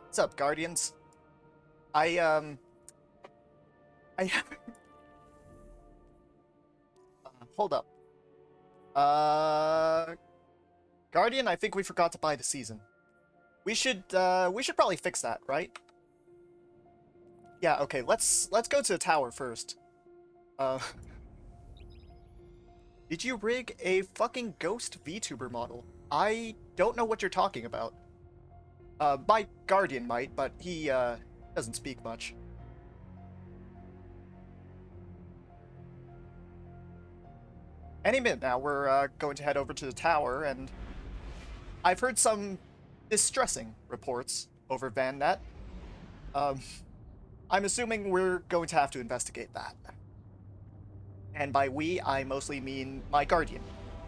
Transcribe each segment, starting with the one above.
What's up, Guardians? I hold up. Guardian, I think we forgot to buy the season. We should probably fix that, right? Yeah, okay, let's go to the tower first. Uh, did you rig a fucking ghost VTuber model? I don't know what you're talking about. My Guardian might, but he, doesn't speak much. Any minute now, we're, going to head over to the tower, and I've heard some distressing reports over VanNet. I'm assuming we're going to have to investigate that. And by we, I mostly mean my Guardian.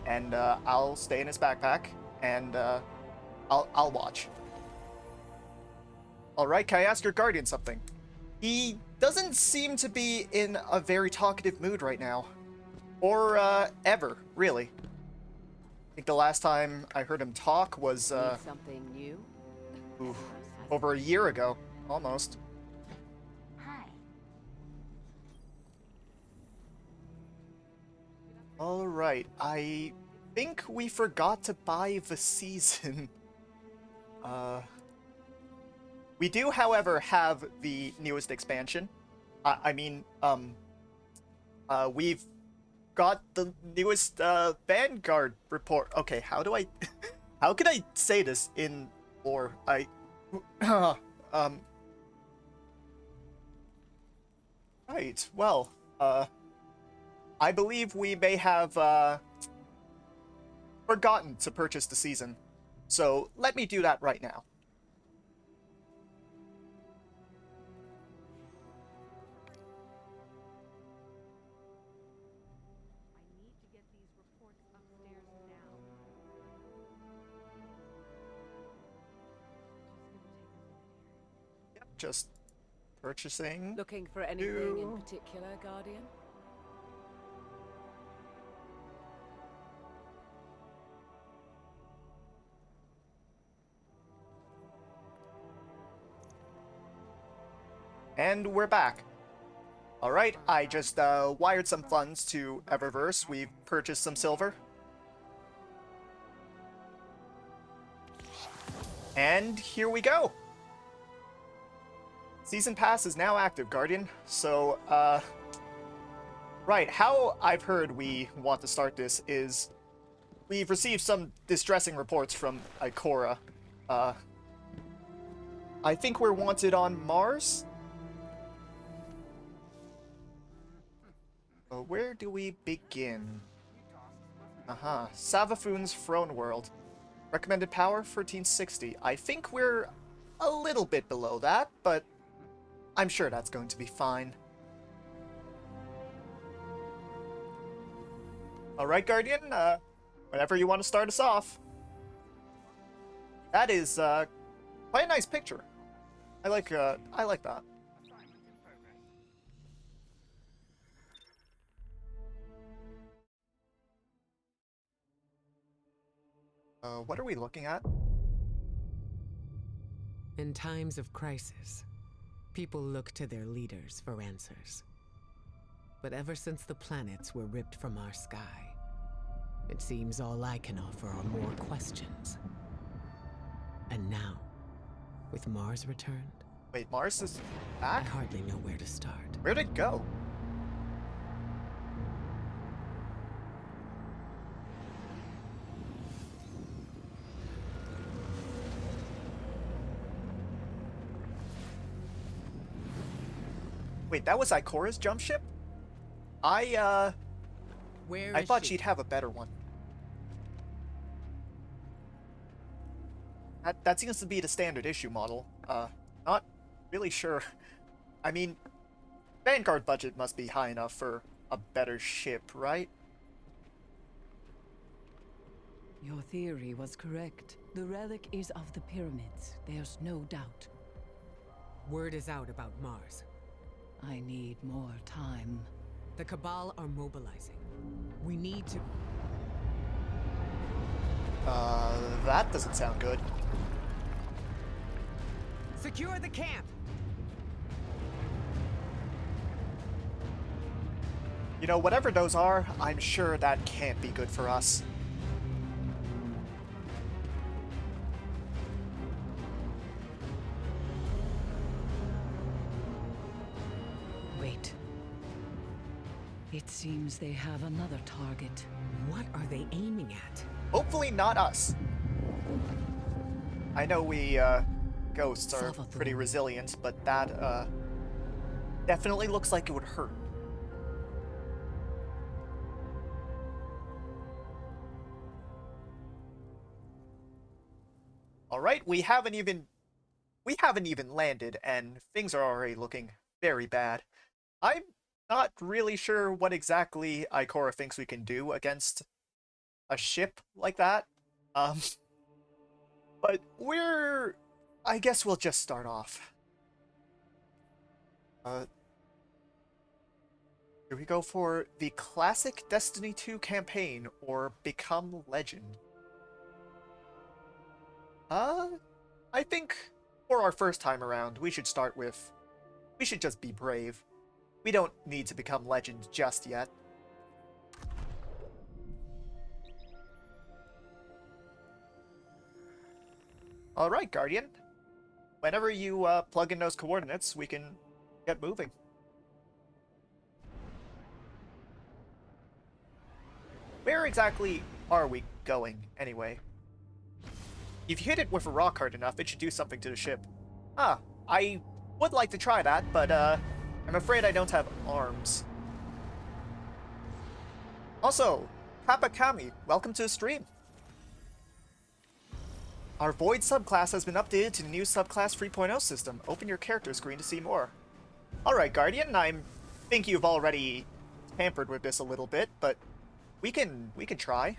And, I'll stay in his backpack, and, I'll watch. Alright, can I ask your Guardian something? He doesn't seem to be in a very talkative mood right now. Or, ever, really. I think the last time I heard him talk was, Need something new? oof, over a year ago, almost. Hi. Alright, I think we forgot to buy the season. We do, however, have the newest expansion. We've got the newest, Vanguard report. Okay, how do I... how can I say this in lore? Right, well, I believe we may have, forgotten to purchase the season. So, let me do that right now. I need to get these reports upstairs now. Yep, just purchasing. Looking for anything in Ew. particular, Guardian? And we're back. Alright, I just wired some funds to Eververse. We've purchased some silver. And here we go! Season Pass is now active, Guardian. So, right, how I've heard we want to start this is we've received some distressing reports from Ikora. I think we're wanted on Mars? Where do we begin? Savathun's Throne World. Recommended power, 1360. I think we're a little bit below that, but I'm sure that's going to be fine. Alright, Guardian, whenever you want to start us off. That is, quite a nice picture. I like that. What are we looking at? In times of crisis, people look to their leaders for answers. But ever since the planets were ripped from our sky, it seems all I can offer are more questions. And now, with Mars returned, Wait, Mars is I back? hardly know where to start. Where'd it go? Wait, that was Ikora's jump ship? I thought she'd have a better one. That seems to be the standard issue model. Not really sure. I mean, Vanguard budget must be high enough for a better ship, right? Your theory was correct. The relic is of the pyramids. There's no doubt. Word is out about Mars. I need more time. The Cabal are mobilizing. We need to... That doesn't sound good. Secure the camp! You know, whatever those are, I'm sure that can't be good for us. Wait. It seems they have another target. What are they aiming at? Hopefully not us. I know we, ghosts are Savathun. pretty resilient, but that, definitely looks like it would hurt. Alright, we haven't even landed, and things are already looking very bad. I'm not really sure what exactly Ikora thinks we can do against a ship like that. But I guess we'll just start off. Here we go for the classic Destiny 2 campaign, or Become Legend. I think for our first time around, we should just be brave. We don't need to become legend just yet. Alright, Guardian. Whenever you plug in those coordinates, we can get moving. Where exactly are we going, anyway? If you hit it with a rock hard enough, it should do something to the ship. Ah, I would like to try that, but I'm afraid I don't have arms. Also, Kappa Kami, welcome to the stream. Our Void subclass has been updated to the new subclass 3.0 system. Open your character screen to see more. Alright, Guardian, I think you've already tampered with this a little bit, but we can try.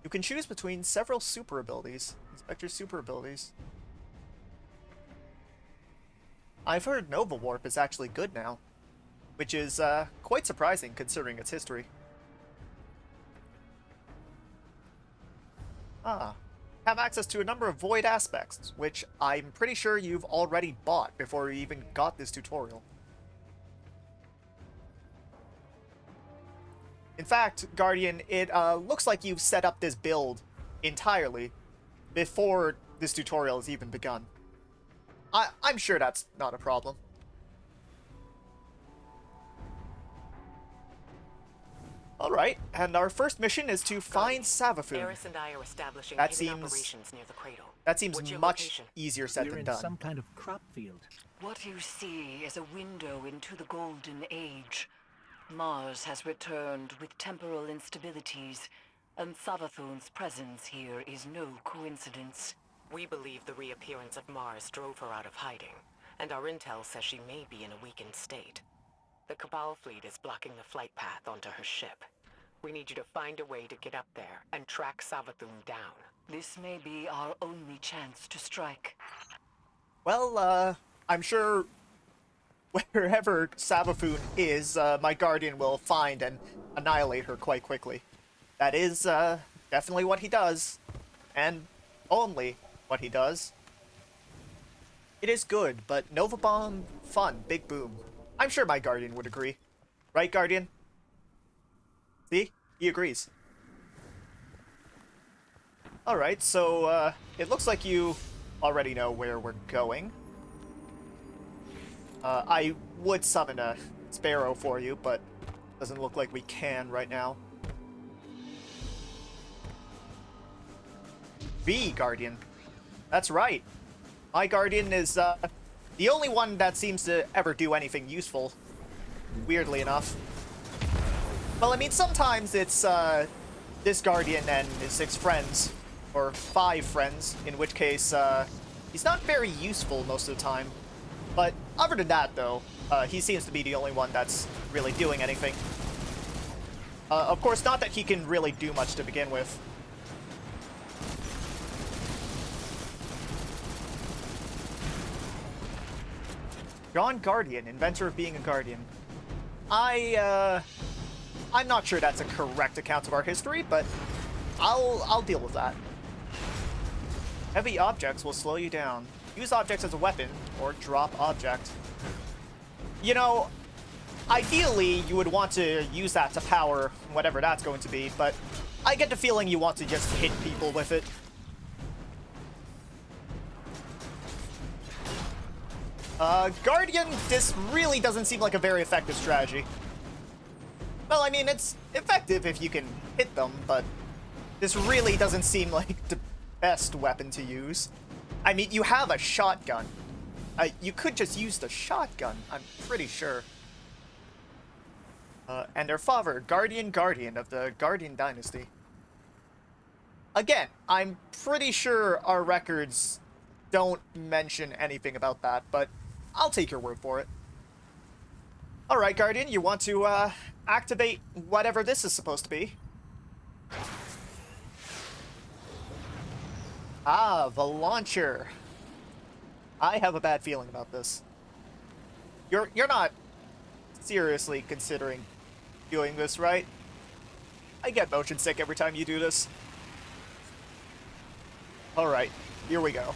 You can choose between several super abilities. Inspect your super abilities. I've heard Nova Warp is actually good now, which is quite surprising considering its history. Have access to a number of Void aspects, which I'm pretty sure you've already bought before you even got this tutorial. In fact, Guardian, it looks like you've set up this build entirely before this tutorial has even begun. I'm sure that's not a problem. Alright, and our first mission is to find Savathun. Eris and I are establishing That hidden seems- operations near the cradle. That seems What's your much location? easier said We're than in done. some kind of crop field. What you see is a window into the Golden Age. Mars has returned with temporal instabilities, and Savathun's presence here is no coincidence. We believe the reappearance of Mars drove her out of hiding, and our intel says she may be in a weakened state. The Cabal fleet is blocking the flight path onto her ship. We need you to find a way to get up there and track Savathun down. This may be our only chance to strike. Well, I'm sure wherever Savathun is, my Guardian will find and annihilate her quite quickly. That is, definitely what he does. And only what he does. It is good, but Nova Bomb, fun, big boom. I'm sure my Guardian would agree. Right, Guardian? See? He agrees. Alright, so, it looks like you already know where we're going. I would summon a Sparrow for you, but doesn't look like we can right now. B Guardian. That's right. My Guardian is, the only one that seems to ever do anything useful, weirdly enough. Well, I mean, sometimes it's, this Guardian and his 6 friends, or 5 friends, in which case, he's not very useful most of the time. But other than that, though, he seems to be the only one that's really doing anything. Of course, not that he can really do much to begin with. John Guardian, inventor of being a Guardian. I'm not sure that's a correct account of our history, but I'll deal with that. Heavy objects will slow you down. Use objects as a weapon, or drop object. You know, ideally, you would want to use that to power whatever that's going to be, but I get the feeling you want to just hit people with it. Guardian, this really doesn't seem like a very effective strategy. Well, I mean, it's effective if you can hit them, but this really doesn't seem like the best weapon to use. I mean, you have a shotgun. You could just use the shotgun, I'm pretty sure. And their father, Guardian of the Guardian Dynasty. Again, I'm pretty sure our records don't mention anything about that, but I'll take your word for it. Alright, Guardian, you want to activate whatever this is supposed to be. Ah, the launcher. I have a bad feeling about this. You're not seriously considering doing this, right? I get motion sick every time you do this. Alright, here we go.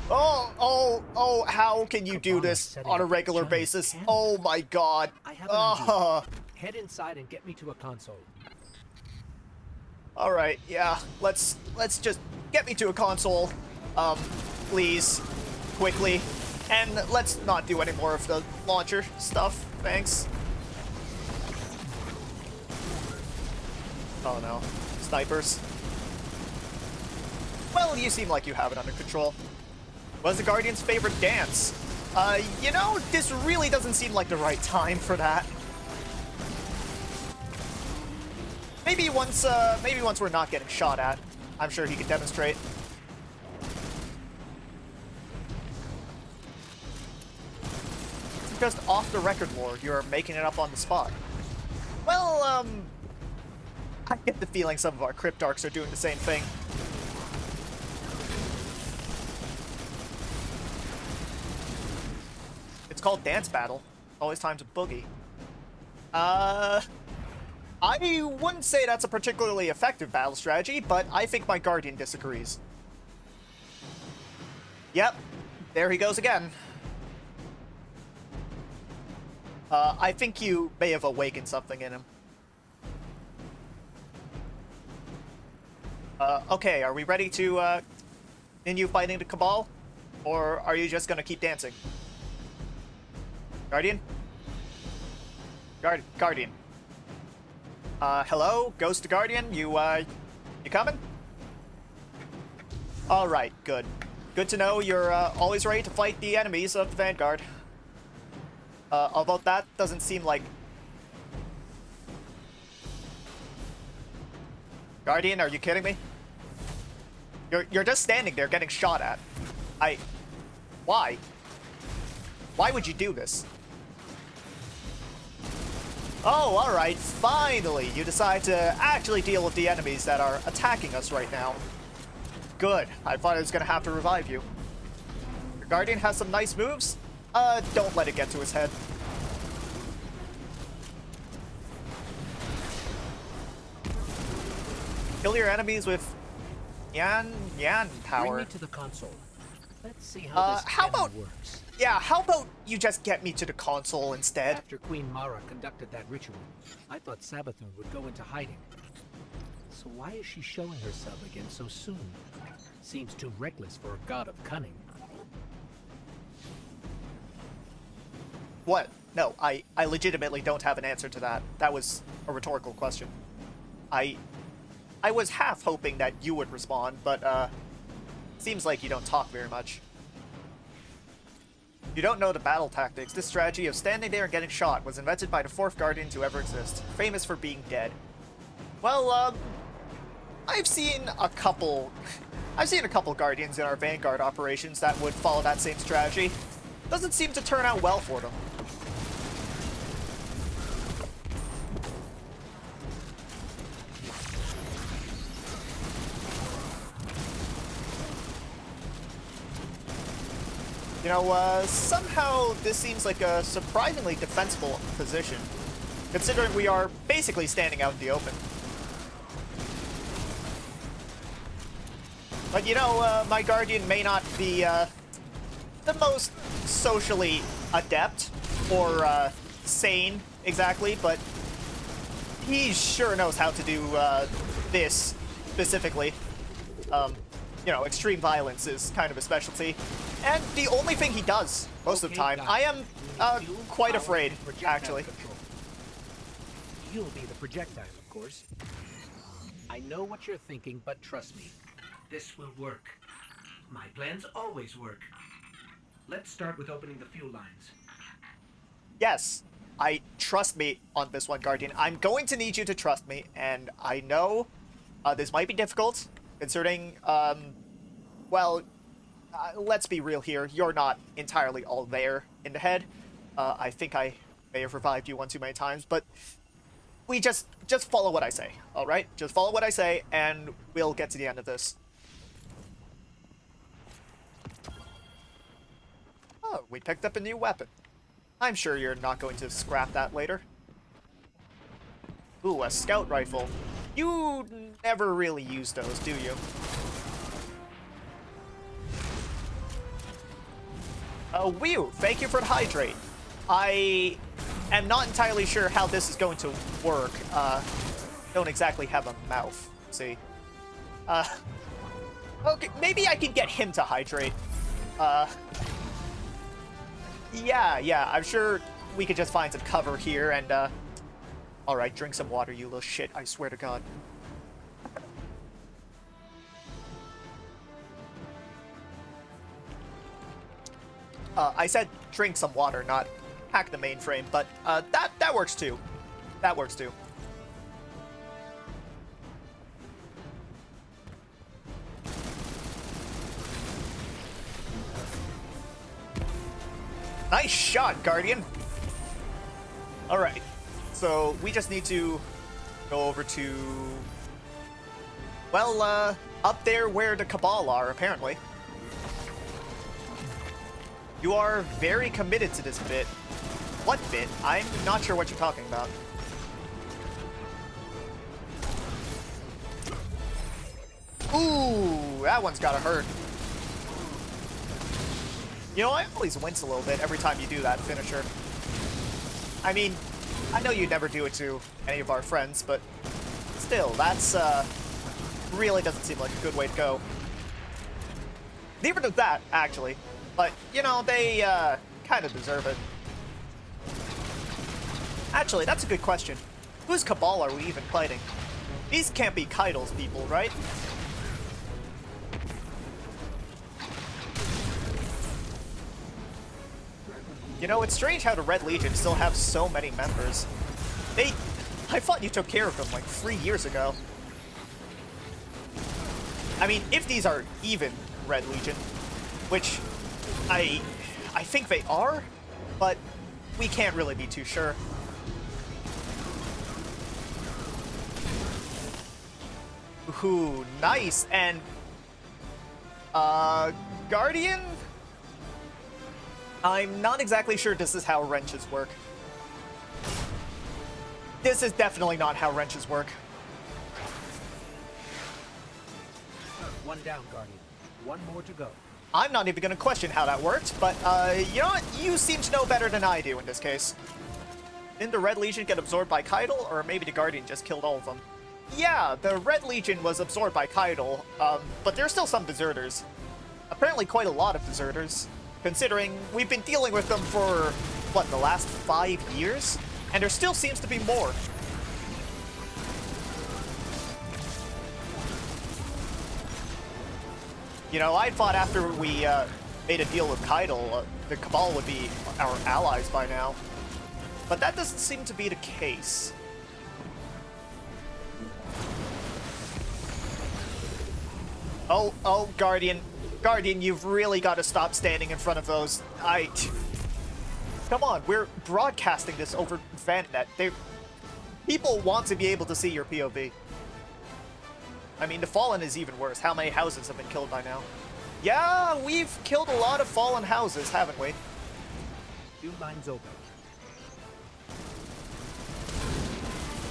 Oh, how can you do this on a regular basis? Oh my god. I have an idea. Head inside and get me to a console. Alright, yeah, let's just get me to a console, please, quickly, and let's not do any more of the launcher stuff, thanks. Oh no, snipers. Well, you seem like you have it under control. What's the Guardian's favorite dance? You know, this really doesn't seem like the right time for that. Maybe once we're not getting shot at, I'm sure he could demonstrate. It's just off the record lore, you're making it up on the spot. Well, I get the feeling some of our Cryptarchs are doing the same thing. It's called Dance Battle. Always time to boogie. I wouldn't say that's a particularly effective battle strategy, but I think my Guardian disagrees. Yep, there he goes again. I think you may have awakened something in him. Okay, are we ready to continue fighting the Cabal? Or are you just gonna keep dancing? Guardian? Guardian. Hello? Ghost Guardian? You coming? Alright, good. Good to know you're, always ready to fight the enemies of the Vanguard. Although that doesn't seem like... Guardian, are you kidding me? You're just standing there getting shot at. Why? Why would you do this? Oh, alright, finally, you decide to actually deal with the enemies that are attacking us right now. Good, I thought I was gonna have to revive you. Your Guardian has some nice moves. Don't let it get to his head. Kill your enemies with Yan power. Bring me to the console. Let's see how this cannon works. Yeah, how about you just get me to the console instead? After Queen Mara conducted that ritual, I thought Savathun would go into hiding. So why is she showing herself again so soon? Seems too reckless for a god of cunning. What? No, I legitimately don't have an answer to that. That was a rhetorical question. I was half hoping that you would respond, but, seems like you don't talk very much. You don't know the battle tactics. This strategy of standing there and getting shot was invented by the fourth Guardian to ever exist, famous for being dead. Well, I've seen a couple Guardians in our Vanguard operations that would follow that same strategy. Doesn't seem to turn out well for them. You know, somehow this seems like a surprisingly defensible position, considering we are basically standing out in the open. But you know, my Guardian may not be the most socially adept or sane exactly, but he sure knows how to do this specifically. You know, extreme violence is kind of a specialty. And the only thing he does most of the time, I am quite afraid, actually. You'll be the projectile, of course. I know what you're thinking, but trust me, this will work. My plans always work. Let's start with opening the fuel lines. Yes, I trust me on this one, Guardian. I'm going to need you to trust me, and I know this might be difficult, considering, well, let's be real here. You're not entirely all there in the head. I think I may have revived you one too many times, but we just follow what I say, all right? Just follow what I say, and we'll get to the end of this. Oh, we picked up a new weapon. I'm sure you're not going to scrap that later. Ooh, a scout rifle. You never really use those, do you? Whew, thank you for the hydrate. I am not entirely sure how this is going to work. Don't exactly have a mouth, see. Okay, maybe I can get him to hydrate. Yeah, I'm sure we could just find some cover here and, alright, drink some water, you little shit, I swear to God. I said drink some water, not hack the mainframe, but, that works too. That works too. Nice shot, Guardian. Alright, so we just need to go over to, well, up there where the Cabal are, apparently. You are very committed to this bit. What bit? I'm not sure what you're talking about. Ooh, that one's gotta hurt. You know, I always wince a little bit every time you do that finisher. I mean, I know you'd never do it to any of our friends, but still, that's, really doesn't seem like a good way to go. Neither does that, actually. But, you know, they, kind of deserve it. Actually, that's a good question. Whose Cabal are we even fighting? These can't be Kaido's people, right? You know, it's strange how the Red Legion still have so many members. I thought you took care of them like 3 years ago. I mean, if these are even Red Legion, which I think they are, but we can't really be too sure. Ooh, nice, and Guardian? I'm not exactly sure this is how wrenches work. This is definitely not how wrenches work. One down, Guardian. One more to go. I'm not even going to question how that worked, but you know what? You seem to know better than I do in this case. Didn't the Red Legion get absorbed by Kaido, or maybe the Guardian just killed all of them? Yeah, the Red Legion was absorbed by Kaido, but there are still some deserters. Apparently quite a lot of deserters, considering we've been dealing with them for, what, the last 5 years? And there still seems to be more. You know, I thought after we made a deal with Kaido, the Cabal would be our allies by now. But that doesn't seem to be the case. Oh, Guardian. Guardian, you've really got to stop standing in front of those. Come on, we're broadcasting this over VanNet. People want to be able to see your POV. I mean, the Fallen is even worse. How many houses have been killed by now? Yeah, we've killed a lot of Fallen houses, haven't we? Fuel lines open.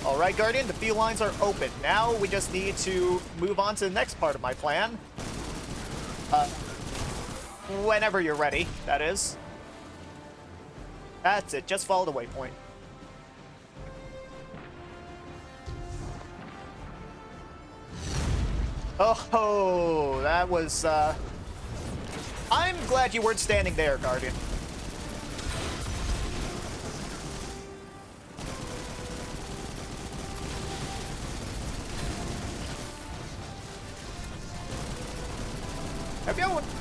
Alright, Guardian, the fuel lines are open. Now we just need to move on to the next part of my plan. Whenever you're ready, that is. That's it, just follow the waypoint. Oh, that was, I'm glad you weren't standing there, Guardian.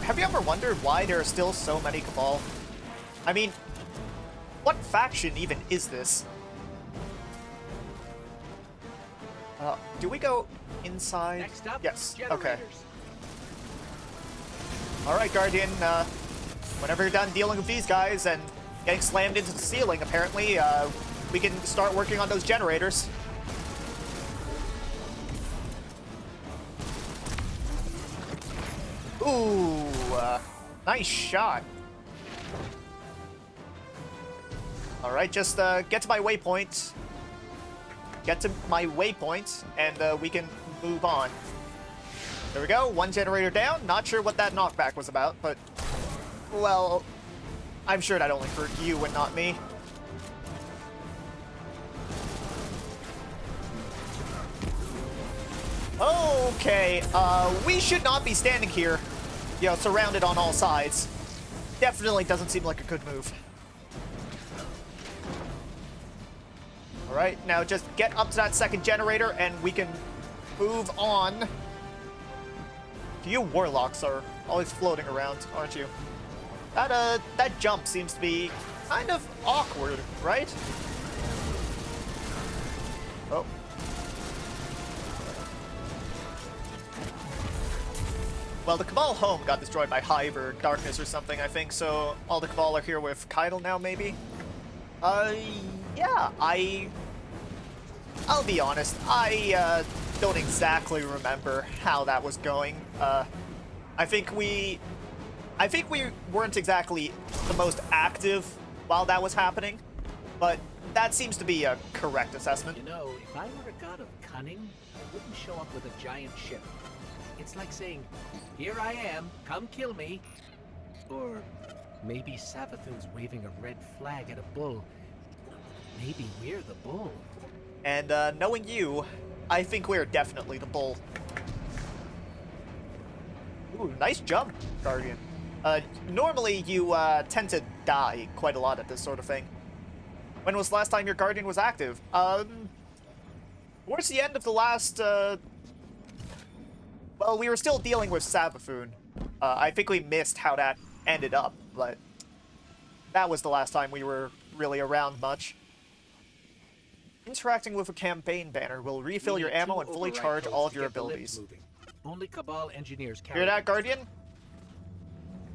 Have you ever wondered why there are still so many Cabal? I mean, what faction even is this? Do we go inside? Next up, Yes. Okay. generators. All right, Guardian. Whenever you're done dealing with these guys and getting slammed into the ceiling, apparently, we can start working on those generators. Ooh, nice shot. All right, just get to my waypoint. Get to my waypoint, and we can move on. There we go, one generator down. Not sure what that knockback was about, but, well, I'm sure that only hurt you and not me. Okay, we should not be standing here, you know, surrounded on all sides. Definitely doesn't seem like a good move. All right, now just get up to that second generator and we can move on. You warlocks are always floating around, aren't you? That jump seems to be kind of awkward, right? Oh. Well, the Cabal home got destroyed by Hive or Darkness or something, I think, so all the Cabal are here with Keitel now, maybe? Yeah, I'll be honest, I don't exactly remember how that was going. I think we weren't exactly the most active while that was happening, but that seems to be a correct assessment. You know, if I were a god of cunning, I wouldn't show up with a giant ship. It's like saying, here I am, come kill me. Or maybe Savathun's waving a red flag at a bull. Maybe we're the bull. And knowing you, I think we're definitely the bull. Ooh, nice jump, Guardian. Normally you tend to die quite a lot at this sort of thing. When was the last time your Guardian was active? Towards the end of the last, well, we were still dealing with Savathun. I think we missed how that ended up, but that was the last time we were really around much. Interacting with a campaign banner will refill your ammo and fully charge all of your abilities. Only Cabal engineers carry Hear that, Guardian?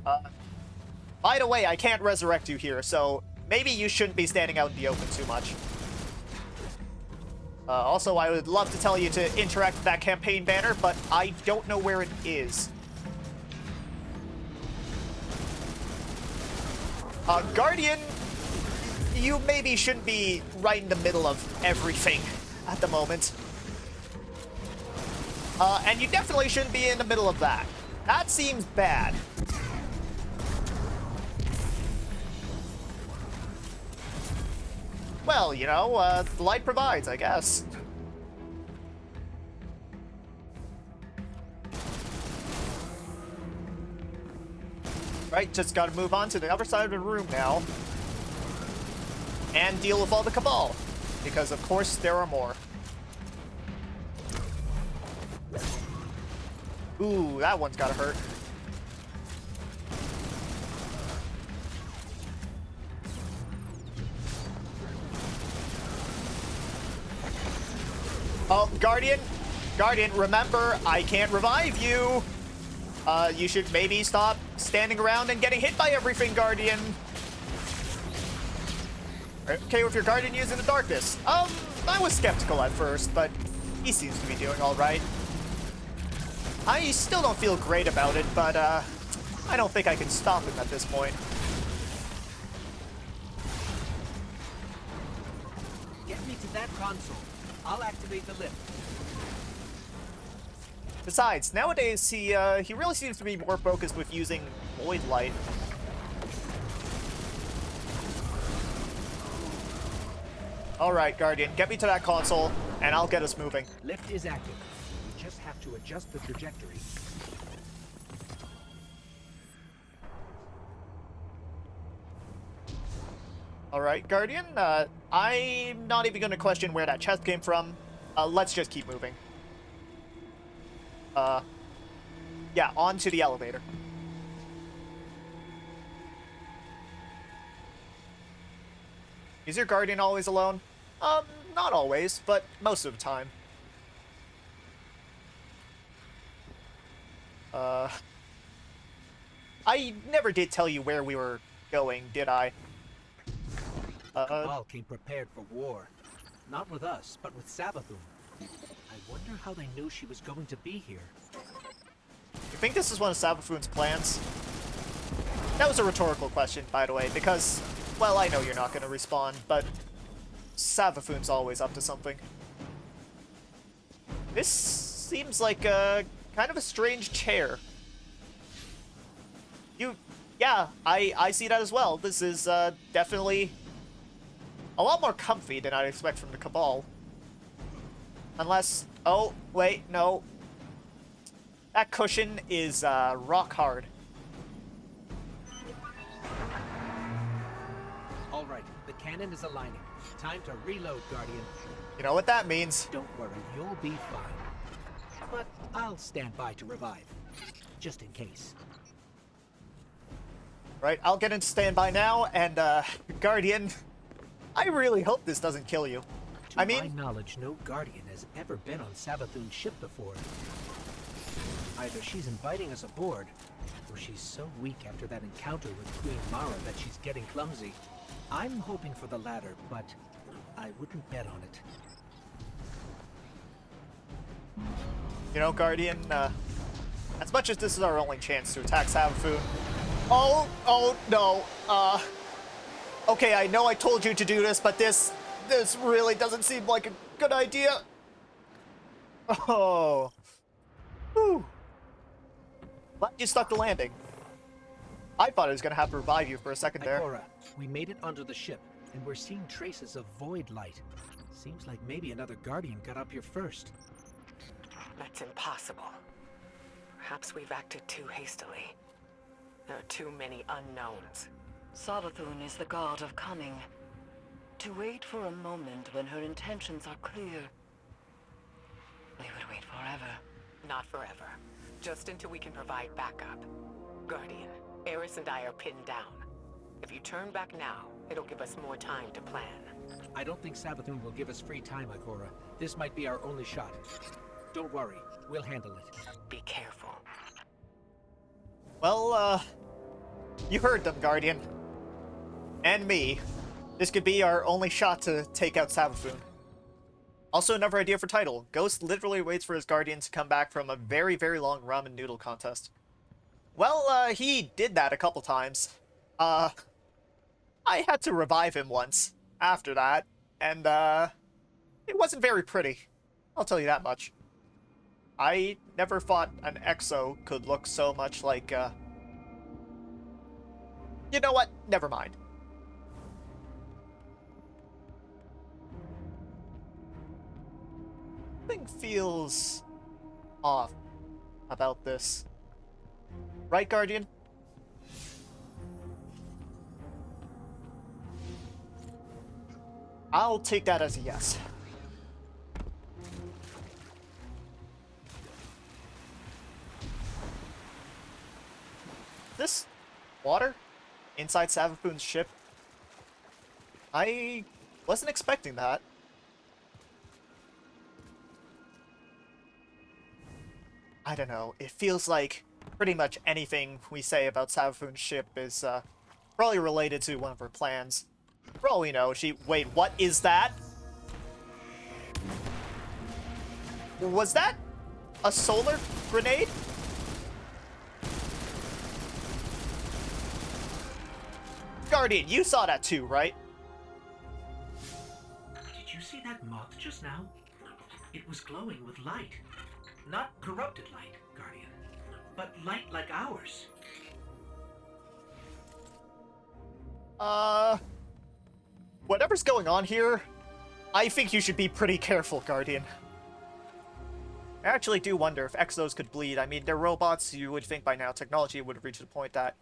By the way, I can't resurrect you here, so maybe you shouldn't be standing out in the open too much. Also, I would love to tell you to interact with that campaign banner, but I don't know where it is. Guardian, you maybe shouldn't be right in the middle of everything at the moment. And you definitely shouldn't be in the middle of that. That seems bad. Well, you know, the light provides, I guess. Right, just gotta move on to the other side of the room now. And deal with all the Cabal. Because, of course, there are more. Ooh, that one's gotta hurt. Oh, Guardian, remember, I can't revive you. You should maybe stop standing around and getting hit by everything, Guardian. Okay with your Guardian using the Darkness. I was skeptical at first, but he seems to be doing all right. I still don't feel great about it, but I don't think I can stop him at this point. Get me to that console. I'll activate the lift. Besides, nowadays he really seems to be more focused with using Void Light. Alright, Guardian, get me to that console, and I'll get us moving. Lift is active. We just have to adjust the trajectory. Alright, Guardian, I'm not even gonna question where that chest came from. Let's just keep moving. Yeah, on to the elevator. Is your Guardian always alone? Not always, but most of the time. I never did tell you where we were going, did I? Cabal came prepared for war. Not with us, but with Savathun. I wonder how they knew she was going to be here. You think this is one of Savathun's plans? That was a rhetorical question, by the way, because, well, I know you're not going to respond, but Savathun's always up to something. This seems like a kind of a strange chair. Yeah, I see that as well. This is definitely a lot more comfy than I'd expect from the Cabal. Unless, oh, wait, no. That cushion is rock hard. All right, the cannon is aligning. Time to reload, Guardian. You know what that means. Don't worry, you'll be fine. But I'll stand by to revive, just in case. Right, I'll get into standby now, and, Guardian, I really hope this doesn't kill you. To my knowledge, no Guardian has ever been on Savathun's ship before. Either she's inviting us aboard, or she's so weak after that encounter with Queen Mara that she's getting clumsy. I'm hoping for the latter, but I wouldn't bet on it. You know, Guardian, as much as this is our only chance to attack Savathun... Oh, no, okay, I know I told you to do this, but this really doesn't seem like a good idea. Oh. Whew. Glad you stuck the landing. I thought I was gonna have to revive you for a second there. Ikora, we made it onto the ship, and we're seeing traces of void light. Seems like maybe another Guardian got up here first. That's impossible. Perhaps we've acted too hastily. There are too many unknowns. Savathun is the god of cunning. To wait for a moment when her intentions are clear, we would wait forever. Not forever. Just until we can provide backup. Guardian, Eris and I are pinned down. If you turn back now, it'll give us more time to plan. I don't think Savathun will give us free time, Ikora. This might be our only shot. Don't worry, we'll handle it. Be careful. Well, you heard them, Guardian. And me. This could be our only shot to take out Savathun. Also, another idea for title. Ghost literally waits for his Guardian to come back from a very, very long ramen noodle contest. Well, he did that a couple times. I had to revive him once after that, and, it wasn't very pretty. I'll tell you that much. I never thought an Exo could look so much like, You know what? Never mind. Something feels off about this. Right, Guardian? I'll take that as a yes. This water inside Savathun's ship? I wasn't expecting that. I don't know. It feels like pretty much anything we say about Savathun's ship is probably related to one of her plans. For all we know, wait, what is that? Was that a solar grenade? Guardian, you saw that too, right? Did you see that moth just now? It was glowing with light. Not corrupted light, Guardian, but light like ours. Whatever's going on here, I think you should be pretty careful, Guardian. I actually do wonder if Exos could bleed. I mean, they're robots. You would think by now technology would have reached the point that...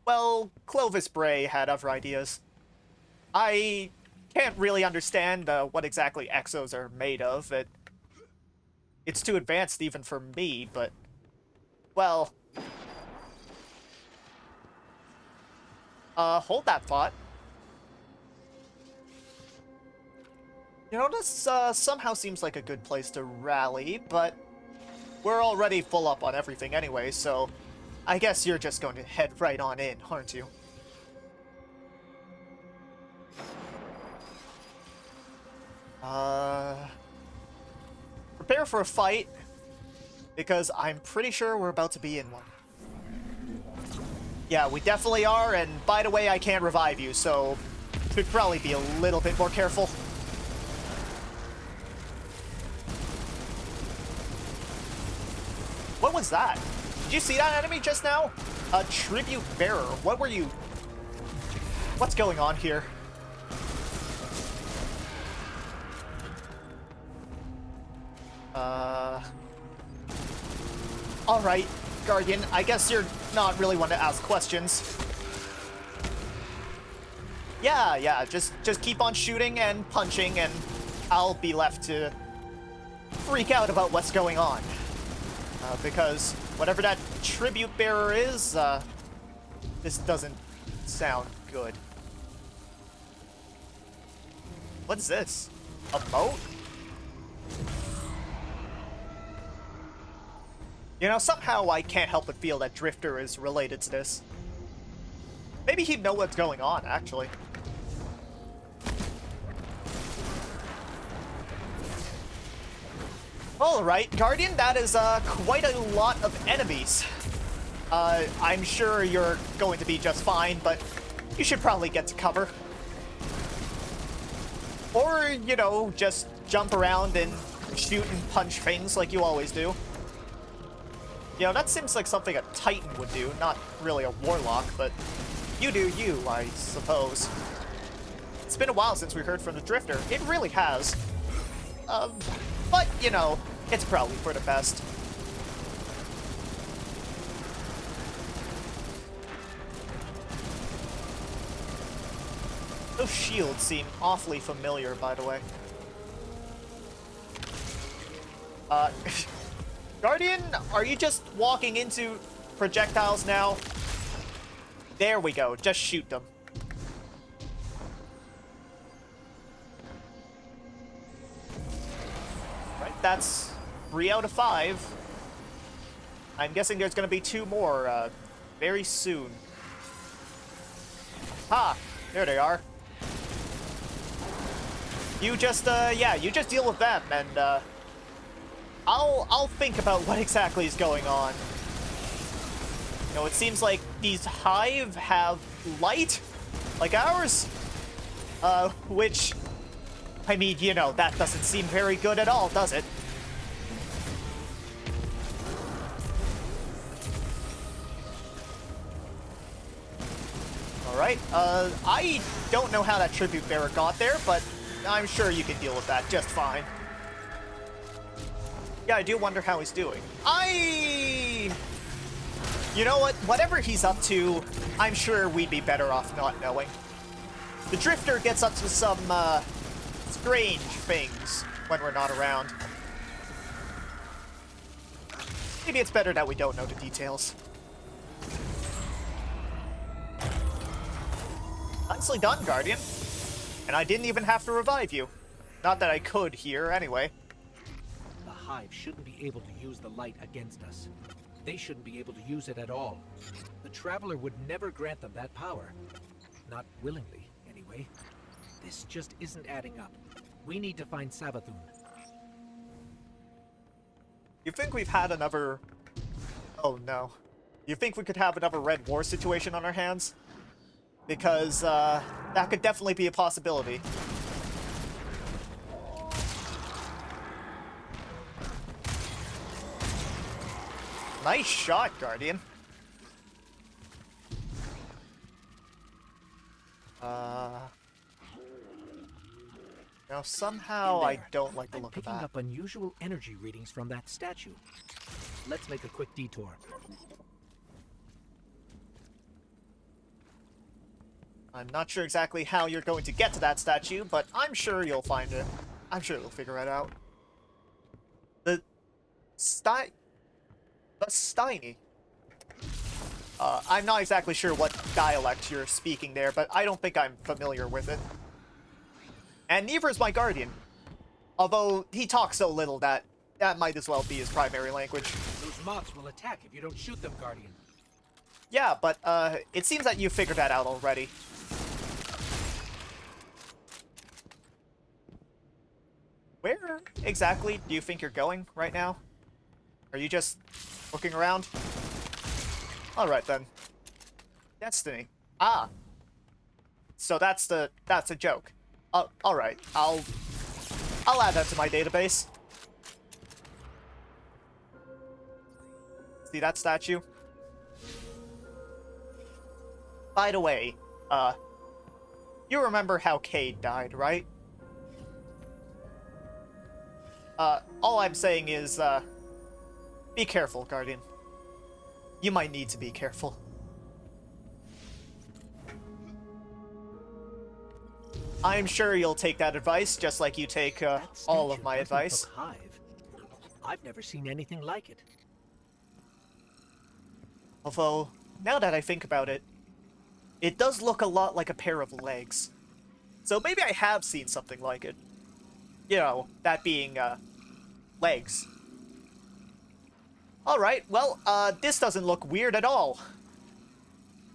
well, Clovis Bray had other ideas. I can't really understand what exactly Exos are made of. It's too advanced even for me, but... well... hold that thought. You know, this somehow seems like a good place to rally, but we're already full up on everything anyway, so I guess you're just going to head right on in, aren't you? Prepare for a fight, because I'm pretty sure we're about to be in one. Yeah, we definitely are, and by the way, I can't revive you, so should probably be a little bit more careful. What was that? Did you see that enemy just now? A tribute bearer. What were you... what's going on here? Alright, Guardian, I guess you're not really one to ask questions. Yeah, just keep on shooting and punching, and I'll be left to freak out about what's going on. Because whatever that tribute bearer is, this doesn't sound good. What is this? A boat? You know, somehow I can't help but feel that Drifter is related to this. Maybe he'd know what's going on, actually. Alright, Guardian, that is quite a lot of enemies. I'm sure you're going to be just fine, but you should probably get to cover. Or, you know, just jump around and shoot and punch things like you always do. You know, that seems like something a Titan would do, not really a Warlock, but you do you, I suppose. It's been a while since we heard from the Drifter. It really has. But, you know, it's probably for the best. Those shields seem awfully familiar, by the way. Guardian, are you just walking into projectiles now? There we go, just shoot them. Right, that's 3 out of 5. I'm guessing there's gonna be 2 more, very soon. Ha! There they are. You just, yeah, you just deal with them, and, I'll think about what exactly is going on. You know, it seems like these Hive have light, like ours. Which, I mean, you know, that doesn't seem very good at all, does it? Alright, I don't know how that tribute bearer got there, but I'm sure you can deal with that just fine. Yeah, I do wonder how he's doing. You know what? Whatever he's up to, I'm sure we'd be better off not knowing. The Drifter gets up to some, strange things when we're not around. Maybe it's better that we don't know the details. Nicely done, Guardian. And I didn't even have to revive you. Not that I could here, anyway. The Hive shouldn't be able to use the light against us. They shouldn't be able to use it at all. The Traveler would never grant them that power. Not willingly, anyway. This just isn't adding up. We need to find Savathun. You think we've had another... Oh, no. You think we could have another Red War situation on our hands? Because, that could definitely be a possibility. Nice shot, Guardian. Now somehow I There. don't like the I'm look of picking that. up unusual energy readings from that statue. Let's make a quick detour. I'm not sure exactly how you're going to get to that statue, but I'm sure you'll find it. I'm sure you'll figure it out. The Steiny. I'm not exactly sure what dialect you're speaking there, but I don't think I'm familiar with it. And neither is my Guardian. Although he talks so little that might as well be his primary language. Those moths will attack if you don't shoot them, Guardian. Yeah, but it seems that you figured that out already. Where exactly do you think you're going right now? Are you just looking around? Alright then. Destiny. Ah. So that's a joke. Alright. I'll add that to my database. See that statue? By the way, you remember how Cade died, right? All I'm saying is, be careful, Guardian. You might need to be careful. I'm sure you'll take that advice, just like you take, That all of statue my doesn't advice. look Hive. I've never seen anything like it. Although, now that I think about it, it does look a lot like a pair of legs. So maybe I have seen something like it. You know, that being, legs. Alright, well, this doesn't look weird at all.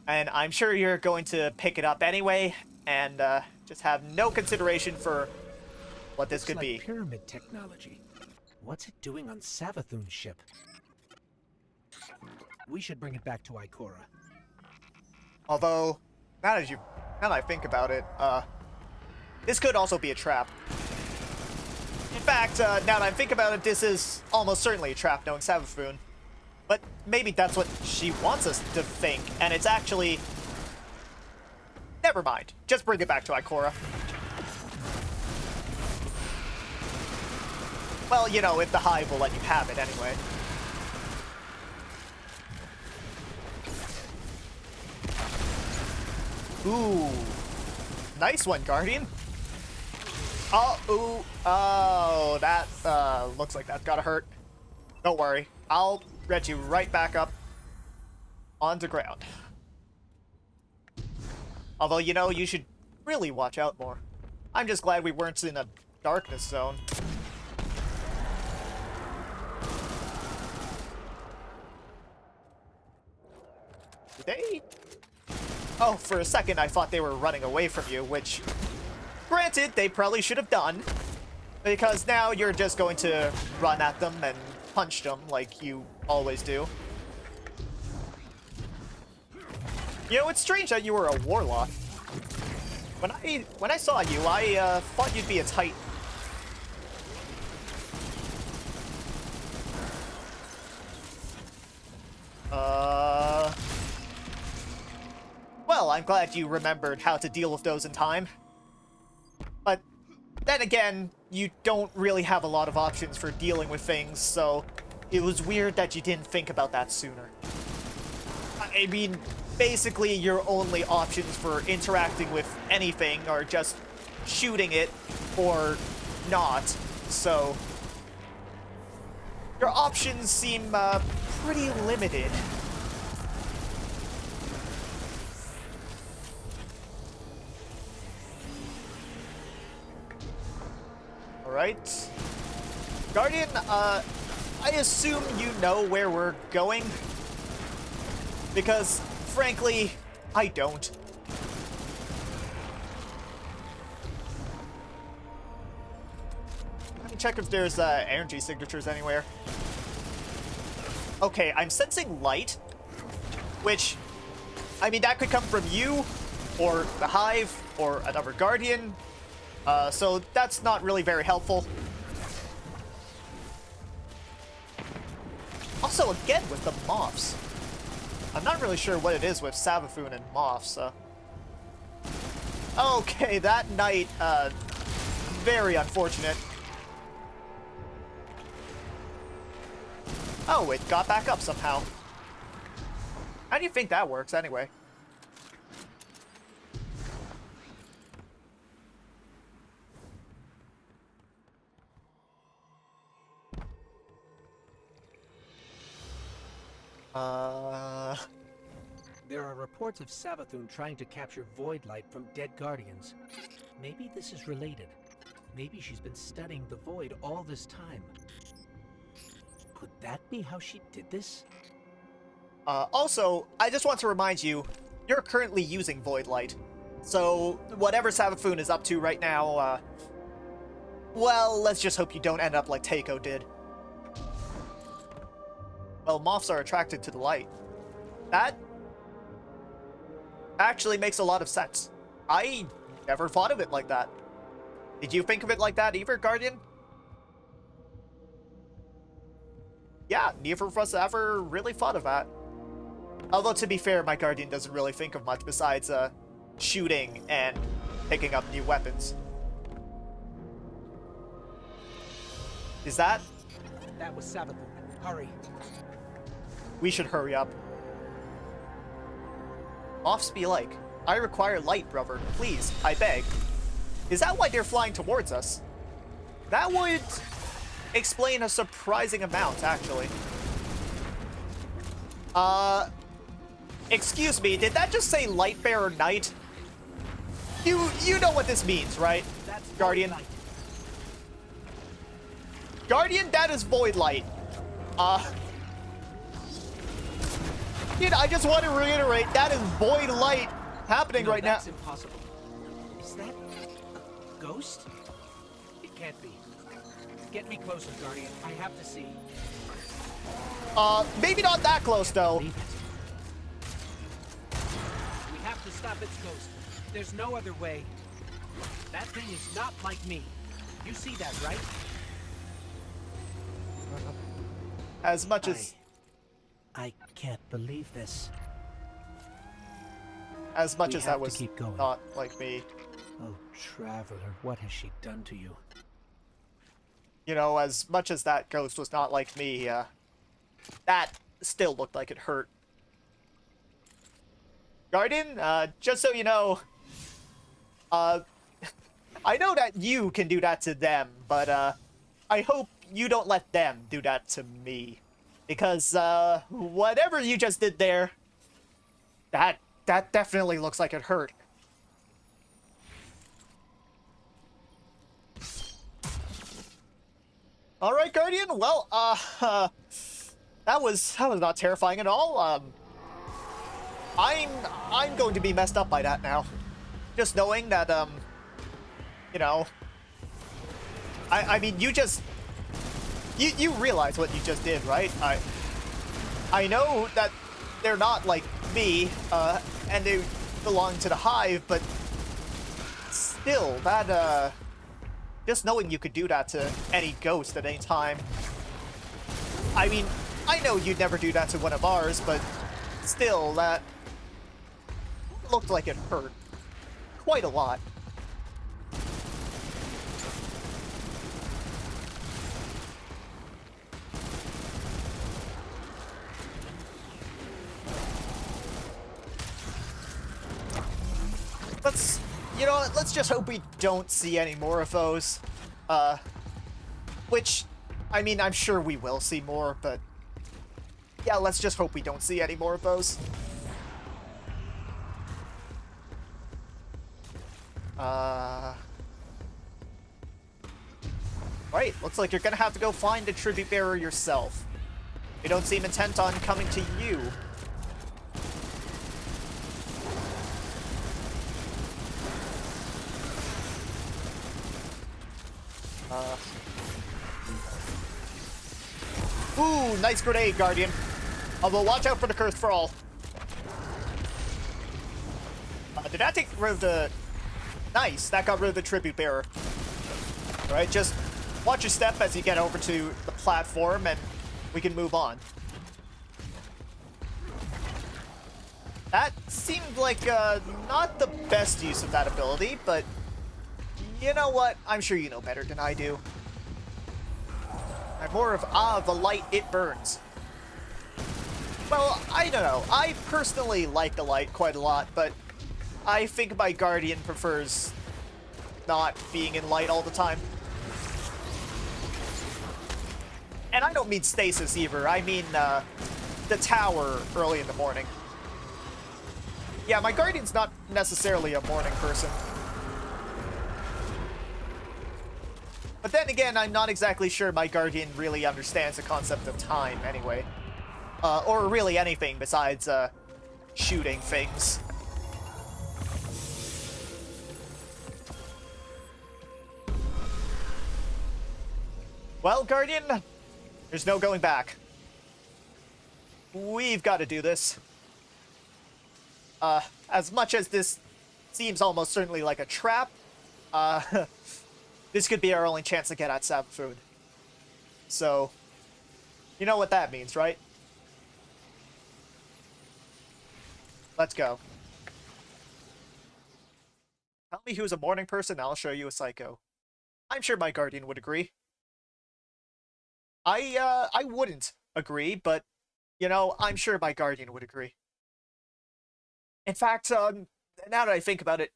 And I'm sure you're going to pick it up anyway, and, just have no consideration for what this Looks could like be. pyramid technology. What's it doing on Savathun's ship? We should bring it back to Ikora. Although, now that I think about it, this could also be a trap. In fact, now that I think about it, this is almost certainly a trap, knowing Savathun. But maybe that's what she wants us to think, and it's actually... Never mind. Just bring it back to Ikora. Well, you know, if the Hive will let you have it anyway. Ooh. Nice one, Guardian. Oh, ooh. Oh, that, looks like that's gotta hurt. Don't worry. I'll get you right back up onto ground. Although, you know, you should really watch out more. I'm just glad we weren't in a darkness zone. Did they... Oh, for a second I thought they were running away from you, which... Granted, they probably should have done. Because now you're just going to run at them and punch them like you always do. You know, it's strange that you were a warlock. When I saw you, I thought you'd be a titan. Well, I'm glad you remembered how to deal with those in time. But then again, you don't really have a lot of options for dealing with things, so it was weird that you didn't think about that sooner. I mean, basically your only options for interacting with anything are just shooting it or not, so your options seem pretty limited. Alright. Guardian, I assume you know where we're going? Because, frankly, I don't. Let me check if there's energy signatures anywhere. Okay, I'm sensing light, which, I mean, that could come from you, or the Hive, or another Guardian, so that's not really very helpful. Also, again, with the Moths. I'm not really sure what it is with Savathun and Moths. Okay, that night, very unfortunate. Oh, it got back up somehow. How do you think that works, anyway? There are reports of Savathun trying to capture Void Light from dead Guardians. Maybe this is related. Maybe she's been studying the Void all this time. Could that be how she did this? Also, I just want to remind you, you're currently using Void Light. So, whatever Savathun is up to right now, well, let's just hope you don't end up like Takeo did. Well, moths are attracted to the light. That actually makes a lot of sense. I never thought of it like that. Did you think of it like that either, Guardian? Yeah, neither of us ever really thought of that. Although, to be fair, my Guardian doesn't really think of much besides, shooting and picking up new weapons. Is that? That was Savathun. Hurry. We should hurry up. Moths be like, I require light, brother. Please, I beg. Is that why they're flying towards us? That would explain a surprising amount, actually. Excuse me, did that just say Lightbearer Knight? You know what this means, right? That's Guardian. Void Light. Guardian, that is Void Light. Dude, I just want to reiterate, that is Void Light happening No, right now. that's impossible. Is that a ghost? It can't be. Get me closer, Guardian. I have to see. Maybe not that close, though. Believe it. We have to stop its ghost. There's no other way. That thing is not like me. You see that, right? As much as... I can't believe this. As much We as have that to was keep going. not like me. Oh, Traveler, what has she done to you? You know, as much as that ghost was not like me, that still looked like it hurt. Guardian, just so you know, I know that you can do that to them, but, I hope you don't let them do that to me. Because, whatever you just did there, that definitely looks like it hurt. Alright, Guardian, well, that was not terrifying at all. I'm going to be messed up by that now. Just knowing that, you know, I mean, you realize what you just did, right? I know that they're not like me, and they belong to the Hive, but still, that, just knowing you could do that to any ghost at any time. I mean, I know you'd never do that to one of ours, but still, that looked like it hurt quite a lot. You know what, let's just hope we don't see any more of those. Which, I mean, I'm sure we will see more, but yeah, let's just hope we don't see any more of those. Right, looks like you're gonna have to go find a tribute bearer yourself. You don't seem intent on coming to you. Ooh, nice grenade, Guardian. Although, watch out for the Cursed Thrall. Did that take rid of the... Nice, that got rid of the Tribute Bearer. Alright, just watch your step as you get over to the platform, and we can move on. That seemed like not the best use of that ability, but you know what? I'm sure you know better than I do. I'm more of the light, it burns. Well, I don't know. I personally like the light quite a lot, but I think my Guardian prefers not being in light all the time. And I don't mean stasis either. I mean the tower early in the morning. Yeah, my Guardian's not necessarily a morning person. But then again, I'm not exactly sure my Guardian really understands the concept of time anyway. Or really anything besides shooting things. Well, Guardian, there's no going back. We've got to do this. As much as this seems almost certainly like a trap, this could be our only chance to get at Savathun. So, you know what that means, right? Let's go. Tell me who's a morning person, I'll show you a psycho. I'm sure my Guardian would agree. I wouldn't agree, but, you know, I'm sure my Guardian would agree. In fact, now that I think about it,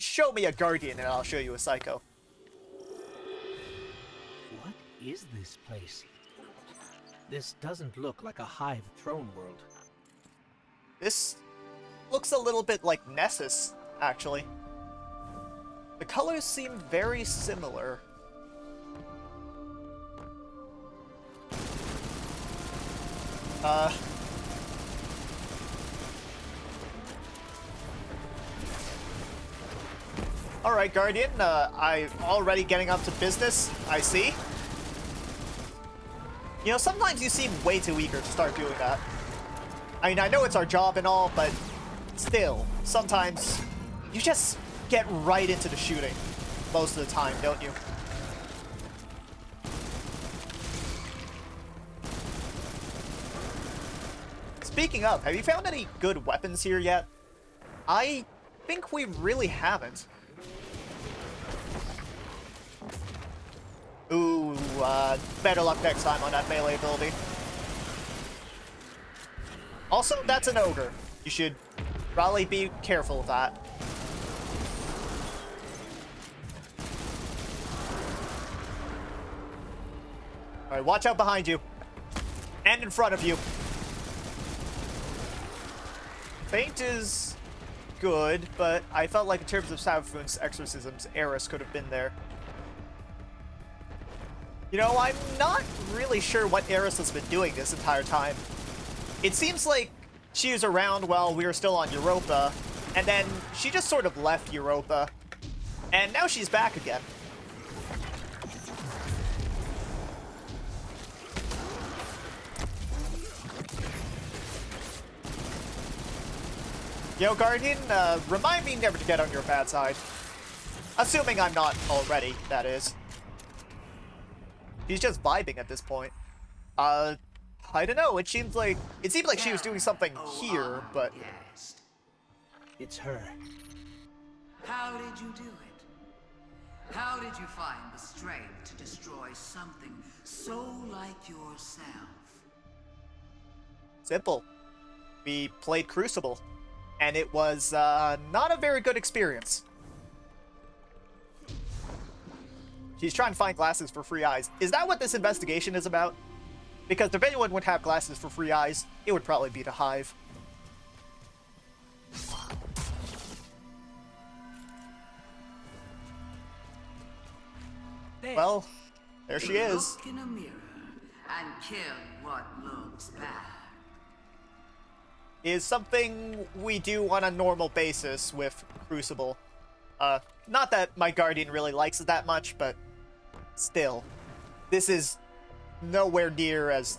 show me a Guardian and I'll show you a psycho. What is this place? This doesn't look like a hive throne world. This looks a little bit like Nessus, actually. The colors seem very similar. Alright, Guardian, I'm already getting up to business, I see. You know, sometimes you seem way too eager to start doing that. I mean, I know it's our job and all, but still, sometimes you just get right into the shooting most of the time, don't you? Speaking of, have you found any good weapons here yet? I think we really haven't. Ooh, better luck next time on that melee ability. Also, that's an ogre. You should probably be careful of that. Alright, watch out behind you. And in front of you. Feint is good, but I felt like in terms of Savathun's exorcisms, Eris could have been there. You know, I'm not really sure what Eris has been doing this entire time. It seems like she was around while we were still on Europa, and then she just sort of left Europa, and now she's back again. Yo, Guardian, remind me never to get on your bad side. Assuming I'm not already, that is. She's just vibing at this point. I don't know, it seemed like she was doing something here, but... Yes. It's her. How did you do it? How did you find the strength to destroy something so like yourself? Simple. We played Crucible, and it was not a very good experience. She's trying to find glasses for free eyes. Is that what this investigation is about? Because if anyone would have glasses for free eyes, it would probably be the Hive. Well, there she is. Look in a mirror and kill what looks bad. Is something we do on a normal basis with Crucible. Not that my Guardian really likes it that much, but still. This is nowhere near as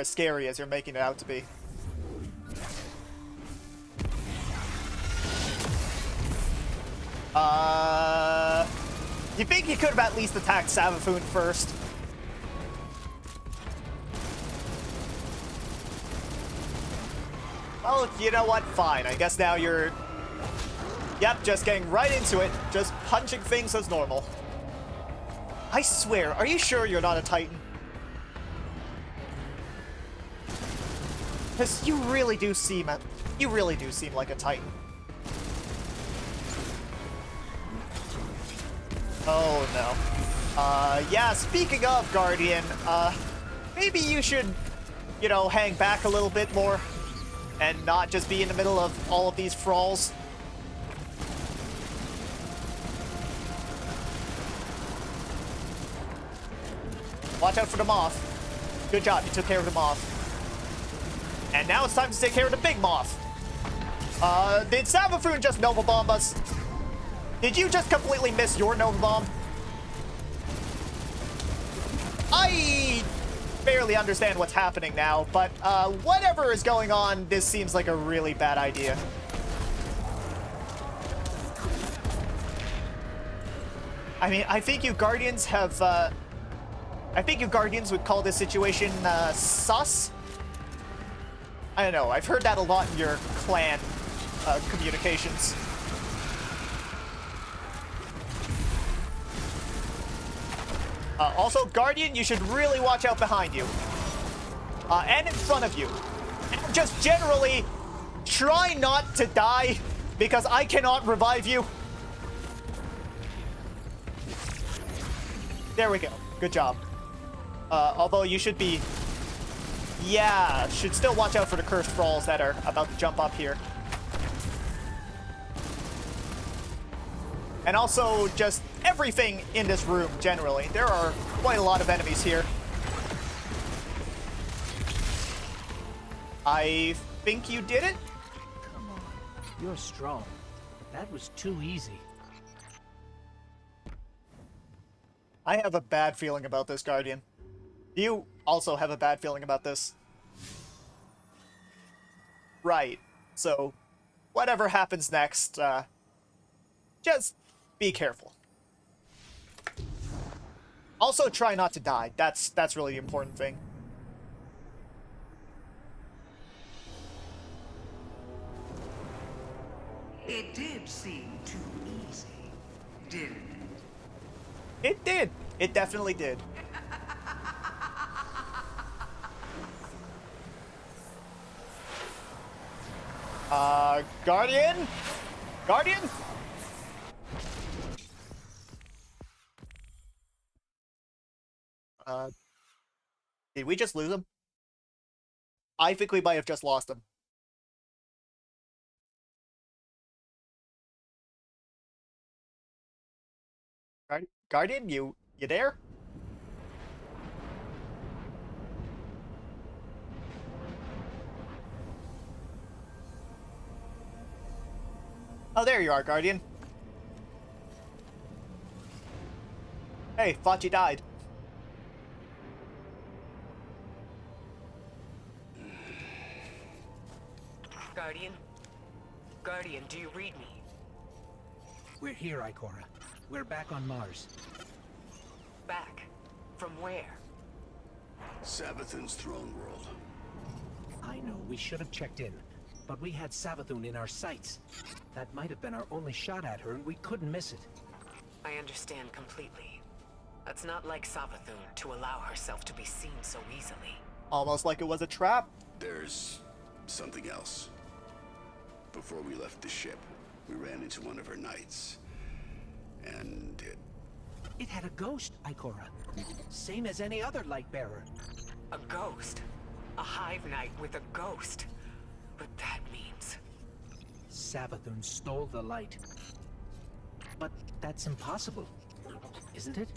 scary as you're making it out to be. You think he could have at least attacked Savathun first? you know what? Fine. I guess now you're... Yep, just getting right into it. Just punching things as normal. I swear, are you sure you're not a Titan? Because you really do seem like a Titan. Oh no. Yeah, speaking of Guardian, maybe you should, you know, hang back a little bit more and not just be in the middle of all of these thralls. Watch out for the moth. Good job, you took care of the moth. And now it's time to take care of the big moth. Did Savathun just Nova Bomb us? Did you just completely miss your Nova Bomb? I barely understand what's happening now, but whatever is going on, this seems like a really bad idea. I mean, I think you Guardians have, I think you Guardians would call this situation, sus? I don't know, I've heard that a lot in your clan, communications. Also, Guardian, you should really watch out behind you. And in front of you. And just generally, try not to die, because I cannot revive you. There we go. Good job. Although you should be... Yeah, should still watch out for the cursed thralls that are about to jump up here. And also, just everything in this room, generally. There are quite a lot of enemies here. I think you did it? Come on, you're strong. That was too easy. I have a bad feeling about this, Guardian. Do you also have a bad feeling about this? Right. So, whatever happens next, just be careful. Also, try not to die. That's really the important thing. It did seem too easy, didn't it? It did. It definitely did. Guardian? Guardian? Did we just lose him? I think we might have just lost him. Guardian, you there? Oh, there you are, Guardian. Hey, thought you died. Guardian? Guardian, do you read me? We're here, Ikora. We're back on Mars. Back? From where? Savathun's throne world. I know, we should have checked in. But we had Savathun in our sights. That might have been our only shot at her, and we couldn't miss it. I understand completely. It's not like Savathun to allow herself to be seen so easily. Almost like it was a trap. There's something else. Before we left the ship, we ran into one of her knights. And It had a ghost, Ikora. Same as any other light bearer. A ghost? A hive knight with a ghost? But that means... Savathun stole the light. But that's impossible, isn't it?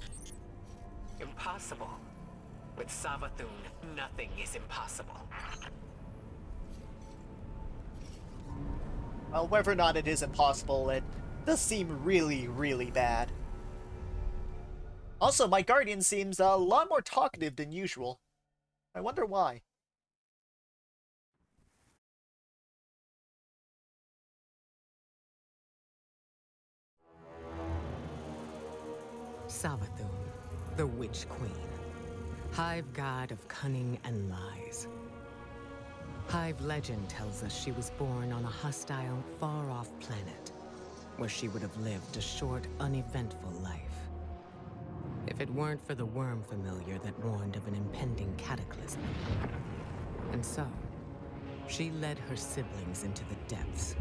Impossible. With Savathun, nothing is impossible. Well, whether or not it is impossible, it does seem really, really bad. Also, my Guardian seems a lot more talkative than usual. I wonder why. Savathun, the Witch Queen, hive god of cunning and lies. Hive legend tells us she was born on a hostile, far-off planet, where she would have lived a short, uneventful life. If it weren't for the worm familiar that warned of an impending cataclysm. And so, she led her siblings into the depths,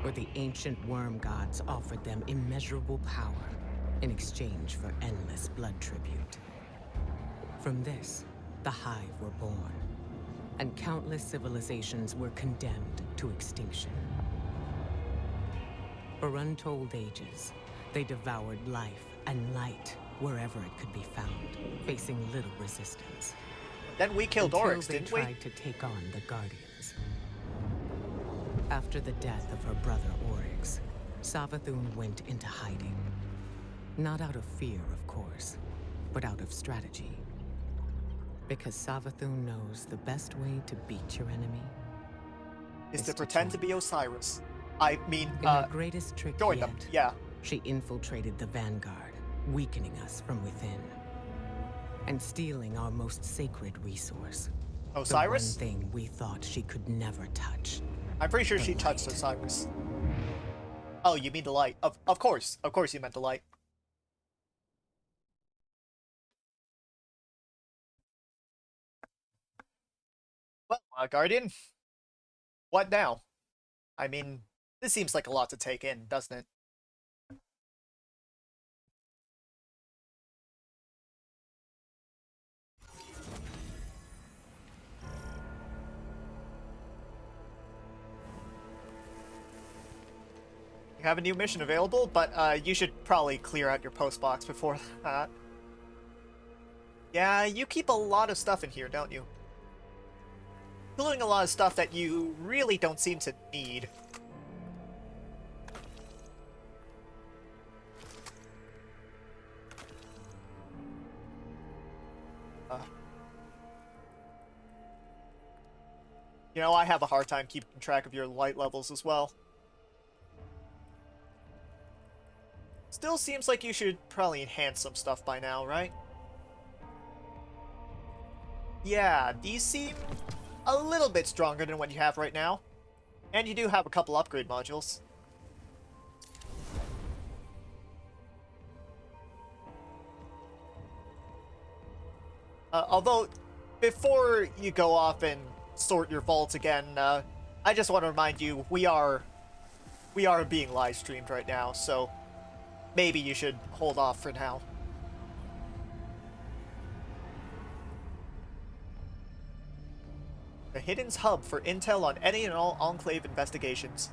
where the ancient worm gods offered them immeasurable power in exchange for endless blood tribute. From this, the Hive were born, and countless civilizations were condemned to extinction. For untold ages, they devoured life and light wherever it could be found, facing little resistance. Then we killed Until Oryx, they didn't we? tried to take on the Guardians. After the death of her brother Oryx, Savathun went into hiding. Not out of fear, of course, but out of strategy. Because Savathun knows the best way to beat your enemy Is is to to pretend to join be Osiris. I mean, In her greatest trick join yet, them, yeah. she infiltrated the Vanguard, weakening us from within. And stealing our most sacred resource. Osiris? The one thing we thought she could never touch. I'm pretty sure The she touched light. Osiris. Oh, you mean the light. Of course. Of course you meant the light. Well, Guardian, what now? I mean, this seems like a lot to take in, doesn't it? You have a new mission available, but you should probably clear out your post box before that. Yeah, you keep a lot of stuff in here, don't you? Including a lot of stuff that you really don't seem to need. You know, I have a hard time keeping track of your light levels as well. Still seems like you should probably enhance some stuff by now, right? Yeah, these seem a little bit stronger than what you have right now. And you do have a couple upgrade modules. Although, before you go off and sort your vaults again, I just want to remind you, we are being live streamed right now, so maybe you should hold off for now. The Hidden's hub for intel on any and all Enclave investigations.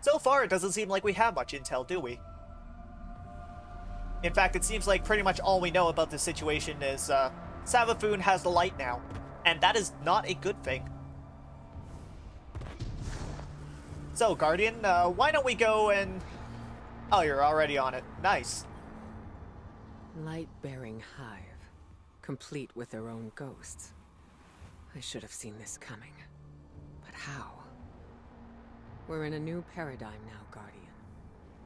So far, it doesn't seem like we have much intel, do we? In fact, it seems like pretty much all we know about this situation is, Savathun has the light now. And that is not a good thing. So, Guardian, why don't we go and... Oh, you're already on it. Nice. Light-bearing hive, complete with their own ghosts. I should have seen this coming. But how? We're in a new paradigm now, Guardian,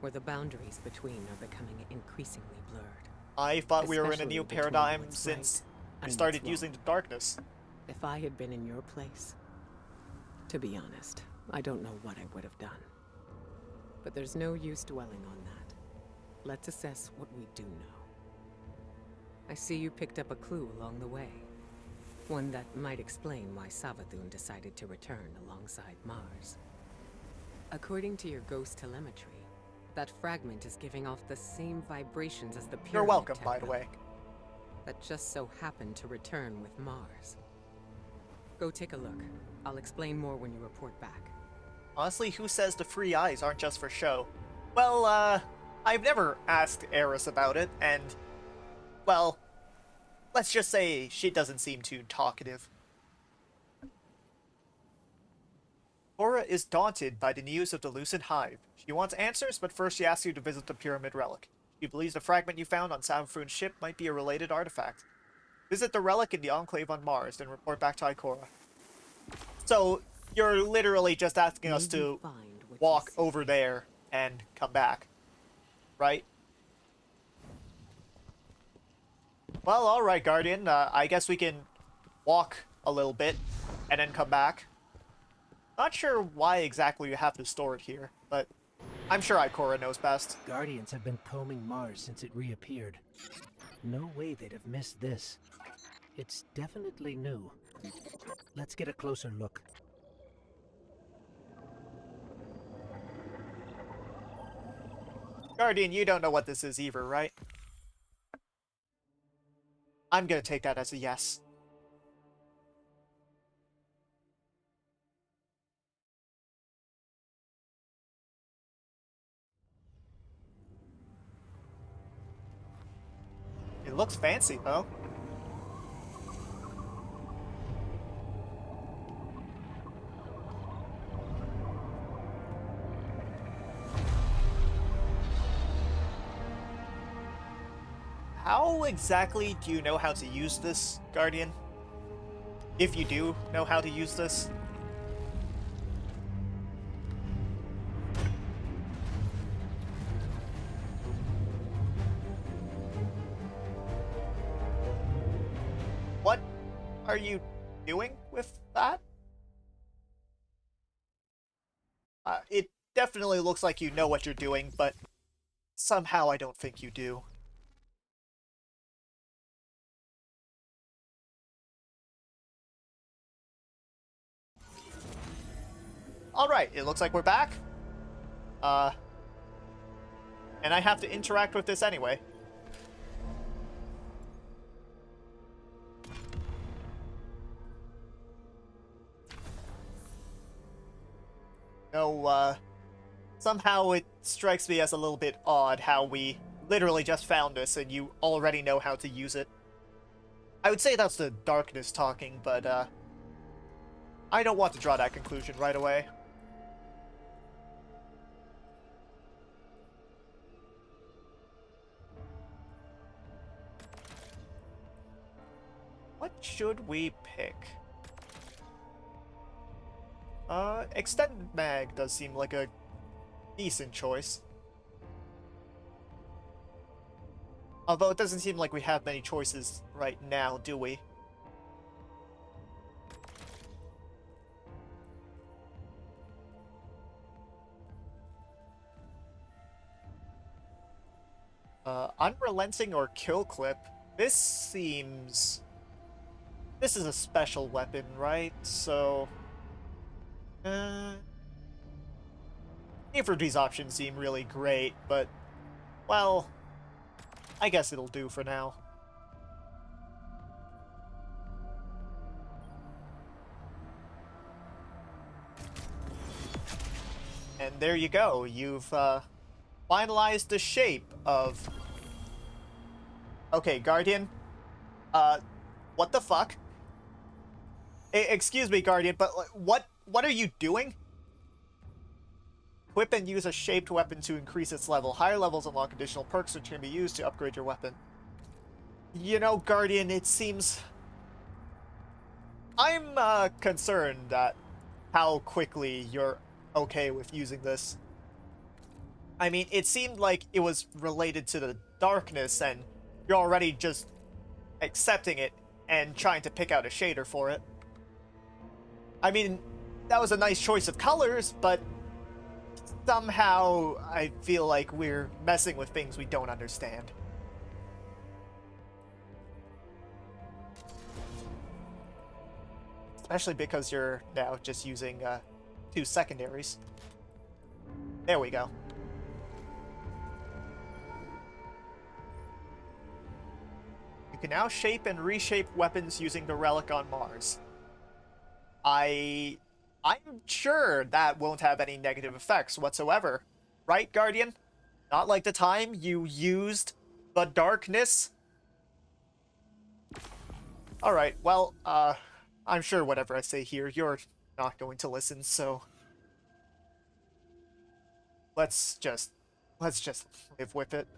where the boundaries between are becoming increasingly blurred. I thought we were in a Especially new between paradigm what's since right we and started what's using wrong. the darkness. If I had been in your place, to be honest, I don't know what I would have done. But there's no use dwelling on that. Let's assess what we do know. I see you picked up a clue along the way. One that might explain why Savathun decided to return alongside Mars. According to your ghost telemetry, that fragment is giving off the same vibrations as the pyramid. You're welcome, by the techno way. that just so happened to return with Mars. Go take a look. I'll explain more when you report back. Honestly, who says the free eyes aren't just for show? Well, I've never asked Eris about it, and, well, let's just say she doesn't seem too talkative. Cora is daunted by the news of the Lucent Hive. She wants answers, but first she asks you to visit the Pyramid Relic. She believes the fragment you found on Savathun's ship might be a related artifact. Visit the relic in the Enclave on Mars, then report back to Ikora. So, you're literally just asking us Maybe to find what you walk see. over there and come back. Right? Well, alright, Guardian. I guess we can walk a little bit and then come back. Not sure why exactly you have to store it here, but I'm sure Ikora knows best. Guardians have been combing Mars since it reappeared. No way they'd have missed this. It's definitely new. Let's get a closer look. Guardian, you don't know what this is either, right? I'm gonna take that as a yes. It looks fancy, though. How exactly do you know how to use this, Guardian? If you do know how to use this? What are you doing with that? It definitely looks like you know what you're doing, but somehow I don't think you do. Alright, it looks like we're back. And I have to interact with this anyway. No, somehow it strikes me as a little bit odd how we literally just found this and you already know how to use it. I would say that's the darkness talking, but, I don't want to draw that conclusion right away. What should we pick? Extended mag does seem like a decent choice. Although it doesn't seem like we have many choices right now, do we? Unrelenting or kill clip. This seems... This is a special weapon, right? So... neither of these options seem really great, but... Well... I guess it'll do for now. And there you go. You've, finalized the shape of... Okay, Guardian. What the fuck? Excuse me, Guardian, but what are you doing? Equip and use a shaped weapon to increase its level. Higher levels unlock additional perks which can be used to upgrade your weapon. You know, Guardian, it seems... I'm, concerned that how quickly you're okay with using this. I mean, it seemed like it was related to the darkness, and you're already just accepting it and trying to pick out a shader for it. I mean, that was a nice choice of colors, but somehow I feel like we're messing with things we don't understand. Especially because you're now just using, 2 secondaries. There we go. You can now shape and reshape weapons using the relic on Mars. I'm sure that won't have any negative effects whatsoever. Right, Guardian? Not like the time you used the darkness? Alright, well, I'm sure whatever I say here, you're not going to listen, so... Let's just live with it.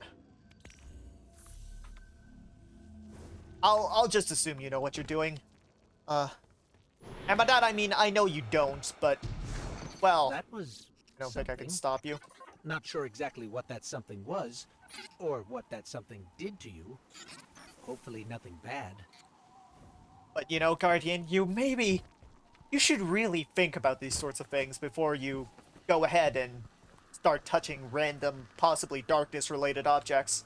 I'll just assume you know what you're doing. And by that I mean I know you don't, but, well, That was I don't think I can something. stop you. Not sure exactly what that something was, or what that something did to you. Hopefully nothing bad. But you know, Guardian, you should really think about these sorts of things before you go ahead and start touching random, possibly darkness-related objects.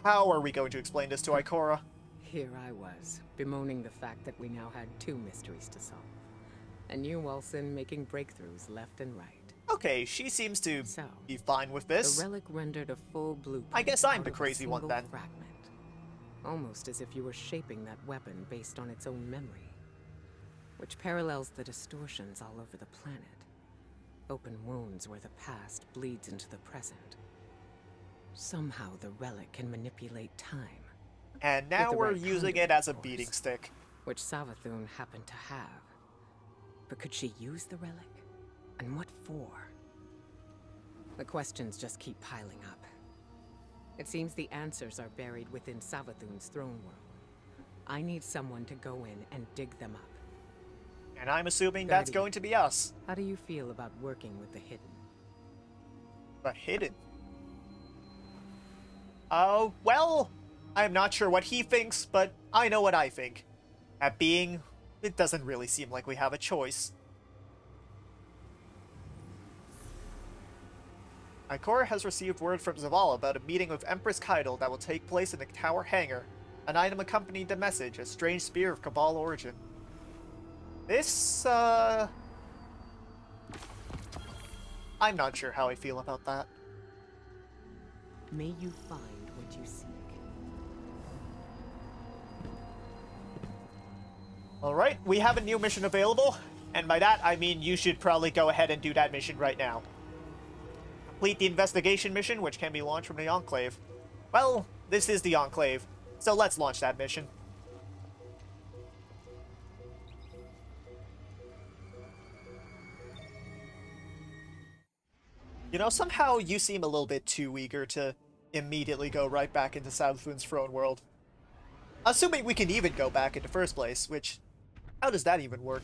How are we going to explain this to Ikora? Here I was, bemoaning the fact that we now had 2 mysteries to solve. And you, Wilson, making breakthroughs left and right. Okay, she seems to So, be fine with this. The relic rendered a full blueprint. I guess I'm out the of a crazy one single then. Fragment. Almost as if you were shaping that weapon based on its own memory, which parallels the distortions all over the planet. Open wounds where the past bleeds into the present. Somehow the relic can manipulate time, And now the we're right using conduit, it as a of course. beating stick. which Savathun happened to have. But could she use the relic? And what for? The questions just keep piling up. It seems the answers are buried within Savathun's throne world. I need someone to go in and dig them up. And I'm assuming that's Guardian. going to be us. How do you feel about working with the Hidden? But hidden. Oh, well, I'm not sure what he thinks, but I know what I think. At being, it doesn't really seem like we have a choice. Ikora has received word from Zavala about a meeting with Empress Keitel that will take place in the tower hangar. An item accompanied the message, a strange spear of Cabal origin. This, I'm not sure how I feel about that. May you find what you seek. Alright, we have a new mission available, and by that I mean you should probably go ahead and do that mission right now. Complete the investigation mission, which can be launched from the Enclave. Well, this is the Enclave, so let's launch that mission. You know, somehow you seem a little bit too eager to immediately go right back into Savathun's throne world. Assuming we can even go back in the first place, which... how does that even work?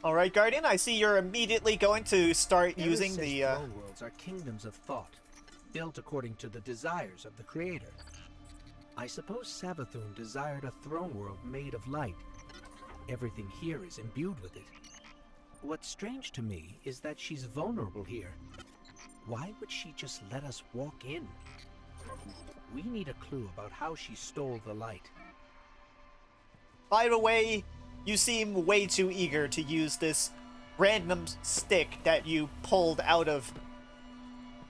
Alright, Guardian, I see you're immediately going to start using the, throne worlds are kingdoms of thought, built according to the desires of the Creator. I suppose Savathun desired a throne world made of light. Everything here is imbued with it. What's strange to me is that she's vulnerable here. Why would she just let us walk in? We need a clue about how she stole the light. By the way, you seem way too eager to use this random stick that you pulled out of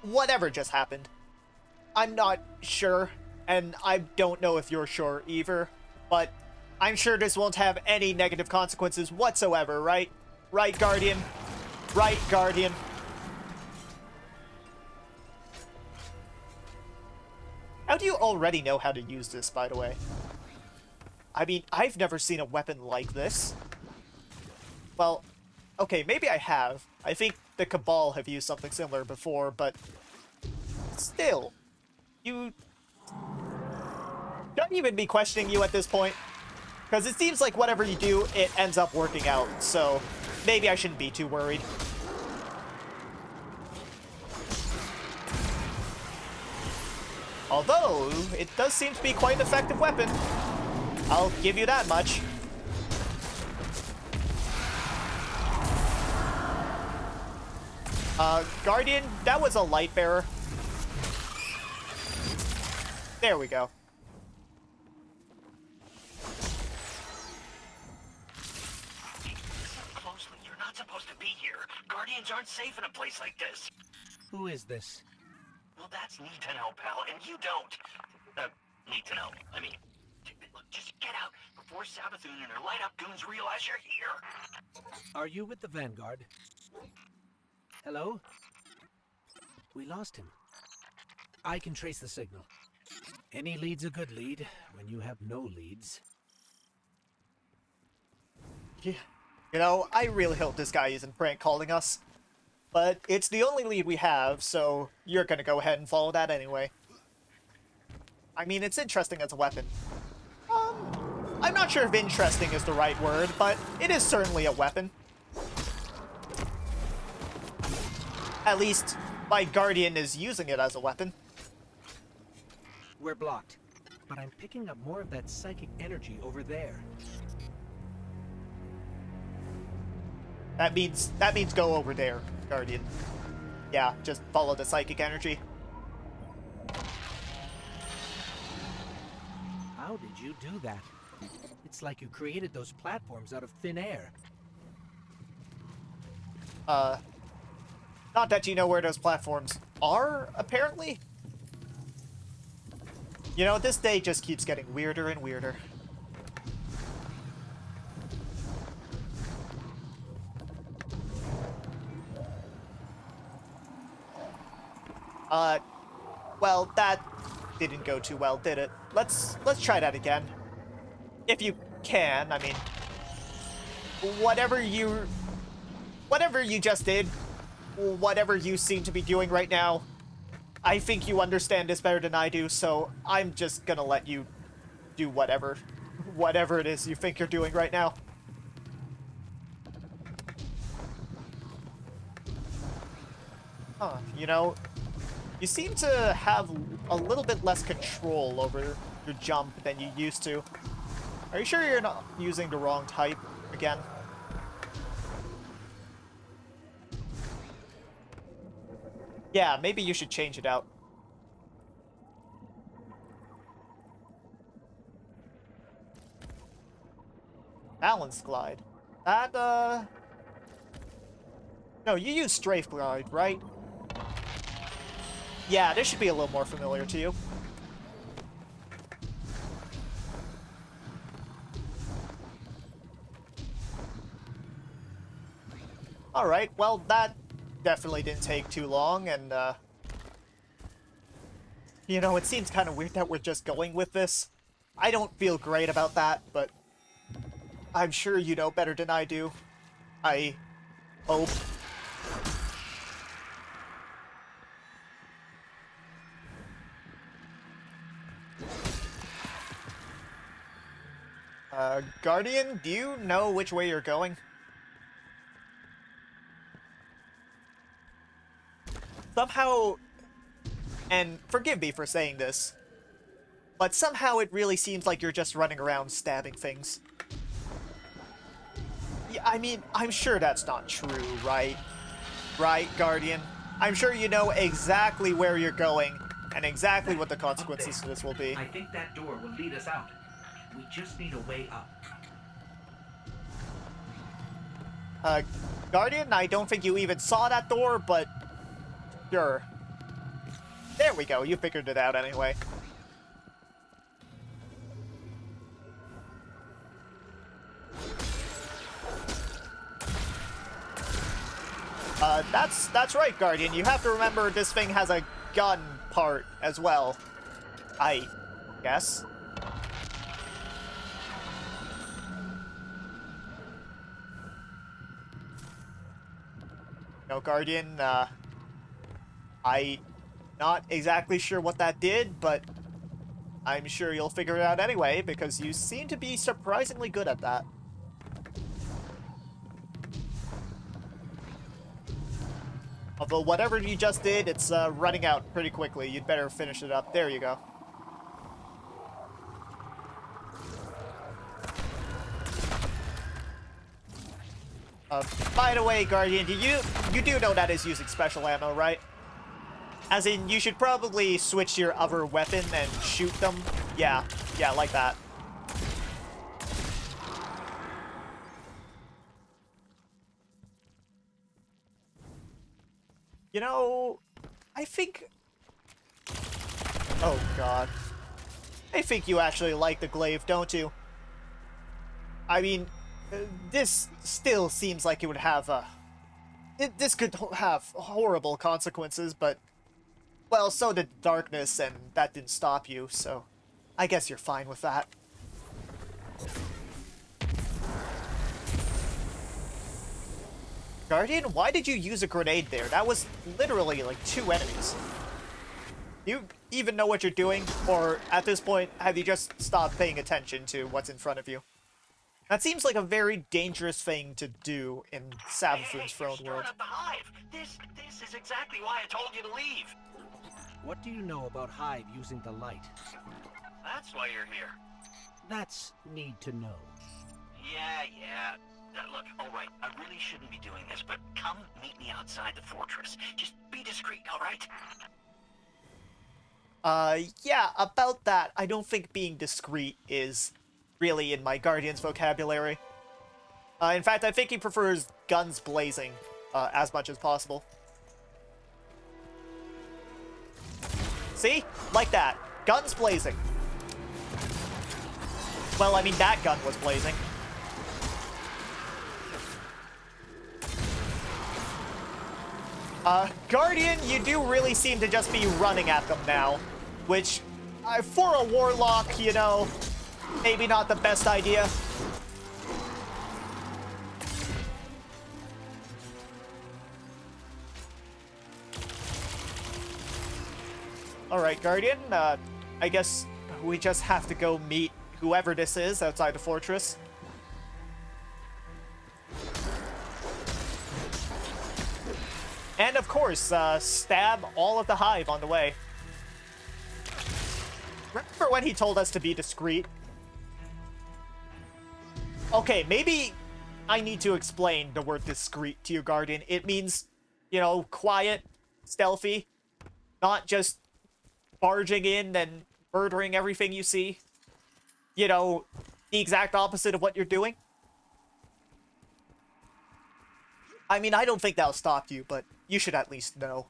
whatever just happened. I'm not sure, and I don't know if you're sure either, but I'm sure this won't have any negative consequences whatsoever, right? Right, Guardian? Right, Guardian? How do you already know how to use this, by the way? I mean, I've never seen a weapon like this. Well, okay, maybe I have. I think the Cabal have used something similar before, but still, you... don't even be questioning you at this point. Because it seems like whatever you do, it ends up working out, so maybe I shouldn't be too worried. Although, it does seem to be quite an effective weapon. I'll give you that much. Guardian, that was a light bearer. There we go. Closely, you're not supposed to be here. Guardians aren't safe in a place like this. Who is this? Well, that's neat to know, pal, and you don't. Need to know. I mean, look, just get out before Savathun and her light-up goons realize you're here. Are you with the Vanguard? Hello? We lost him. I can trace the signal. Any lead's a good lead when you have no leads. Yeah. You know, I really hope this guy isn't prank calling us. But it's the only lead we have, so you're gonna go ahead and follow that anyway. I mean, it's interesting as a weapon. I'm not sure if interesting is the right word, but it is certainly a weapon. At least, my Guardian is using it as a weapon. We're blocked, but I'm picking up more of that psychic energy over there. That means go over there, Guardian. Yeah, just follow the psychic energy. How did you do that? It's like you created those platforms out of thin air. Not that you know where those platforms are, apparently. You know, this day just keeps getting weirder and weirder. Well, that didn't go too well, did it? Let's try that again. If you can, I mean, whatever you just did, whatever you seem to be doing right now, I think you understand this better than I do, so I'm just gonna let you do whatever it is you think you're doing right now. Huh, you know, you seem to have a little bit less control over your jump than you used to. Are you sure you're not using the wrong type again? Yeah, maybe you should change it out. Balance glide. That, no, you use strafe glide, right? Yeah, this should be a little more familiar to you. Alright, well, that definitely didn't take too long, and, you know, it seems kind of weird that we're just going with this. I don't feel great about that, but I'm sure you know better than I do. I hope. Guardian, do you know which way you're going? Somehow, and forgive me for saying this, but somehow it really seems like you're just running around stabbing things. Yeah, I mean, I'm sure that's not true, right? Right, Guardian? I'm sure you know exactly where you're going and exactly what the consequences to this will be. I think that door will lead us out. We just need a way up. Guardian, I don't think you even saw that door, but sure. There we go, you figured it out anyway. That's right, Guardian. You have to remember this thing has a gun part as well. I guess. No, Guardian, I'm not exactly sure what that did, but I'm sure you'll figure it out anyway, because you seem to be surprisingly good at that. Although whatever you just did, it's running out pretty quickly. You'd better finish it up. There you go. By the way, Guardian, you do know that is using special ammo, right? As in, you should probably switch to your other weapon and shoot them. Yeah, like that. You know, I think... Oh, God. I think you actually like the glaive, don't you? I mean, this still seems like it would have, this could have horrible consequences, but... Well, so did darkness, and that didn't stop you, so... I guess you're fine with that. Guardian, why did you use a grenade there? That was literally like 2 enemies. even know what you're doing? Or at this point, have you just stopped paying attention to what's in front of you? That seems like a very dangerous thing to do in Savathun's throne You're world. stirring up the hive. This is exactly why I told you to leave. What do you know about Hive using the light? That's why you're here. That's need to know. Yeah. Look, all right, I really shouldn't be doing this, but come meet me outside the fortress. Just be discreet, all right? Yeah, about that, I don't think being discreet is really in my Guardian's vocabulary. In fact, I think he prefers guns blazing as much as possible. See? Like that. Guns blazing. Well, I mean, that gun was blazing. Guardian, you do really seem to just be running at them now. Which, for a warlock, you know, maybe not the best idea. Alright, Guardian, I guess we just have to go meet whoever this is outside the fortress. And of course, stab all of the hive on the way. Remember when he told us to be discreet? Okay, maybe I need to explain the word discreet to you, Guardian. It means, you know, quiet, stealthy, not just barging in and murdering everything you see. You know, the exact opposite of what you're doing. I mean, I don't think that'll stop you, but you should at least know.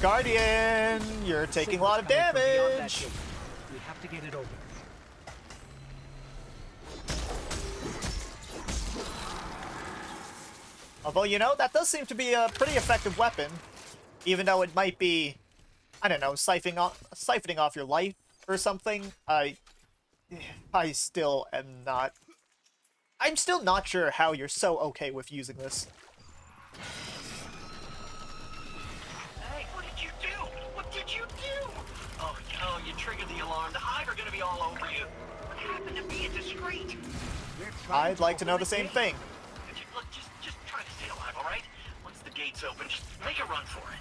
Guardian, you're taking a lot of damage. We have to get it open. Although, you know, that does seem to be a pretty effective weapon. Even though it might be, I don't know, siphoning off your life or something. I still am not... I'm still not sure how you're so okay with using this. Hey, what did you do? What did you do? Oh, no, you triggered the alarm. The hive are gonna be all over you. What happened to being discreet? I'd like to know the same thing. Look, just try to stay alive, all right? Once the gate's open, just make a run for it.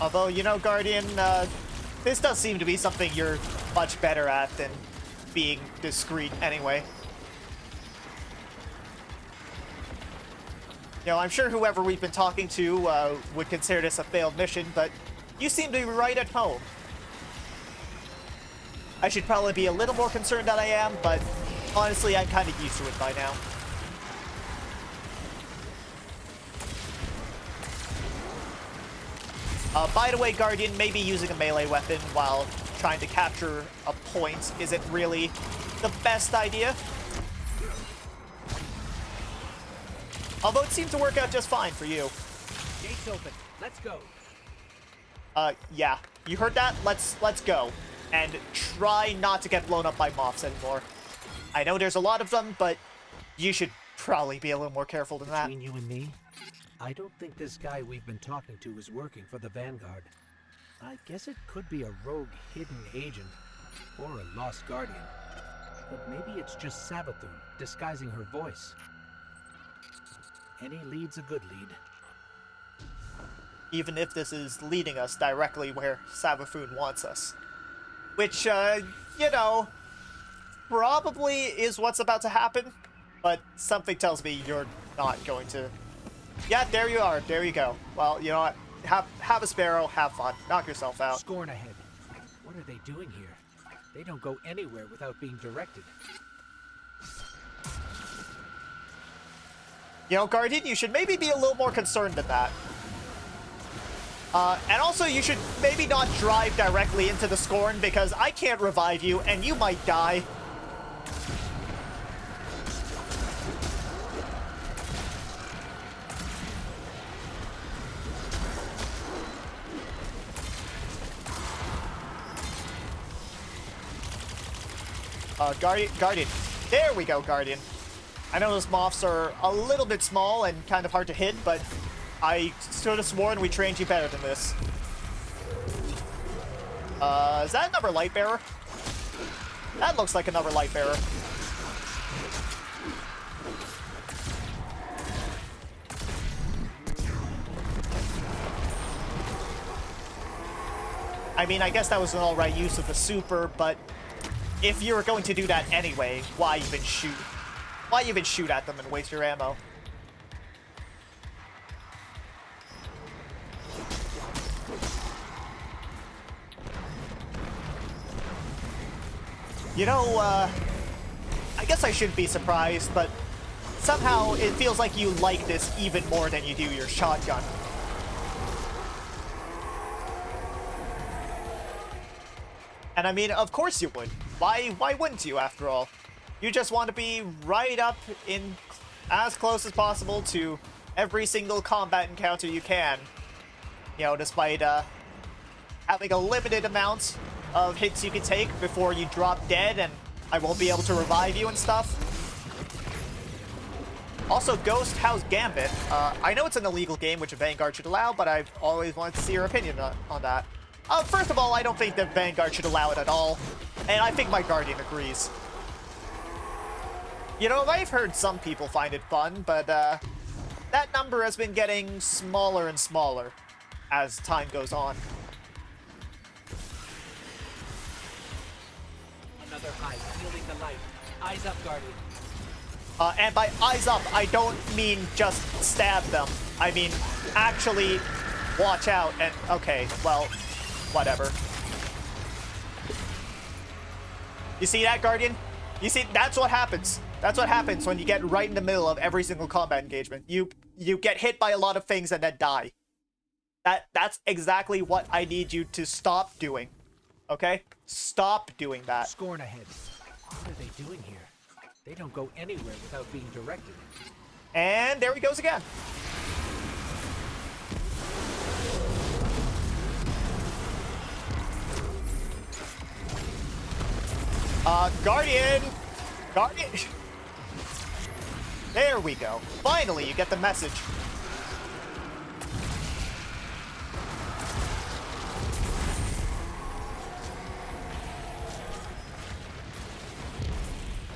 Although, you know, Guardian, this does seem to be something you're much better at than being discreet anyway. You know, I'm sure whoever we've been talking to would consider this a failed mission, but you seem to be right at home. I should probably be a little more concerned than I am, but honestly, I'm kind of used to it by now. By the way, Guardian, maybe using a melee weapon while trying to capture a point isn't really the best idea. Although it seemed to work out just fine for you. Gates open. Let's go. Yeah. You heard that? Let's go. And try not to get blown up by moths anymore. I know there's a lot of them, but you should probably be a little more careful than that. Between you and me, I don't think this guy we've been talking to is working for the Vanguard. I guess it could be a rogue hidden agent, or a lost guardian. But maybe it's just Savathun disguising her voice. Any lead's a good lead. Even if this is leading us directly where Savathun wants us. Which, you know, probably is what's about to happen, but something tells me you're not going to... Yeah, there you are. There you go. Well, you know what? Have a sparrow, have fun. Knock yourself out. Scorn ahead. What are they doing here? They don't go anywhere without being directed. You know, Guardian, you should maybe be a little more concerned than that. And also, you should maybe not drive directly into the Scorn, because I can't revive you, and you might die. Guardian. There we go, Guardian. I know those moths are a little bit small and kind of hard to hit, but I should have sworn we trained you better than this. Is that another light bearer? That looks like another light bearer. I mean, I guess that was an alright use of the super, but if you were going to do that anyway, why even shoot? Why even shoot at them and waste your ammo? You know, I guess I shouldn't be surprised, but somehow it feels like you like this even more than you do your shotgun. And I mean, of course you would. Why wouldn't you, after all? You just want to be right up in as close as possible to every single combat encounter you can. You know, despite having a limited amount of hits you can take before you drop dead and I won't be able to revive you and stuff. Also, Ghost, how's Gambit? I know it's an illegal game, which a Vanguard should allow, but I've always wanted to see your opinion on that. First of all, I don't think the Vanguard should allow it at all, and I think my Guardian agrees. You know, I've heard some people find it fun, but that number has been getting smaller and smaller as time goes on. Another hive, wielding the light. Eyes up, Guardian. And by eyes up, I don't mean just stab them. I mean, actually watch out and... Okay, well, whatever. You see that, Guardian? You see, that's what happens. That's what happens when you get right in the middle of every single combat engagement. You get hit by a lot of things and then die. That's exactly what I need you to stop doing. Okay? Stop doing that. Scorn ahead. What are they doing here? They don't go anywhere without being directed. And there he goes again. Guardian! Guardian! There we go. Finally, you get the message.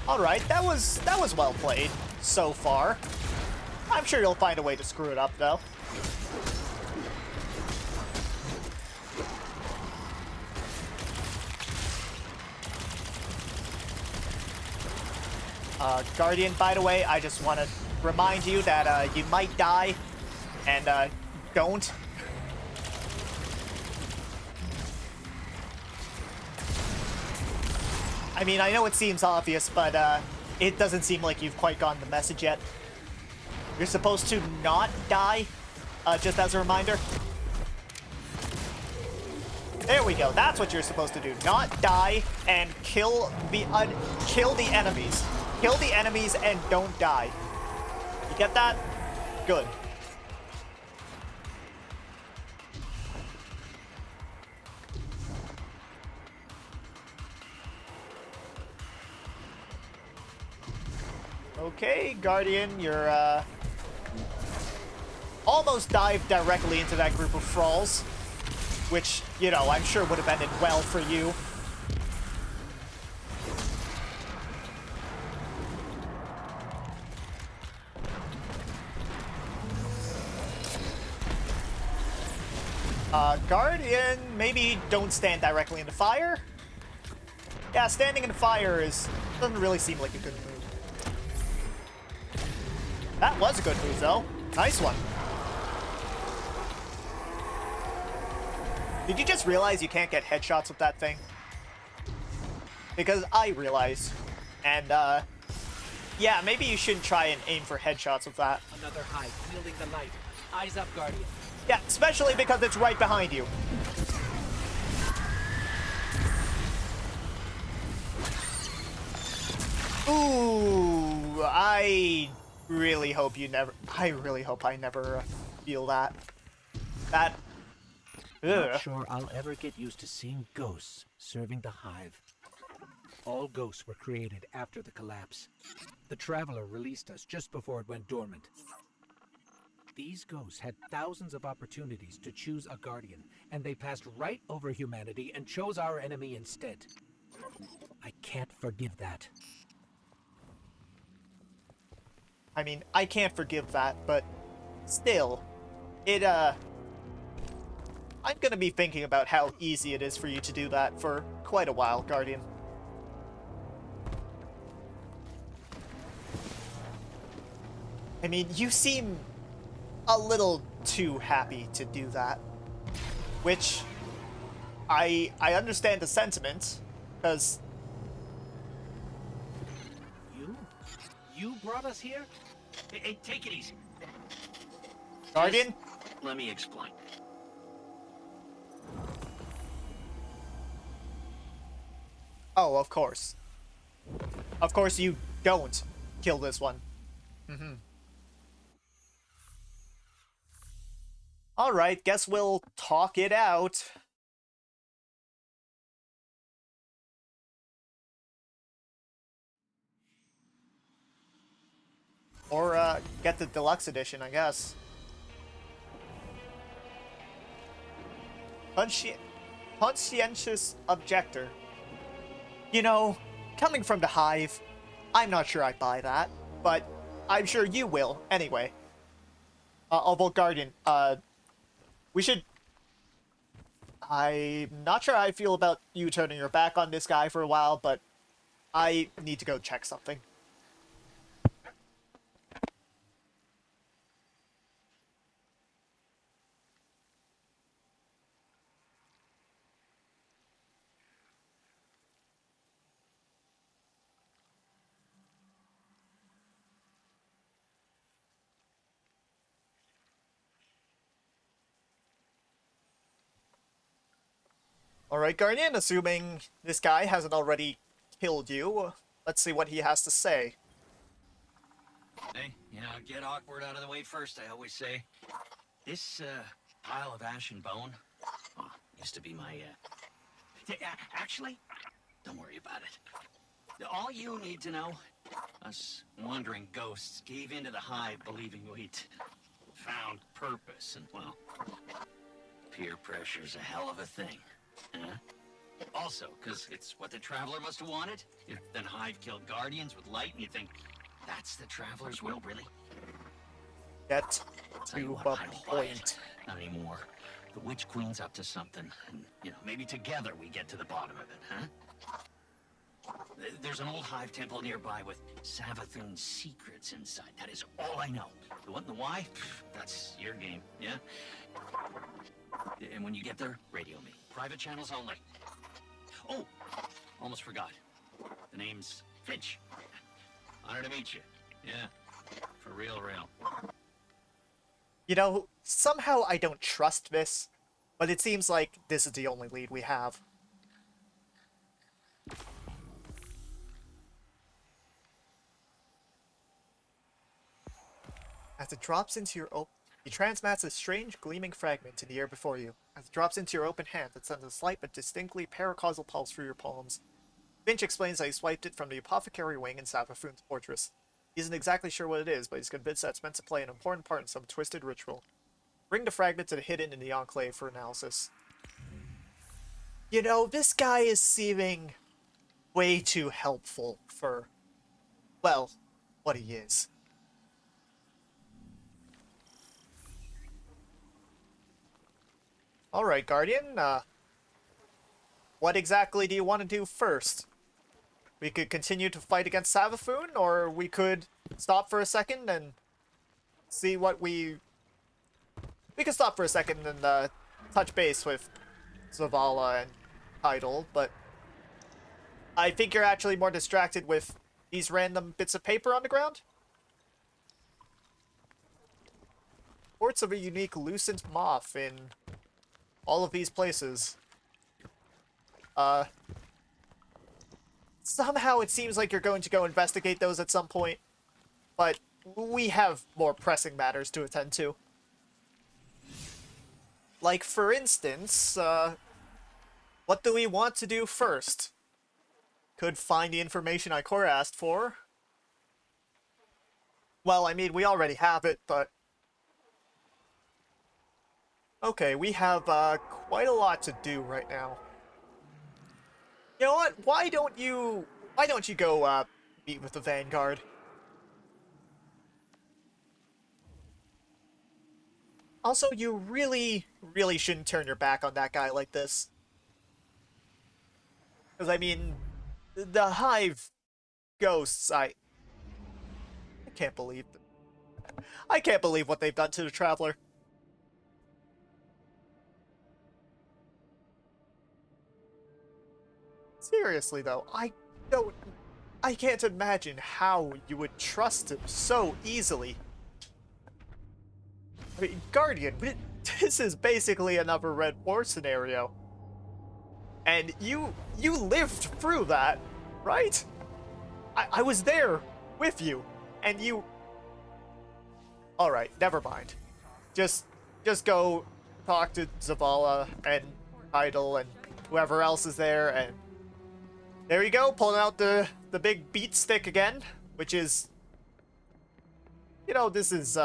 Alright, that was well played so far. I'm sure you'll find a way to screw it up, though. Guardian, by the way, I just want to remind you that you might die, and don't. I mean, I know it seems obvious, but it doesn't seem like you've quite gotten the message yet. You're supposed to not die, just as a reminder. There we go. That's what you're supposed to do. Not die and kill the enemies. Kill the enemies and don't die. You get that? Good. Okay, Guardian, you're, almost dived directly into that group of thralls, which, you know, I'm sure would have ended well for you. Guardian, maybe don't stand directly in the fire? Yeah, standing in the fire doesn't really seem like a good move. That was a good move, though. Nice one. Did you just realize you can't get headshots with that thing? Because I realized. And, yeah, maybe you shouldn't try and aim for headshots with that. Another hive, wielding the light. Eyes up, Guardian. Yeah, especially because it's right behind you. Ooh, I really hope I never feel that. That. Ugh. Not sure I'll ever get used to seeing ghosts serving the hive. All ghosts were created after the collapse. The Traveler released us just before it went dormant. These ghosts had thousands of opportunities to choose a guardian, and they passed right over humanity and chose our enemy instead. I can't forgive that. I mean, I can't forgive that, but still, I'm gonna be thinking about how easy it is for you to do that for quite a while, Guardian. I mean, you seem a little too happy to do that. Which, I understand the sentiment, because... You brought us here? Hey, take it easy. Guardian? Let me explain. Oh, of course. Of course you don't kill this one. Alright, guess we'll talk it out. Or, get the deluxe edition, I guess. Conscientious objector. You know, coming from the Hive, I'm not sure I buy that, but I'm sure you will, anyway. Although, Guardian, we should... I'm not sure how I feel about you turning your back on this guy for a while, but I need to go check something. Alright, Guardian, assuming this guy hasn't already killed you, let's see what he has to say. Hey, you know, get awkward out of the way first, I always say. This, pile of ash and bone, well, used to be my, actually, don't worry about it. All you need to know, us wandering ghosts gave into the Hive believing we'd found purpose, and, well, peer pressure's a hell of a thing. Also, because it's what the Traveler must have wanted. Then Hive killed Guardians with light, and you think, that's the Traveler's will, really? Get Tell you to what, the I don't buy it. point. Not anymore. The Witch Queen's up to something, and, you know, maybe together we get to the bottom of it, huh? There's an old Hive temple nearby with Savathun's secrets inside. That is all I know. The what and the why? That's your game, yeah? And when you get there, radio me. Private channels only. Oh, almost forgot. The name's Finch. Honor to meet you. Yeah, for real, real. You know, somehow I don't trust this, but it seems like this is the only lead we have. As it drops into your he transmats a strange gleaming fragment in the air before you. As it drops into your open hand, it sends a slight but distinctly paracausal pulse through your palms. Finch explains that he swiped it from the apothecary wing in Savathun's fortress. He isn't exactly sure what it is, but he's convinced that it's meant to play an important part in some twisted ritual. Bring the fragment to the hidden in the Enclave for analysis. You know, this guy is seeming way too helpful for, well, what he is. Alright, Guardian, what exactly do you want to do first? We could continue to fight against Savathun, or we could stop for a second and see what we could stop for a second and, touch base with Zavala and Tidal, but I think you're actually more distracted with these random bits of paper on the ground. Reports of a unique lucent moth in all of these places. Somehow it seems like you're going to go investigate those at some point, but we have more pressing matters to attend to. Like, for instance, what do we want to do first? could find the information Ikora asked for. Well, I mean, we already have it, but... Okay, we have quite a lot to do right now. You know what? Why don't you go meet with the Vanguard? Also, you really shouldn't turn your back on that guy like this. Because, I mean, the Hive ghosts, I can't believe... I can't believe what they've done to the Traveler. Seriously, though, I can't imagine how you would trust him so easily. I mean, Guardian, this is basically another Red War scenario. And you lived through that, right? I was there with you, and you... Alright, never mind. Just go talk to Zavala and Idle and whoever else is there, and... There you go, pulling out the big beat stick again, which is... You know, this is,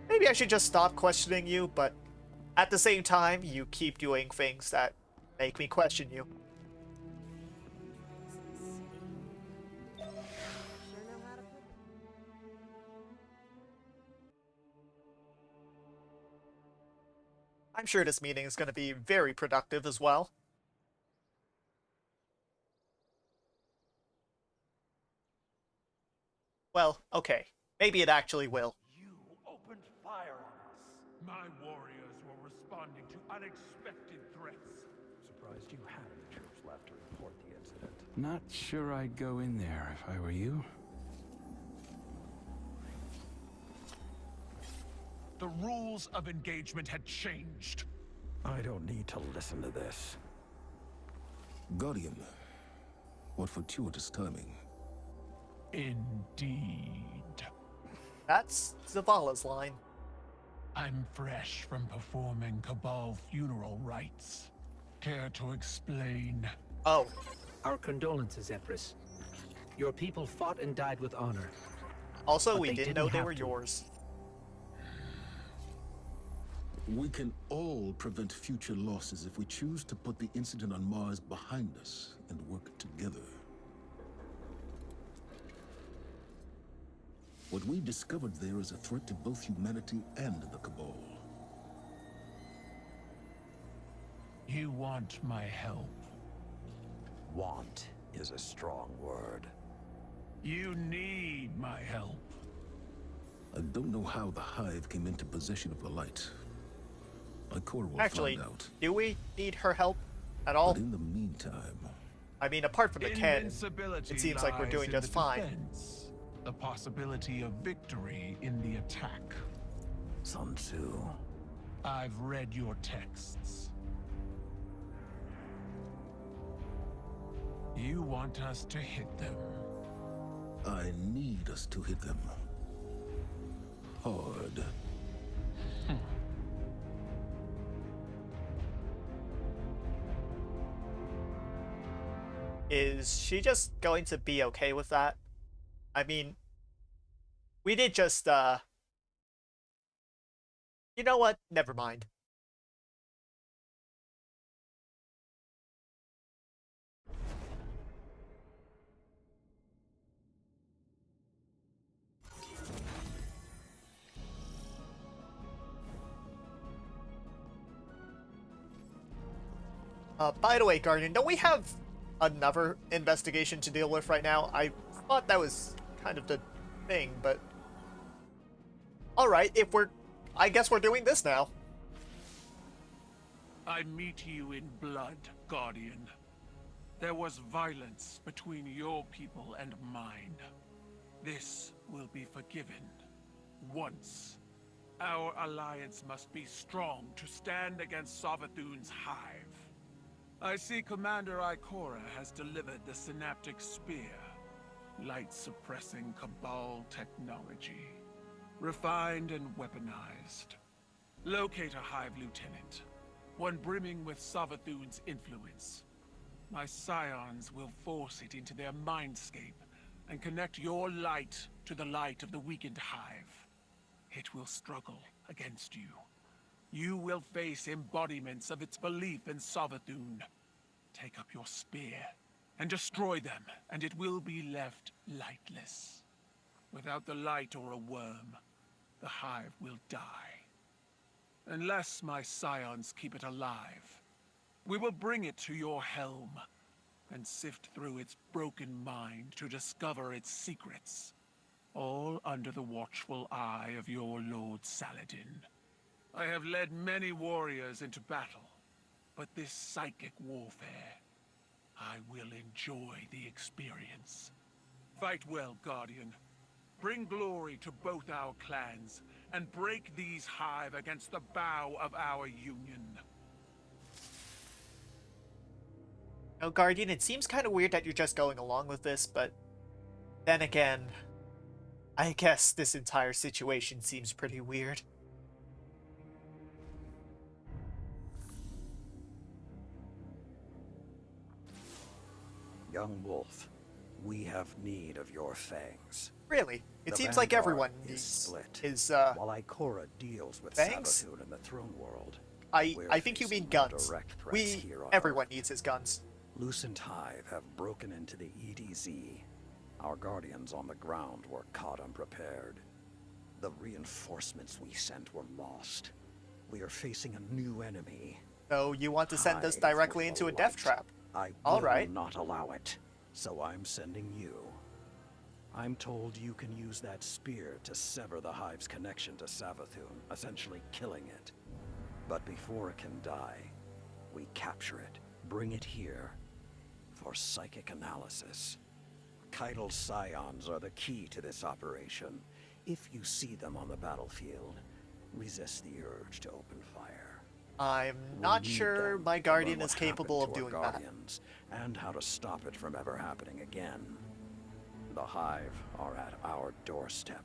maybe I should just stop questioning you, but at the same time, you keep doing things that make me question you. I'm sure this meeting is going to be very productive as well. Well, okay. Maybe it actually will. You opened fire on us. My warriors were responding to unexpected threats. Surprised you had any troops left to report the incident. Not sure I'd go in there if I were you. The rules of engagement had changed. I don't need to listen to this. Guardian, what fortuitous timing. Indeed. That's Zavala's line. I'm fresh from performing Cabal funeral rites. Care to explain? Oh. Our condolences, Empress. Your people fought and died with honor. Also, but we didn't know they were to. yours. We can all prevent future losses if we choose to put the incident on Mars behind us and work together. What we discovered there is a threat to both humanity and the Cabal. You want my help? Want is a strong word. You need my help. I don't know how the Hive came into possession of the light. Ikora will Actually, find out. do we need her help at all? But in the meantime... I mean, apart from the cannon, Invincibility it seems like we're lies doing in just the fine. defense. The possibility of victory in the attack. Sun Tzu. I've read your texts. You want us to hit them. I need us to hit them. Hard. Is she just going to be okay with that? I mean, we did just, You know what? Never mind. By the way, Guardian, don't we have another investigation to deal with right now? I thought that was kind of the thing, but... Alright, I guess we're doing this now. I meet you in blood, Guardian. There was violence between your people and mine. This will be forgiven. Once. Our alliance must be strong to stand against Savathun's hive. I see Commander Ikora has delivered the Synaptic Spear. Light-suppressing Cabal technology. Refined and weaponized. Locate a Hive Lieutenant. One brimming with Savathun's influence. My scions will force it into their mindscape and connect your light to the light of the weakened hive. It will struggle against you. You will face embodiments of its belief in Savathun. Take up your spear and destroy them, and it will be left lightless. Without the light or a worm, the hive will die. Unless my scions keep it alive, we will bring it to your helm and sift through its broken mind to discover its secrets, all under the watchful eye of your Lord Saladin. I have led many warriors into battle, but this psychic warfare, I will enjoy the experience. Fight well, Guardian. Bring glory to both our clans, and break these hive against the bow of our union. Now, Guardian, it seems kind of weird that you're just going along with this, but then again, I guess this entire situation seems pretty weird. Young wolf, we have need of your fangs. Really? It The seems like Vanguard everyone is needs split. his, While Ikora deals with fangs? Savathun in the throne world, I we're think you mean facing more guns. direct threats here on Everyone Earth. needs his guns. Lucent Hive have broken into the EDZ. Our guardians on the ground were caught unprepared. The reinforcements we sent were lost. We are facing a new enemy. So you want to send us Hive directly with into the a death light. trap? I All will right. not allow it. So I'm sending you. I'm told you can use that spear to sever the Hive's connection to Savathun, essentially killing it. But before it can die, we capture it, bring it here, for psychic analysis. Keitel's scions are the key to this operation. If you see them on the battlefield, resist the urge to open fire. I'm We not need sure them my to Guardian learn is what capable of happened to doing our that. guardians, and how to stop it from ever happening again. The Hive are at our doorstep.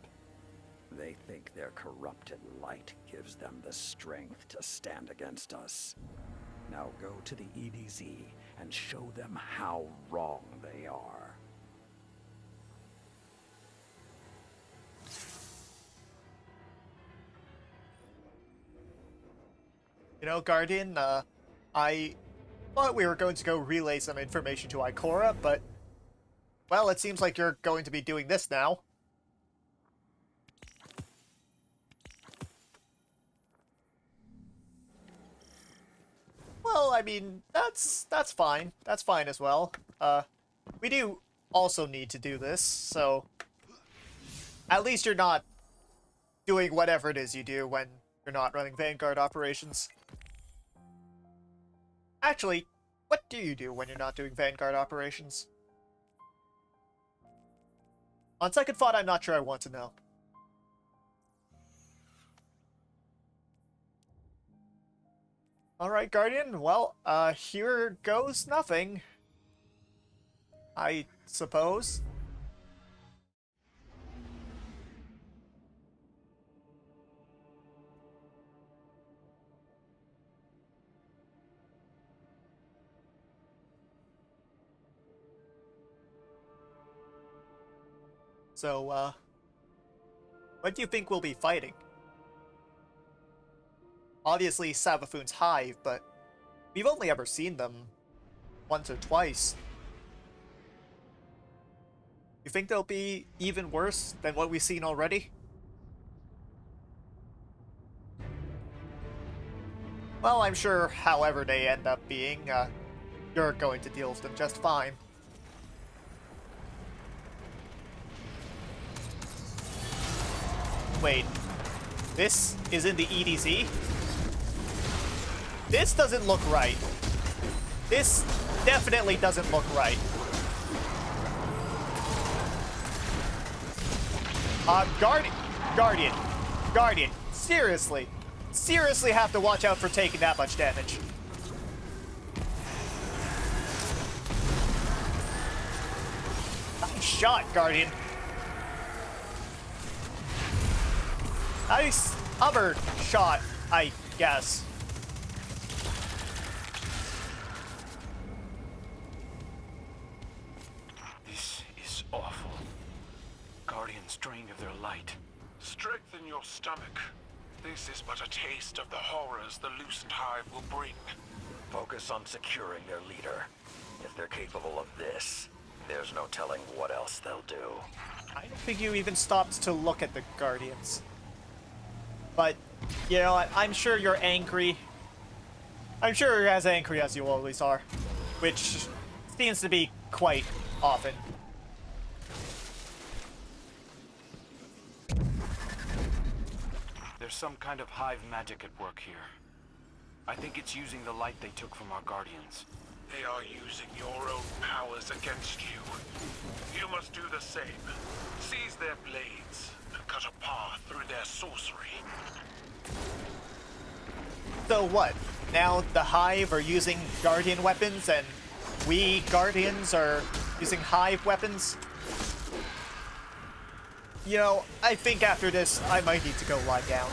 They think their corrupted light gives them the strength to stand against us. Now go to the EDZ and show them how wrong they are. You know, Guardian, I thought we were going to go relay some information to Ikora, but, well, it seems like you're going to be doing this now. Well, I mean, that's fine. That's fine as well. We do also need to do this, so at least you're not doing whatever it is you do when you're not running Vanguard operations. Actually, what do you do when you're not doing Vanguard operations? On second thought, I'm not sure I want to know. Alright, Guardian, well, here goes nothing. I suppose. So, what do you think we'll be fighting? Obviously, Savathun's hive, but we've only ever seen them once or twice. You think they'll be even worse than what we've seen already? Well, I'm sure however they end up being, you're going to deal with them just fine. Wait, this is in the EDZ? This doesn't look right. This definitely doesn't look right. Guardian, seriously have to watch out for taking that much damage. Nice shot, Guardian. Nice other shot, I guess. Guardians drained of their light. Strengthen your stomach. This is but a taste of the horrors the Lucent Hive will bring. Focus on securing their leader. If they're capable of this, there's no telling what else they'll do. I don't think you even stopped to look at the Guardians. But, you know, I'm sure you're angry. I'm sure you're as angry as you always are. Which seems to be quite often. There's some kind of hive magic at work here. I think it's using the light they took from our Guardians. They are using your own powers against you. You must do the same. Seize their blades and cut a path through their sorcery. So what? Now the Hive are using Guardian weapons and we Guardians are using Hive weapons? You know, I think after this, I might need to go lie down.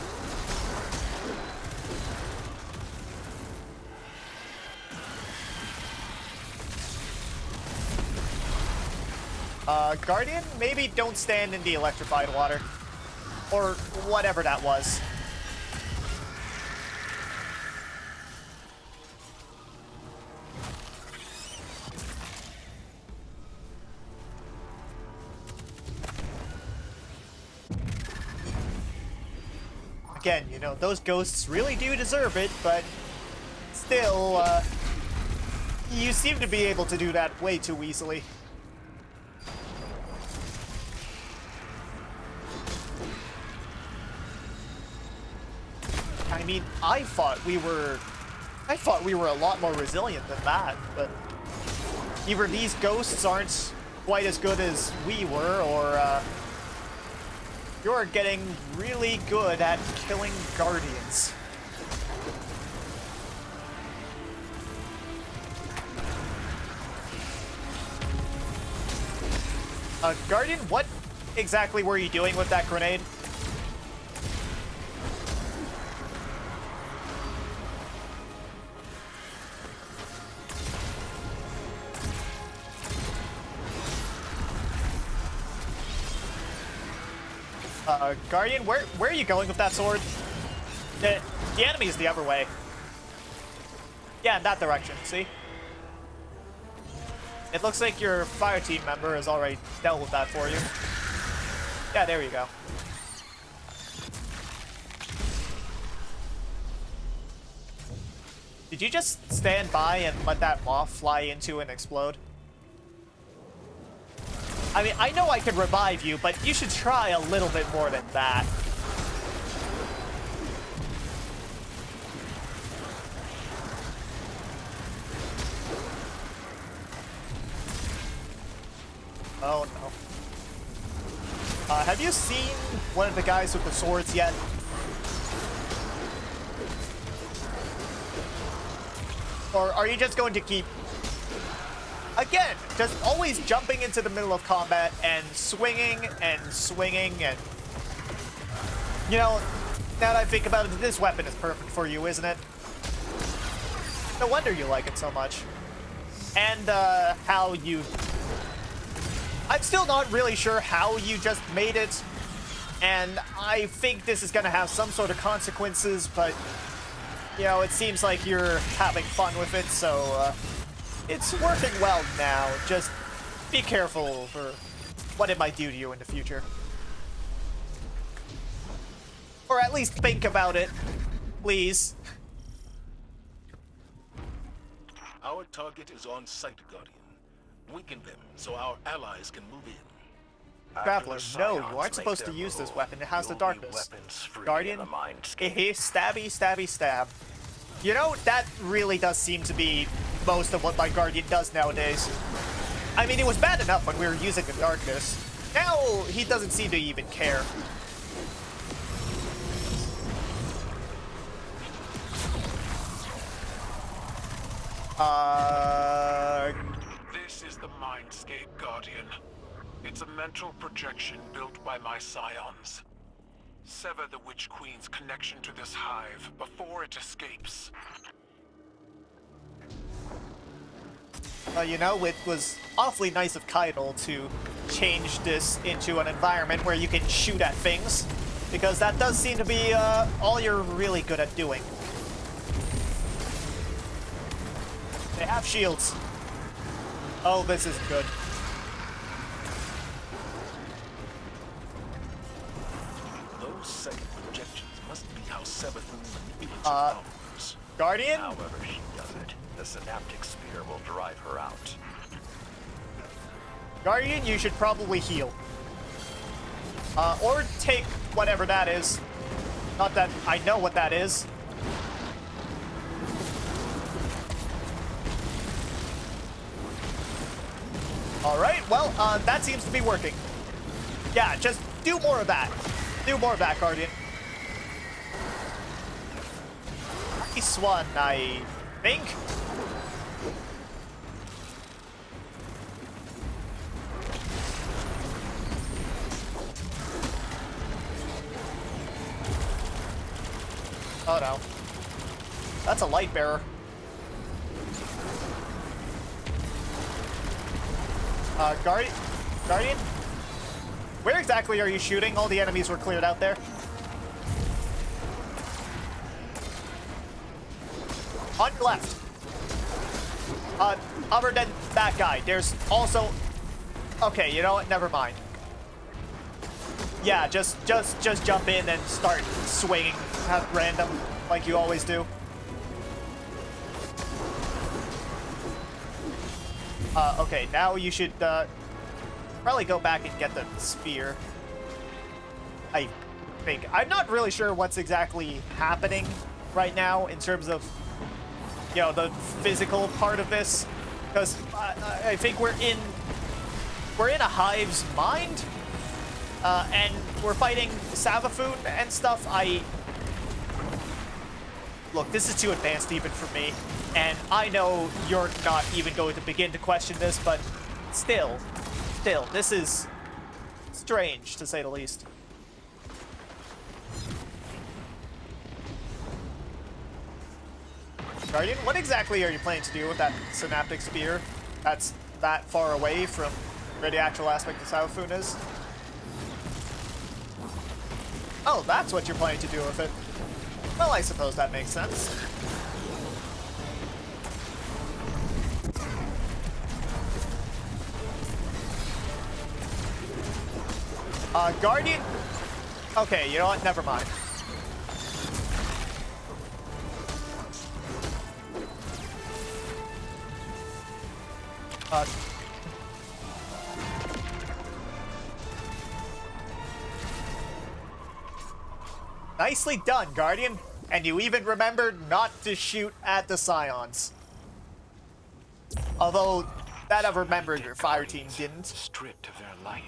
Guardian, maybe don't stand in the electrified water. Or whatever that was. Again, you know, those ghosts really do deserve it, but still, you seem to be able to do that way too easily. I mean, I thought we were a lot more resilient than that, but either these ghosts aren't quite as good as we were, or you're getting really good at killing Guardians. Guardian, what exactly were you doing with that grenade? Guardian, where are you going with that sword? The enemy is the other way. Yeah, in that direction, see? It looks like your fire team member has already dealt with that for you. Yeah, there you go. Did you just stand by and let that moth fly into and explode? I mean, I know I could revive you, but you should try a little bit more than that. Oh no. Have you seen one of the guys with the swords yet? Or are you just going to keep... Again, just always jumping into the middle of combat and swinging and swinging and... You know, now that I think about it, this weapon is perfect for you, isn't it? No wonder you like it so much. And, how you... I'm still not really sure how you just made it, and I think this is gonna have some sort of consequences, but, you know, it seems like you're having fun with it, so, it's working well now. Just be careful for what it might do to you in the future. Or at least think about it, please. Our target is on site, Guardian. Weaken them so our allies can move in. Traveler, no, you aren't supposed to use this weapon. It has the darkness. Guardian, stabby, stabby, stab. You know, that really does seem to be most of what my Guardian does nowadays. I mean, it was bad enough when we were using the darkness. Now, he doesn't seem to even care. This is the Mindscape, Guardian. It's a mental projection built by my scions. Sever the Witch Queen's connection to this hive before it escapes. You know, it was awfully nice of Kydal to change this into an environment where you can shoot at things, because that does seem to be all you're really good at doing. They have shields. Oh, this isn't good. Those second projections must be how Savathun manipulates her followers. Guardian? However she does it, the synaptic spear will drive her out. Guardian, you should probably heal. Or take whatever that is. Not that I know what that is. Alright, well, that seems to be working. Yeah, just do more of that. Do more of that, Guardian. Nice one, I think. Oh no. That's a light bearer. Guardian? Where exactly are you shooting? All the enemies were cleared out there. On your left. Other than that guy, there's also... Okay, you know what? Never mind. Yeah, just jump in and start swinging at random, like you always do. Okay, now you should, probably go back and get the spear. I think. I'm not really sure what's exactly happening right now in terms of, you know, the physical part of this, because I think we're in a hive's mind, and we're fighting Savathun and stuff. Look, this is too advanced even for me, and I know you're not even going to begin to question this, but still, this is strange, to say the least. Guardian, what exactly are you planning to do with that synaptic spear that's that far away from where the actual aspect of Savathun is? Oh, that's what you're planning to do with it. Well, I suppose that makes sense. Guardian? Okay, you know what? Never mind. Nicely done, Guardian. And you even remembered not to shoot at the Scions. Although, that other member of your fire team didn't. Stripped of their light.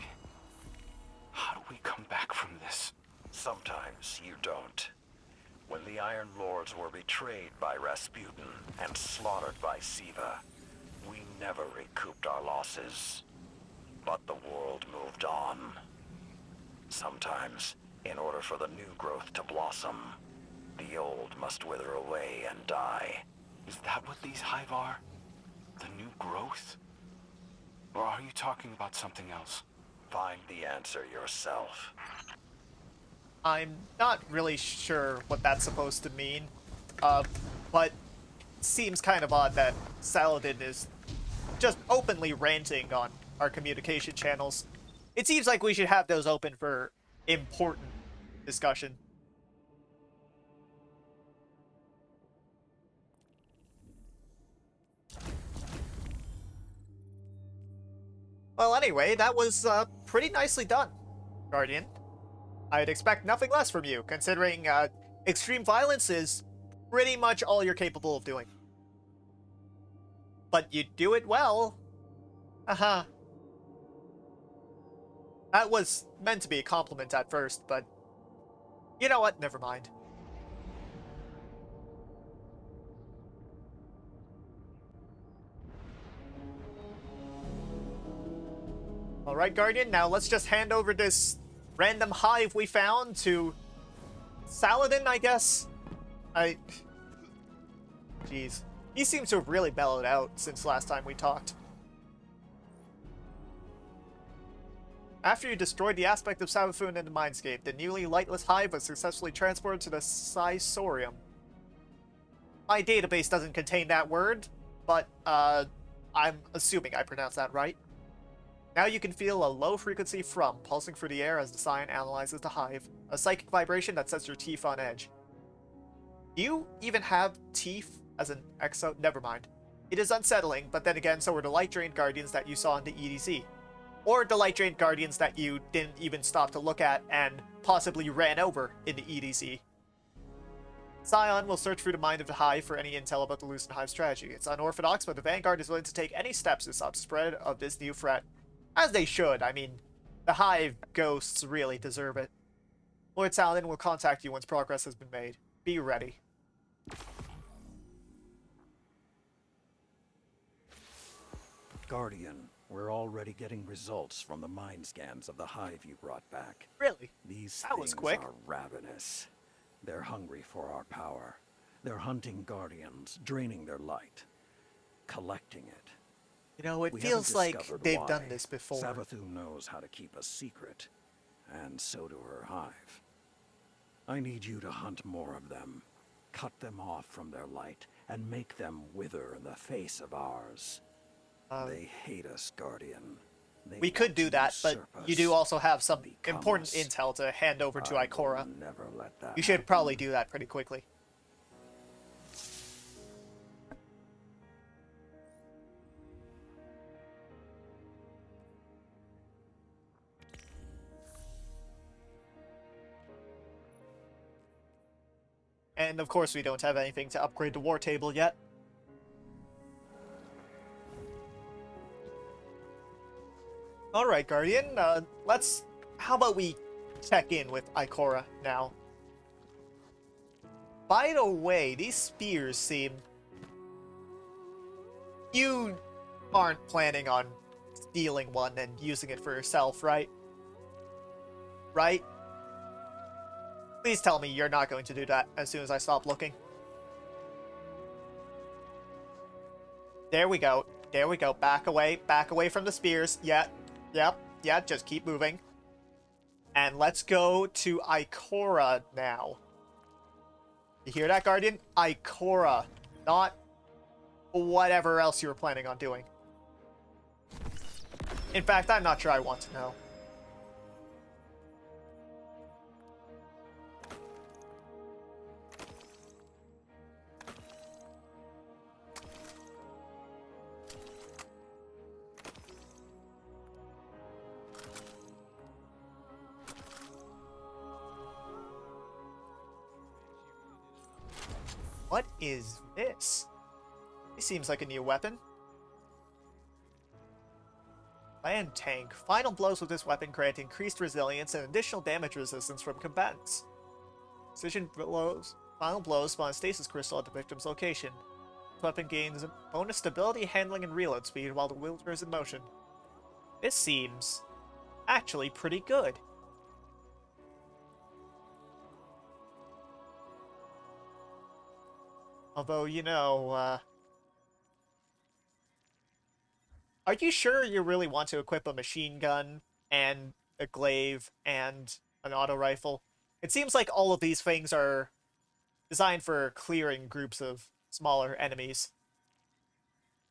How do we come back from this? Sometimes you don't. When the Iron Lords were betrayed by Rasputin and slaughtered by Siva, we never recouped our losses. But the world moved on. Sometimes, in order for the new growth to blossom, the old must wither away and die. Is that what these hive are? The new growth? Or are you talking about something else? Find the answer yourself. I'm not really sure what that's supposed to mean, but it seems kind of odd that Saladin is just openly ranting on our communication channels. It seems like we should have those open for important discussion. Well, anyway, that was pretty nicely done, Guardian. I'd expect nothing less from you, considering extreme violence is pretty much all you're capable of doing. But you do it well. Haha. That was meant to be a compliment at first, but you know what? Never mind. Alright, Guardian, now let's just hand over this random hive we found to Saladin, I guess? Jeez. He seems to have really mellowed out since last time we talked. After you destroyed the aspect of Savathûn in the Mindscape, the newly lightless hive was successfully transported to the Sisorium. My database doesn't contain that word, but I'm assuming I pronounced that right. Now you can feel a low-frequency thrum pulsing through the air as the Scion analyzes the hive, a psychic vibration that sets your teeth on edge. Do you even have teeth as an exo? Never mind. It is unsettling, but then again, so are the light-drained guardians that you saw in the EDZ. Or the light-drained guardians that you didn't even stop to look at and possibly ran over in the EDZ. Scion will search through the mind of the Hive for any intel about the Lucent Hive strategy. It's unorthodox, but the Vanguard is willing to take any steps to stop the spread of this new threat. As they should. I mean, the Hive ghosts really deserve it. Lord Saladin will contact you once progress has been made. Be ready. Guardian, we're already getting results from the mind scans of the Hive you brought back. Really? These That was things quick. are ravenous. They're hungry for our power. They're hunting Guardians, draining their light, collecting it. You know, it We feels haven't like discovered they've why. done this before. Savathûn knows how to keep a secret, and so do her Hive. I need you to hunt more of them, cut them off from their light, and make them wither in the face of ours. They hate us, Guardian. They We could want do to that, but usurp you do us, also have some become important us. intel to hand over to I Ikora. will never let that You should happen. probably do that pretty quickly. And of course we don't have anything to upgrade the war table yet. Alright, Guardian, how about we check in with Ikora now? By the way, these spears seem... You aren't planning on stealing one and using it for yourself, right? Right? Please tell me you're not going to do that as soon as I stop looking. There we go. There we go. Back away from the spears. Yeah, just keep moving. And let's go to Ikora now. You hear that, Guardian? Ikora, not whatever else you were planning on doing. In fact, I'm not sure I want to know. What is this? It seems like a new weapon. Land tank. Final blows with this weapon grant increased resilience and additional damage resistance from combatants. Precision blows. Final blows spawn a stasis crystal at the victim's location. This weapon gains bonus stability, handling, and reload speed while the wielder is in motion. This seems actually pretty good. Although, you know, are you sure you really want to equip a machine gun and a glaive and an auto rifle? It seems like all of these things are designed for clearing groups of smaller enemies.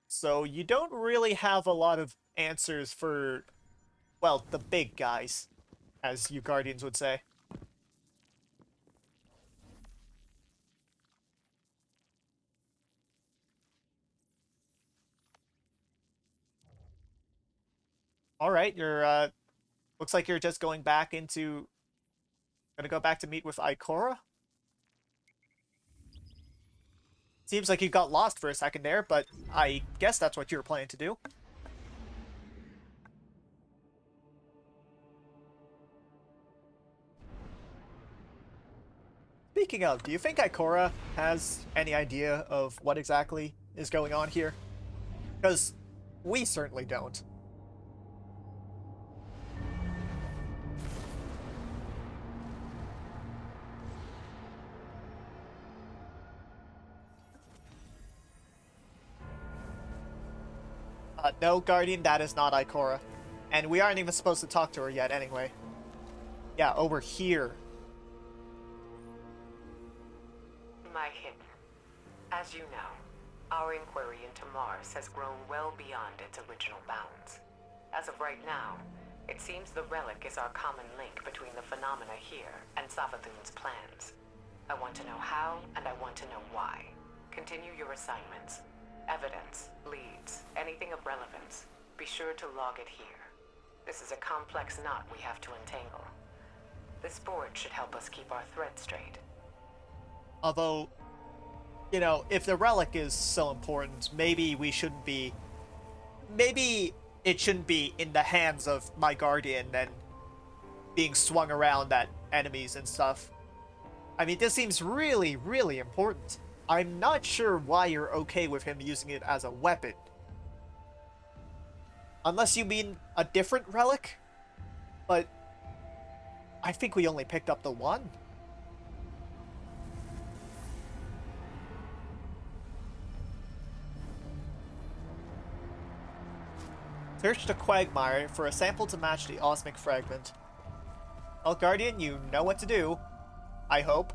So you don't really have a lot of answers for, well, the big guys, as you Guardians would say. Alright, you're, looks like you're just going back into... Gonna go back to meet with Ikora? Seems like you got lost for a second there, but I guess that's what you were planning to do. Speaking of, do you think Ikora has any idea of what exactly is going on here? Because we certainly don't. No, Guardian, that is not Ikora. And we aren't even supposed to talk to her yet anyway. Yeah, over here. My hidden. As you know, our inquiry into Mars has grown well beyond its original bounds. As of right now, it seems the relic is our common link between the phenomena here and Savathun's plans. I want to know how, and I want to know why. Continue your assignments. Evidence, leads, anything of relevance. Be sure to log it here. This is a complex knot we have to untangle. This board should help us keep our thread straight. Although, you know, if the relic is so important, maybe we shouldn't be... Maybe it shouldn't be in the hands of my Guardian and being swung around at enemies and stuff. I mean, this seems really, really important. I'm not sure why you're okay with him using it as a weapon. Unless you mean a different relic? But I think we only picked up the one. Search the Quagmire for a sample to match the Osmic Fragment. Well, Guardian, you know what to do. I hope.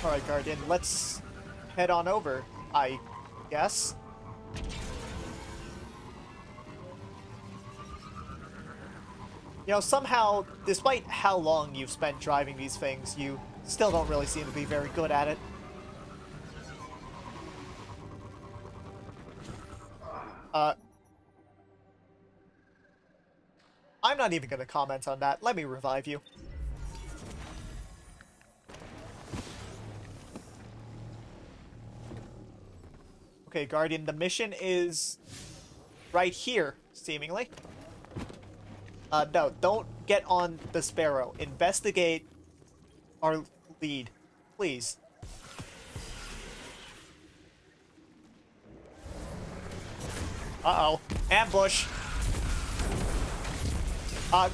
Alright, Guardian, let's head on over, I guess. You know, somehow, despite how long you've spent driving these things, you still don't really seem to be very good at it. I'm not even going to comment on that. Let me revive you. Okay, Guardian, the mission is right here, seemingly. No, don't get on the Sparrow. Investigate our lead, please. Uh-oh. Ambush.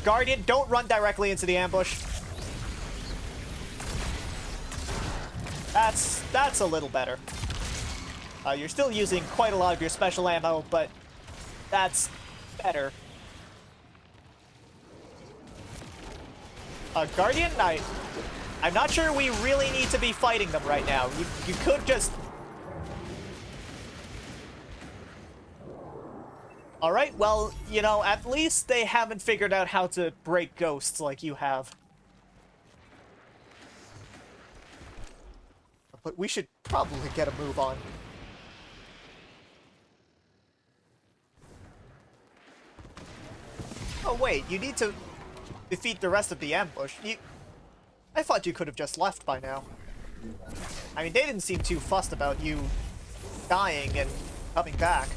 Guardian, don't run directly into the ambush. That's a little better. You're still using quite a lot of your special ammo, but that's better. Guardian, I'm not sure we really need to be fighting them right now. You could just... Alright, well, you know, at least they haven't figured out how to break ghosts like you have. But we should probably get a move on. Oh wait, you need to defeat the rest of the ambush. I thought you could have just left by now. I mean, they didn't seem too fussed about you dying and coming back.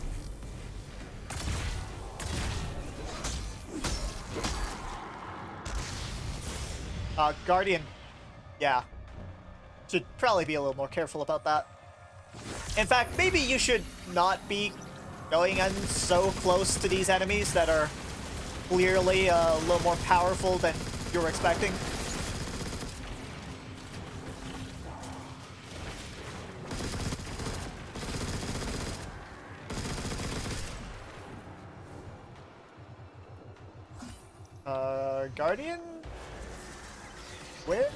Guardian. Yeah. Should probably be a little more careful about that. In fact, maybe you should not be going in so close to these enemies that are clearly a little more powerful than you were expecting. Guardian? Where?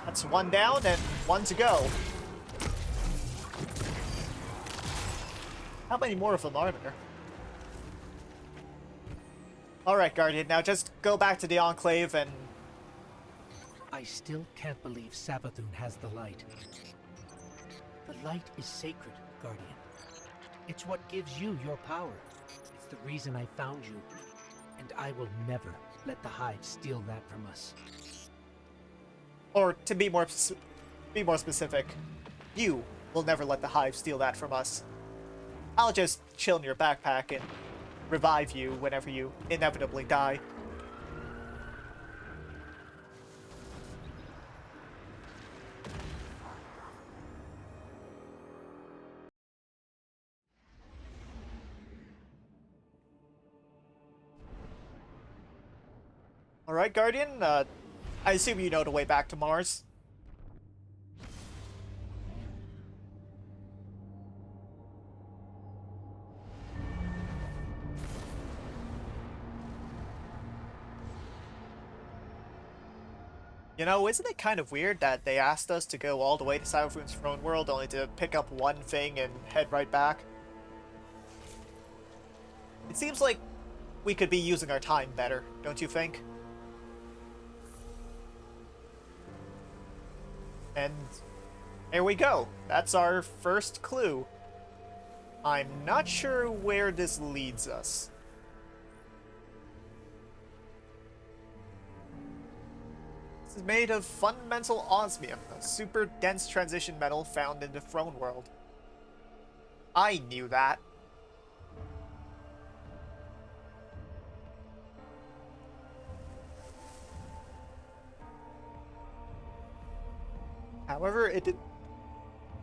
That's one down and one to go. How many more of them are there? Alright, Guardian, now just go back to the Enclave and I still can't believe Savathun has the light. The light is sacred, Guardian. It's what gives you your power. It's the reason I found you. And I will never let the Hive steal that from us. Or to be more specific, you will never let the Hive steal that from us. I'll just chill in your backpack and revive you whenever you inevitably die. Alright, Guardian, I assume you know the way back to Mars. You know, isn't it kind of weird that they asked us to go all the way to Savathun's throne world only to pick up one thing and head right back? It seems like we could be using our time better, don't you think? And there we go. That's our first clue. I'm not sure where this leads us. This is made of fundamental osmium, a super dense transition metal found in the throne world. I knew that. However, it did...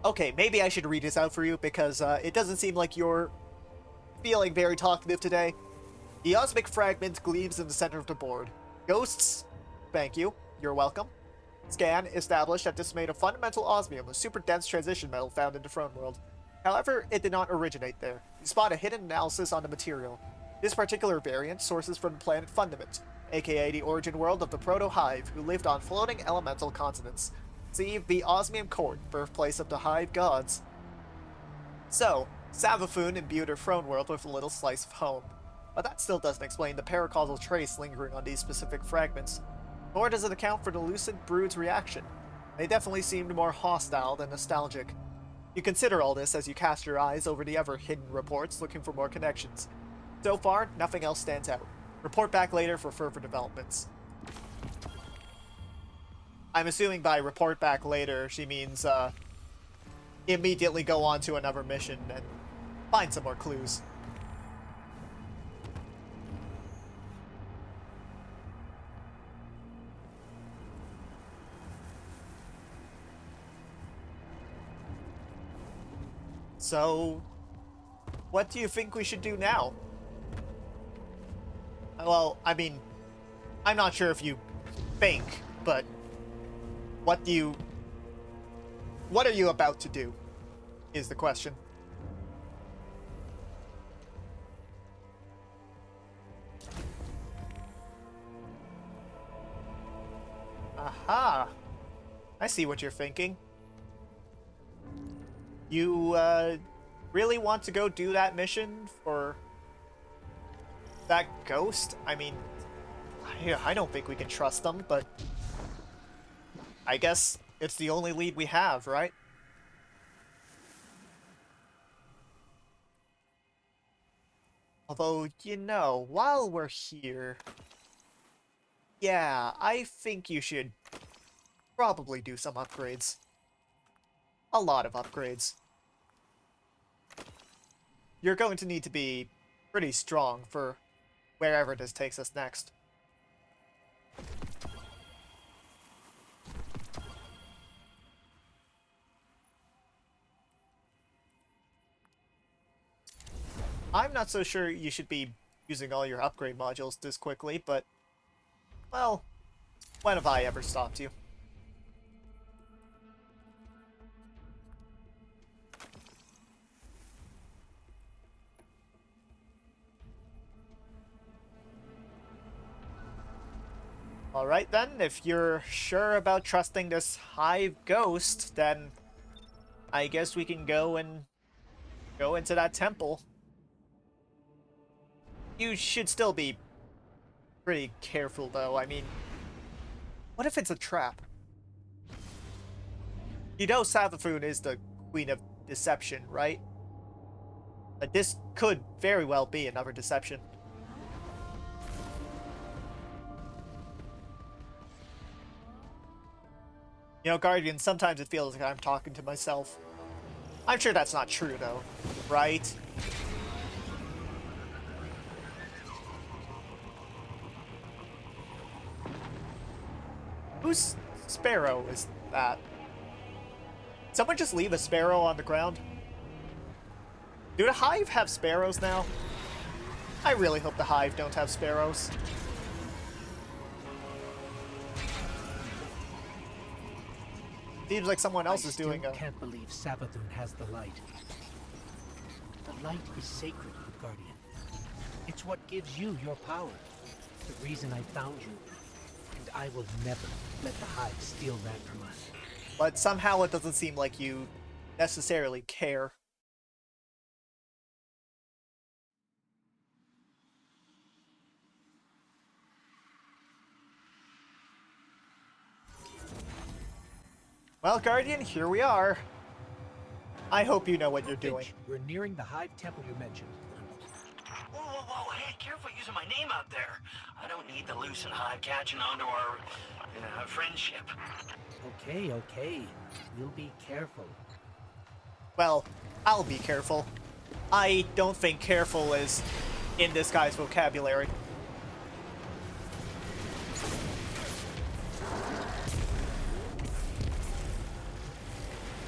Okay, maybe I should read this out for you, because it doesn't seem like you're feeling very talkative today. The osmic fragment gleams in the center of the board. Ghosts? Thank you. You're welcome. Scan established that this is made of fundamental osmium, a super dense transition metal found in the throne world. However, it did not originate there. You spot a hidden analysis on the material. This particular variant sources from the planet Fundament, aka the origin world of the Proto-Hive, who lived on floating elemental continents. See, the Osmium Court, birthplace of the Hive gods. So, Savathun imbued her throne world with a little slice of home. But that still doesn't explain the paracausal trace lingering on these specific fragments. Nor does it account for the Lucent Brood's reaction. They definitely seemed more hostile than nostalgic. You consider all this as you cast your eyes over the ever-hidden reports looking for more connections. So far, nothing else stands out. Report back later for further developments. I'm assuming by report back later, she means, immediately go on to another mission and find some more clues. So, what do you think we should do now? Well, I mean, I'm not sure if you think, but what are you about to do, is the question. Aha! I see what you're thinking. You, really want to go do that mission for that ghost? I mean, I don't think we can trust them, but I guess it's the only lead we have, right? Although, you know, while we're here, yeah, I think you should probably do some upgrades. A lot of upgrades. You're going to need to be pretty strong for wherever this takes us next. I'm not so sure you should be using all your upgrade modules this quickly, but, well, when have I ever stopped you? Alright then, if you're sure about trusting this Hive ghost, then I guess we can go into that temple. You should still be pretty careful though, I mean, What if it's a trap? You know Savathun is the queen of deception, right? Like, this could very well be another deception. You know, Guardian, sometimes it feels like I'm talking to myself. I'm sure that's not true, though, right? Whose sparrow is that? Someone just leave a sparrow on the ground? Do the Hive have sparrows now? I really hope the Hive don't have sparrows. Seems like someone else is doing I can't believe Savathun has the light. The light is sacred, Guardian. It's what gives you your power. The reason I found you. And I will never let the Hive steal that from us. But somehow it doesn't seem like you necessarily care. Well, Guardian, here we are. I hope you know what you're doing. We're nearing the Hive Temple you mentioned. Whoa, whoa, whoa, hey, careful using my name out there. I don't need the Lucent Hive catching on to our friendship. Okay, okay. We'll be careful. Well, I'll be careful. I don't think careful is in this guy's vocabulary.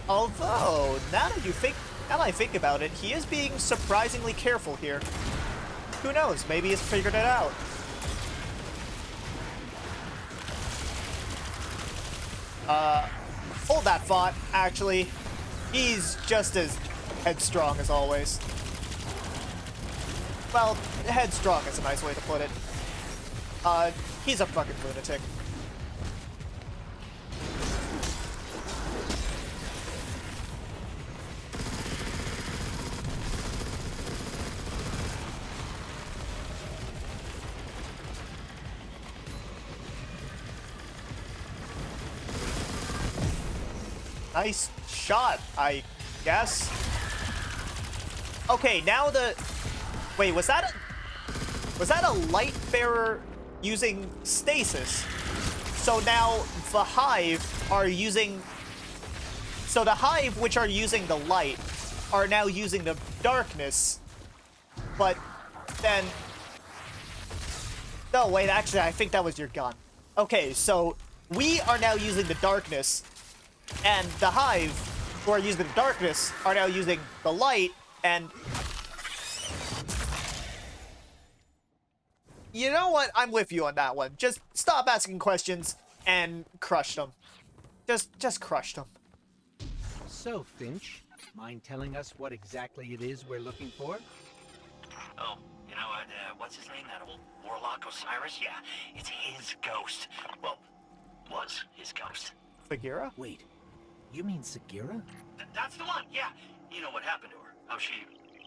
Although, now that I think about it, he is being surprisingly careful here. Who knows? Maybe he's figured it out. Hold that thought, actually. He's just as headstrong as always. Well, headstrong is a nice way to put it. He's a fucking lunatic. Nice shot, I guess. Okay, now the... Wait, was that a light bearer using stasis? So now the Hive are using... So the Hive, which are using the light, are now using the darkness. But then... No, wait, actually, I think that was your gun. Okay, so we are now using the darkness, and the Hive, who are using the darkness, are now using the light, and... You know what? I'm with you on that one. Just stop asking questions and crush them. Just crush them. So, Finch, mind telling us what exactly it is we're looking for? Oh, you know, what's his name? That old warlock Osiris? Yeah, it's his ghost. Well, was his ghost. Sagira? Wait, you mean Sagira? That's the one, yeah. You know what happened to her. How she,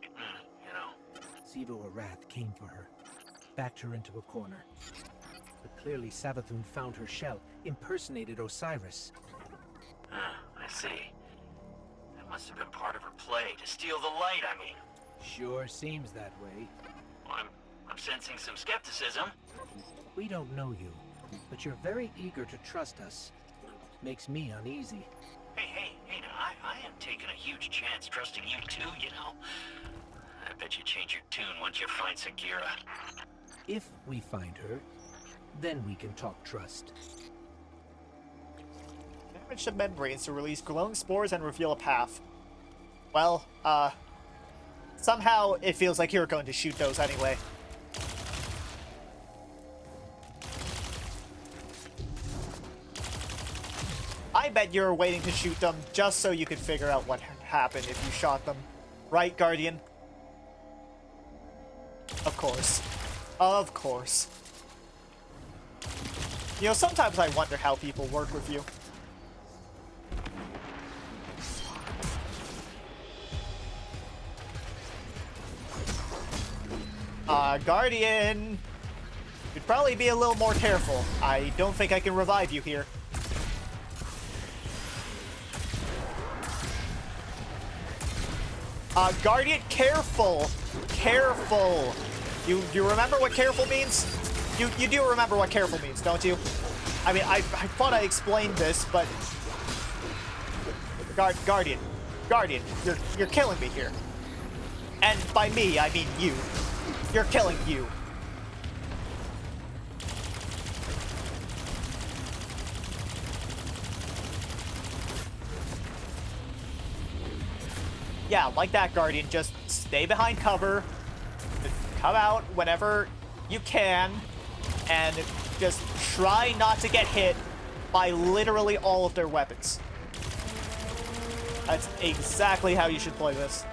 you know. Xivu Arath came for her. Backed her into a corner. But clearly Savathun found her shell, impersonated Osiris. I see. That must have been part of her play, to steal the light, I mean. Sure seems that way. Well, I'm sensing some skepticism. We don't know you, but you're very eager to trust us. Makes me uneasy. Hey, now, I am taking a huge chance trusting you too, you know. I bet you change your tune once you find Sagira. If we find her, then we can talk trust. Damage the membranes to release glowing spores and reveal a path. Well, somehow it feels like you're going to shoot those anyway. I bet you're waiting to shoot them just so you could figure out what happened if you shot them. Right, Guardian? Of course. Of course. You know, sometimes I wonder how people work with you. Guardian! You'd probably be a little more careful. I don't think I can revive you here. Guardian, careful! Careful! You remember what careful means? You do remember what careful means, don't you? I mean, I thought I explained this, but... Guardian, you're killing me here. And by me, I mean you. You're killing you. Yeah, like that, Guardian. Just stay behind cover. Just come out whenever you can. And just try not to get hit by literally all of their weapons. That's exactly how you should play this.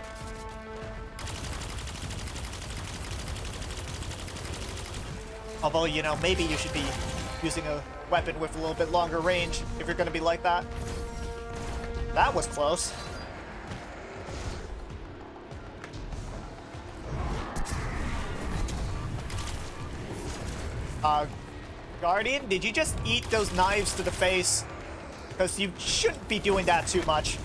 Although, you know, maybe you should be using a weapon with a little bit longer range if you're going to be like that. That was close. Guardian, did you just eat those knives to the face? Because you shouldn't be doing that too much.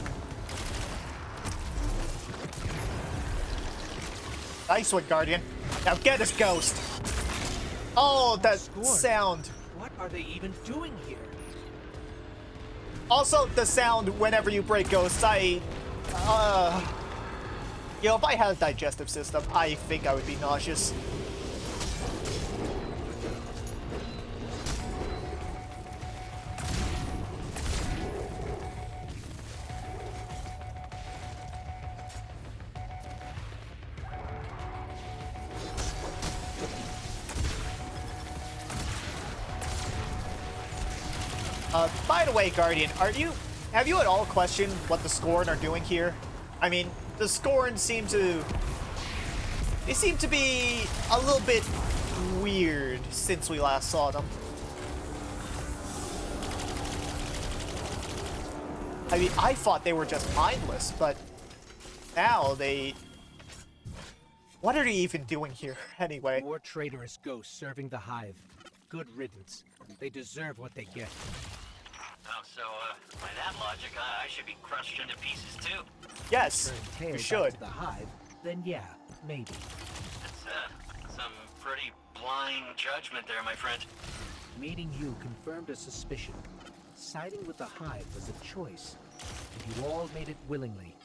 Nice one, Guardian. Now get this ghost. Oh, that sound. What are they even doing here? Also, the sound whenever you break ghosts, you know, if I had a digestive system, I think I would be nauseous. By the way, Guardian, have you at all questioned what the Scorn are doing here? I mean, the Scorn seem to be a little bit weird since we last saw them. I mean, I thought they were just mindless, but now what are they even doing here, anyway? More traitorous ghosts serving the Hive. Good riddance. They deserve what they get. Oh, so, by that logic, I should be crushed into pieces, too. Yes, Turn you tail should. back to the Hive, then yeah, maybe. That's, some pretty blind judgment there, my friend. Meeting you confirmed a suspicion. Siding with the Hive was a choice, and you all made it willingly.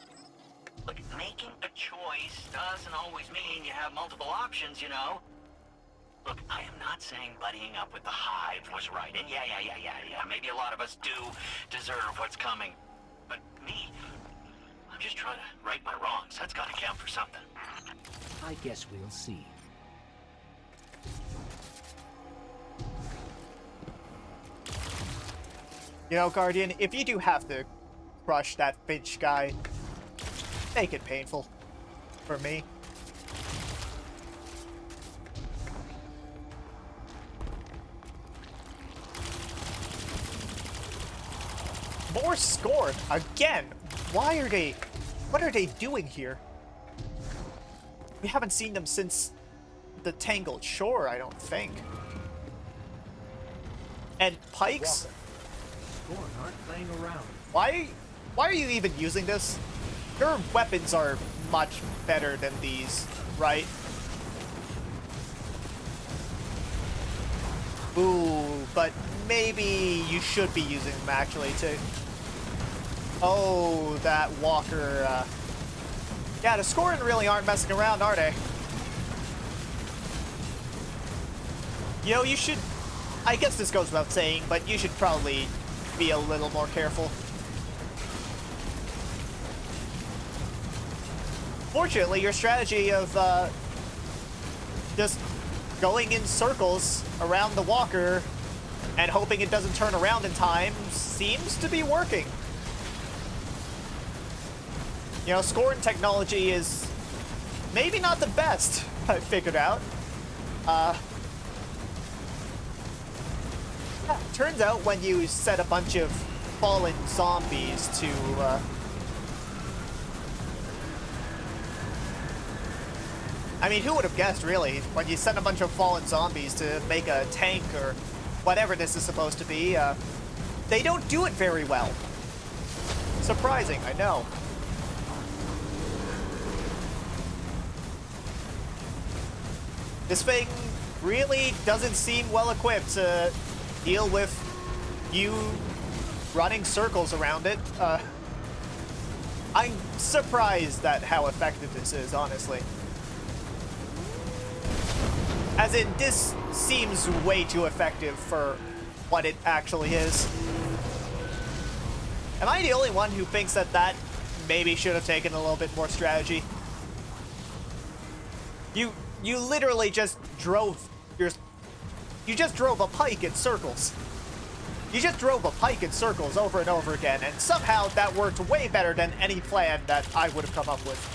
Look, making a choice doesn't always mean you have multiple options, you know? Look, I am not saying buddying up with the Hive was right, and yeah, maybe a lot of us do deserve what's coming. But me, I'm just trying to right my wrongs. That's gotta count for something. I guess we'll see. You know, Guardian, if you do have to crush that Finch guy, make it painful. For me. More Scorn again. What are they doing here? We haven't seen them since the Tangled Shore, I don't think. And Pikes? Scorn aren't playing around. Why are you even using this? Your weapons are much better than these, right? Ooh, but maybe you should be using them actually too. Oh, that walker, yeah, the Scorn really aren't messing around, are they? You know, you should... I guess this goes without saying, but you should probably be a little more careful. Fortunately, your strategy of, just going in circles around the walker and hoping it doesn't turn around in time seems to be working. You know, Scorn technology is maybe not the best, I figured out. Yeah, turns out when you set a bunch of fallen zombies to, I mean, who would have guessed, really, when you send a bunch of fallen zombies to make a tank or whatever this is supposed to be, they don't do it very well. Surprising, I know. This thing really doesn't seem well equipped to deal with you running circles around it. I'm surprised at how effective this is, honestly. As in, this seems way too effective for what it actually is. Am I the only one who thinks that that maybe should have taken a little bit more strategy? You literally just drove you just drove a pike in circles. You just drove a pike in circles over and over again, and somehow that worked way better than any plan that I would have come up with.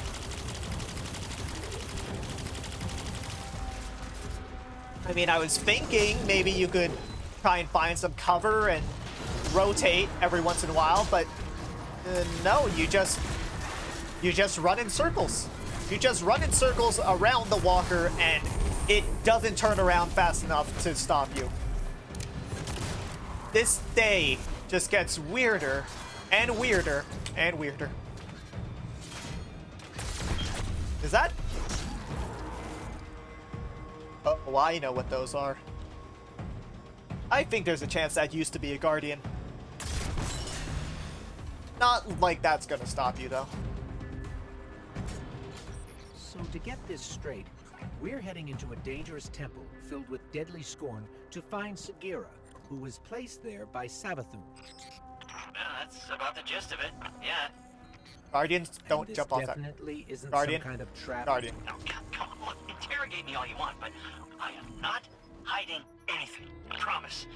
I mean, I was thinking maybe you could try and find some cover and rotate every once in a while, but no, you just run in circles. You just run in circles around the walker, and it doesn't turn around fast enough to stop you. This day just gets weirder and weirder and weirder. Is that? Oh, I know what those are. I think there's a chance that used to be a Guardian. Not like that's gonna stop you, though. So to get this straight, we're heading into a dangerous temple filled with deadly scorn to find Sagira, who was placed there by Savathun. That's about the gist of it. Yeah. Guardians, don't jump off that. Definitely isn't Guardian. some kind of trap. Guardian. Now, come on, look, interrogate me all you want, but I am not hiding anything. I promise.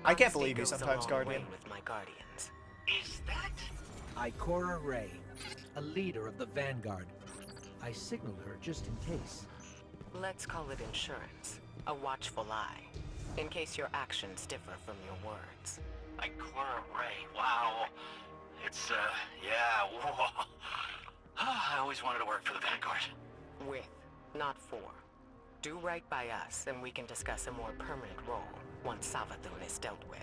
I can't Honesty believe you goes a sometimes, long Guardian. way with my guardians. Is that? Ikora Rey, a leader of the Vanguard. I signaled her just in case. Let's call it insurance. A watchful eye. In case your actions differ from your words. Ikora Rey, wow. It's, yeah, whoa. I always wanted to work for the Vanguard. With, not for. Do right by us, and we can discuss a more permanent role once Savathun is dealt with.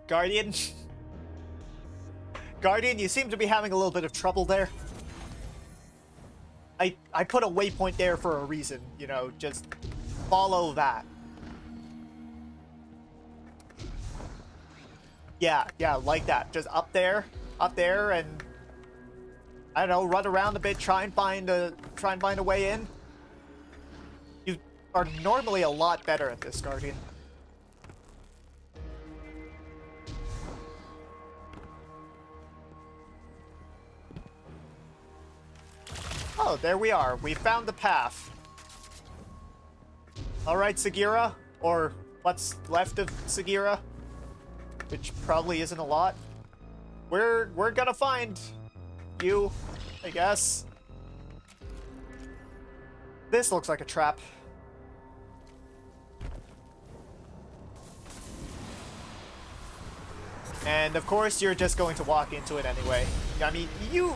Guardian? Guardian, you seem to be having a little bit of trouble there. I put a waypoint there for a reason, you know, just follow that. Yeah, like that. Just up there, and I don't know, run around a bit, try and find a way in. You are normally a lot better at this, Guardian. Oh, there we are. We found the path. Alright, Sagira, or what's left of Sagira, which probably isn't a lot. We're gonna find you, I guess. This looks like a trap. And of course, you're just going to walk into it anyway. I mean, you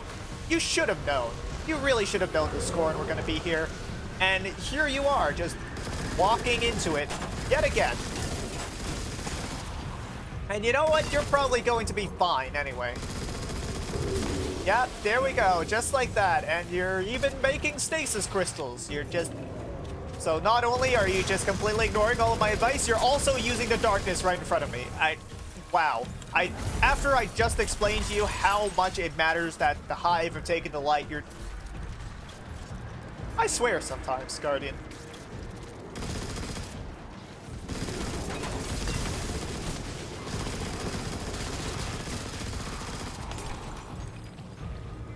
should have known. You really should have known the Scorn were going to be here. And here you are, just walking into it yet again. And you know what? You're probably going to be fine anyway. Yep, there we go, just like that. And you're even making stasis crystals. You're just... So not only are you just completely ignoring all of my advice, you're also using the darkness right in front of me. Wow. After I just explained to you how much it matters that the Hive have taken the light, you're... I swear sometimes, Guardian.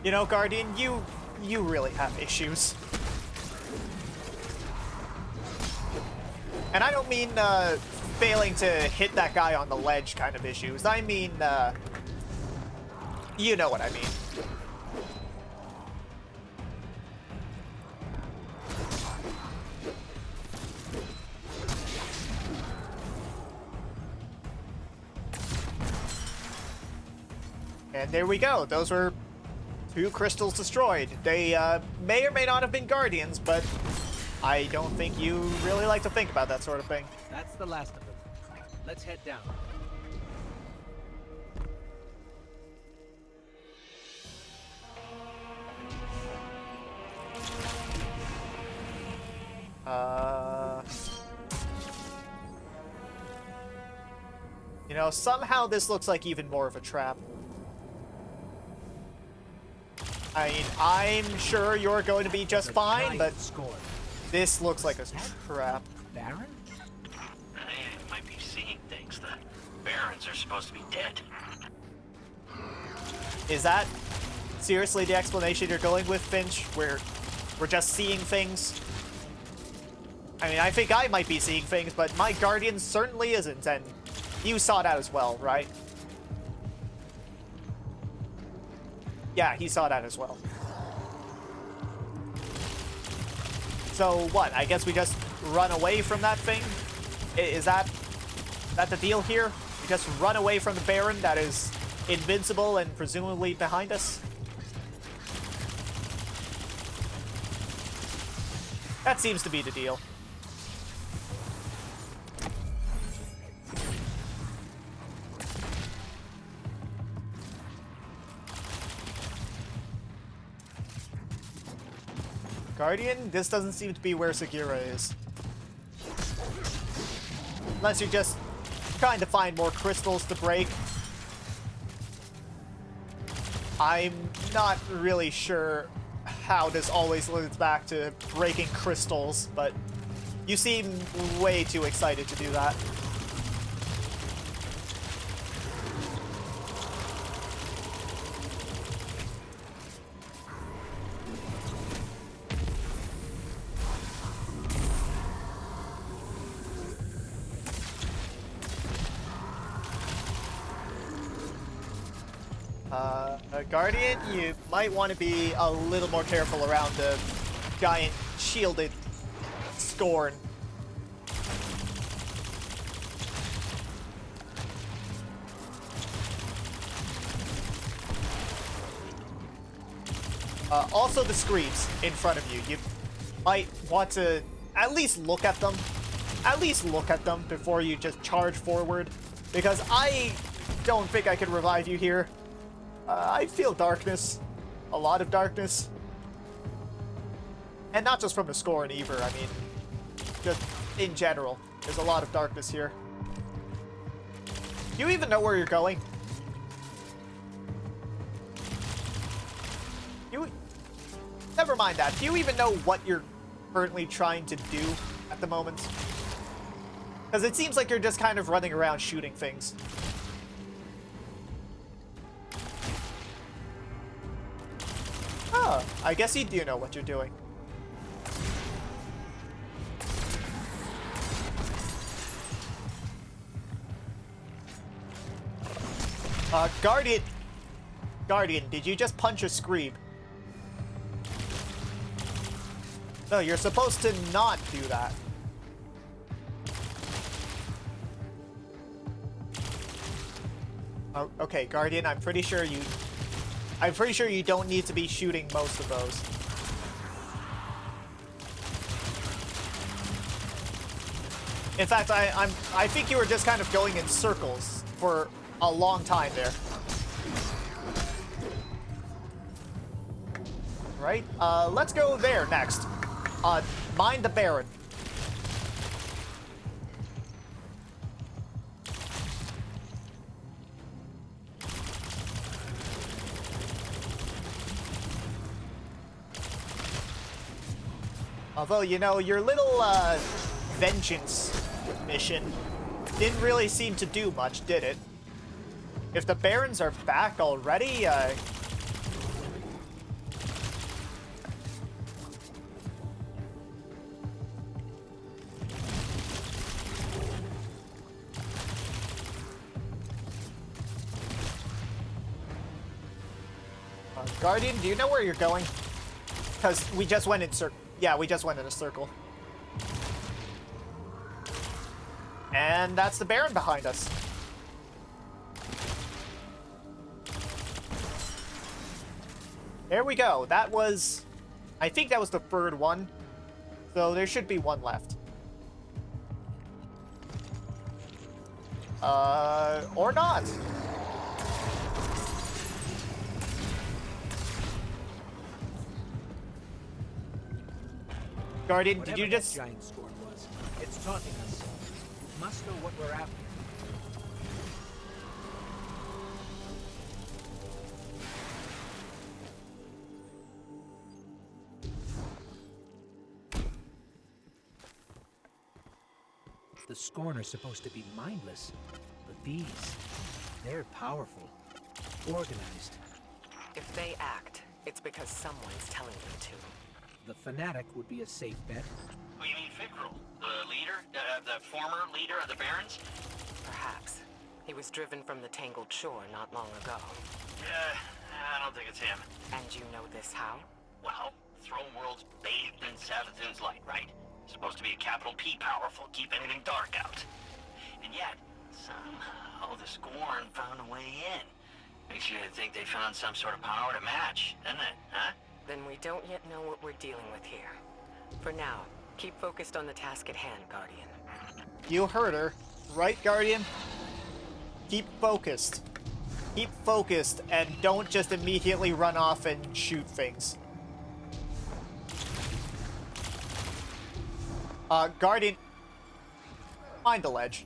You know, Guardian, you really have issues. And I don't mean, failing to hit that guy on the ledge kind of issues. I mean, you know what I mean. And there we go. Those were 2 crystals destroyed. They may or may not have been guardians, but I don't think you really like to think about that sort of thing. That's the last of them. Let's head down. You know, somehow this looks like even more of a trap. I mean, I'm sure you're going to be just fine, but this looks like a trap. Baron? I might be seeing things. The Barons are supposed to be dead. Is that seriously the explanation you're going with, Finch? We're just seeing things? I mean, I think I might be seeing things, but my Guardian certainly isn't, and you saw that as well, right? Yeah, he saw that as well. So what? I guess we just run away from that thing? Is that the deal here? We just run away from the Baron that is invincible and presumably behind us? That seems to be the deal. Guardian, this doesn't seem to be where Sagira is. Unless you're just trying to find more crystals to break. I'm not really sure how this always leads back to breaking crystals, but you seem way too excited to do that. Guardian, you might want to be a little more careful around the giant shielded Scorn. Also the screens in front of you. You might want to at least look at them. At least look at them before you just charge forward. Because I don't think I can revive you here. I feel darkness. A lot of darkness. And not just from the Scorn either, I mean, just in general. There's a lot of darkness here. Do you even know where you're going? Never mind that. Do you even know what you're currently trying to do at the moment? Because it seems like you're just kind of running around shooting things. Oh, I guess you do know what you're doing. Guardian, did you just punch a Screeb? No, you're supposed to not do that. Oh, okay, Guardian, I'm pretty sure you don't need to be shooting most of those. In fact, I think you were just kind of going in circles for a long time there. Right? Let's go there next. Mind the Baron. Although, you know, your little, vengeance mission didn't really seem to do much, did it? If the Barons are back already, Guardian, do you know where you're going? Because we just went in circle. Yeah, we just went in a circle. And that's the Baron behind us. There we go. That was... I think that was the third one. So there should be one left. Or not. Guardian, Whatever did you that just... giant storm was, it's taunting us. We must know what we're after. The Scorn are supposed to be mindless, but these, they're powerful, organized. If they act, it's because someone's telling them to. The Fanatic would be a safe bet. Oh, you mean Fikrul, the leader, the former leader of the Barons? Perhaps. He was driven from the Tangled Shore not long ago. I don't think it's him. And you know this how? Well, Throne World's bathed in Savathun's light, right? Supposed to be a capital P powerful, keep anything dark out. And yet, somehow the Scorn found a way in. Makes you think they found some sort of power to match, doesn't it, huh? Then we don't yet know what we're dealing with here. For now, keep focused on the task at hand, Guardian. You heard her. Right, Guardian? Keep focused. Keep focused, and don't just immediately run off and shoot things. Guardian, find the ledge.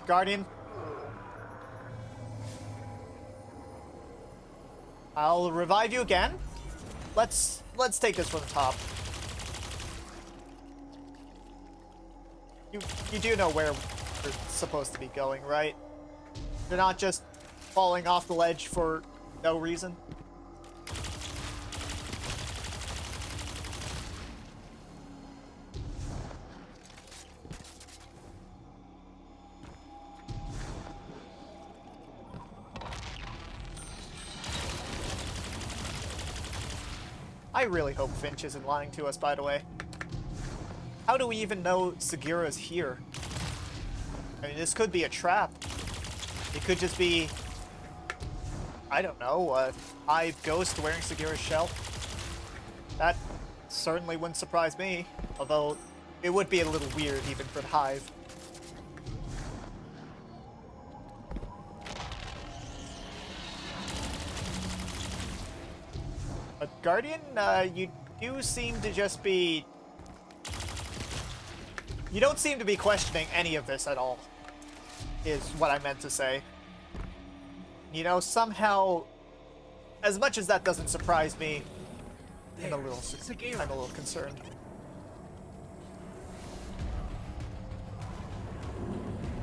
Guardian. I'll revive you again. Let's take this from the top. You do know where we're supposed to be going, right? You're not just falling off the ledge for no reason. I really hope Finch isn't lying to us, by the way. How do we even know Sagira's here? I mean, this could be a trap. It could just be... I don't know, a hive ghost wearing Sagira's shell. That certainly wouldn't surprise me. Although, it would be a little weird even for the hive. But Guardian, you do seem to just be... You don't seem to be questioning any of this at all, is what I meant to say. You know, somehow, as much as that doesn't surprise me, I'm a little concerned.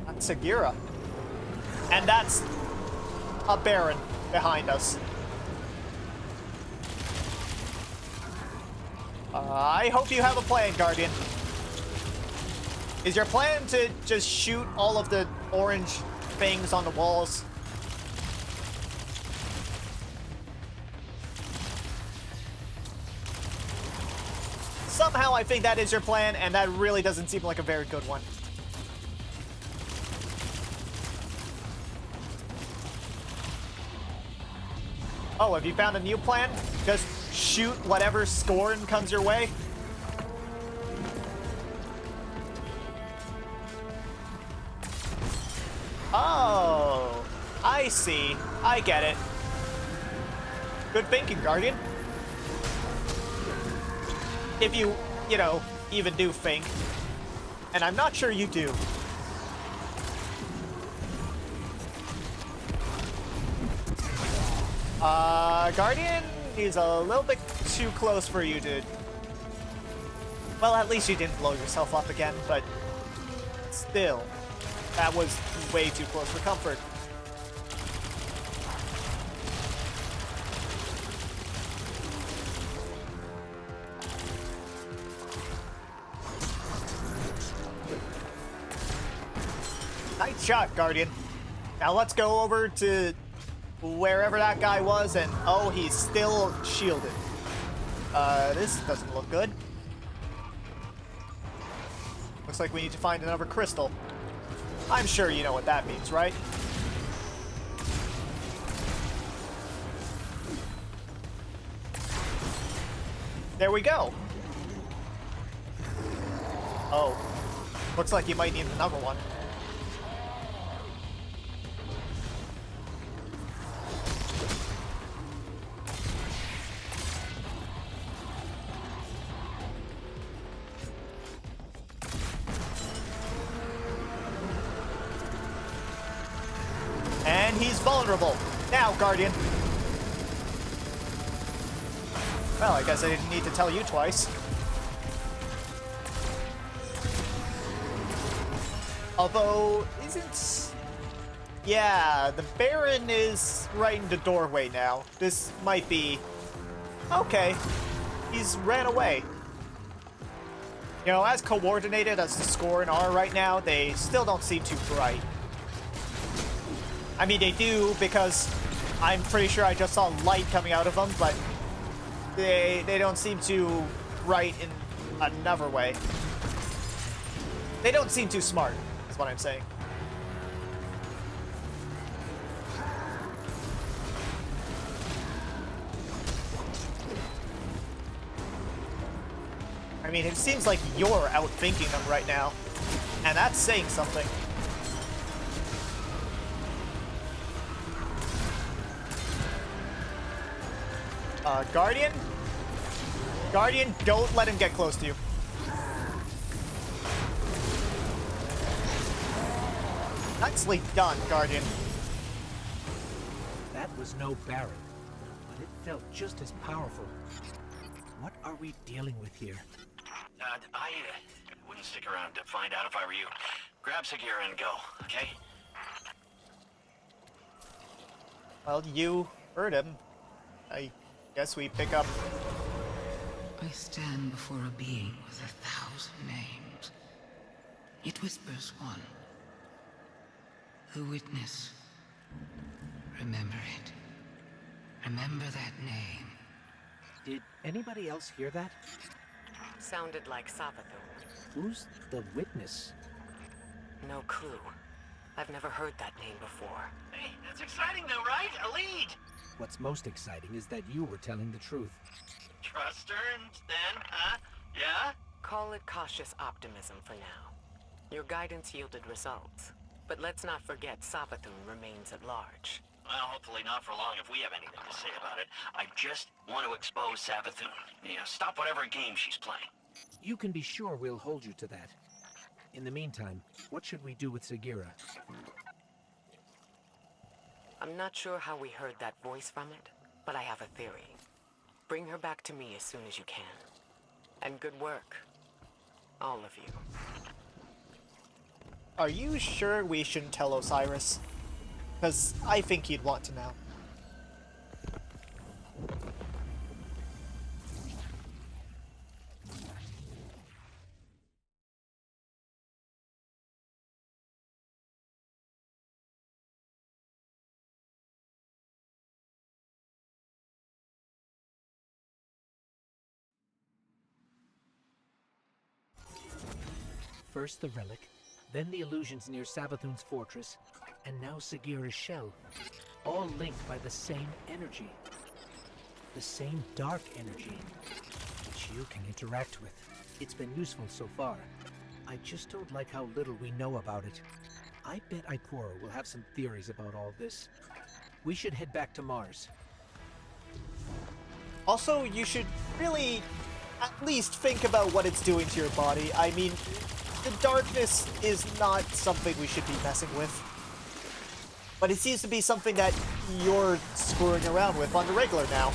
That's Sagira. And that's a Baron behind us. I hope you have a plan, Guardian. Is your plan to just shoot all of the orange things on the walls? Somehow I think that is your plan, and that really doesn't seem like a very good one. Oh, have you found a new plan? Just shoot whatever Scorn comes your way? Oh, I see. I get it. Good thinking, Guardian. If you know, even do think. And I'm not sure you do. Guardian is a little bit too close for you to... Well, at least you didn't blow yourself up again, but still, that was way too close for comfort. Nice shot, Guardian. Now let's go over to wherever that guy was, and oh, he's still shielded. This doesn't look good. Looks like we need to find another crystal. I'm sure you know what that means, right? There we go. Oh. Looks like you might need another one. And he's vulnerable. Now, Guardian. Well, I guess I didn't need to tell you twice. Although, isn't... Yeah, the Baron is right in the doorway now. This might be... Okay. He's ran away. You know, as coordinated as the score and are right now, they still don't seem too bright. I mean, they do, because I'm pretty sure I just saw light coming out of them, but they don't seem too bright in another way. They don't seem too smart, is what I'm saying. I mean, it seems like you're outthinking them right now, and that's saying something. Guardian? Guardian, don't let him get close to you. Nicely done, Guardian. That was no Baron, but it felt just as powerful. What are we dealing with here? I wouldn't stick around to find out if I were you. Grab Sagira and go, okay? Well, you heard him. I guess we pick up... I stand before a being with 1,000 names. It whispers one. The witness. Remember it. Remember that name. Did anybody else hear that? Sounded like Savathun. Who's the witness? No clue. I've never heard that name before. Hey, that's exciting though, right? A lead! What's most exciting is that you were telling the truth. Trust her then, huh? Yeah? Call it cautious optimism for now. Your guidance yielded results. But let's not forget Savathun remains at large. Well, hopefully not for long if we have anything to say about it. I just want to expose Savathun. You know, stop whatever game she's playing. You can be sure we'll hold you to that. In the meantime, what should we do with Sagira? I'm not sure how we heard that voice from it, but I have a theory. Bring her back to me as soon as you can. And good work. All of you. Are you sure we shouldn't tell Osiris? Because I think he'd want to know. First the relic, then the illusions near Savathun's fortress, and now Sagira's shell. All linked by the same energy. The same dark energy, which you can interact with. It's been useful so far. I just don't like how little we know about it. I bet Ikora will have some theories about all this. We should head back to Mars. Also, you should really at least think about what it's doing to your body. I mean, the darkness is not something we should be messing with. But it seems to be something that you're screwing around with on the regular now.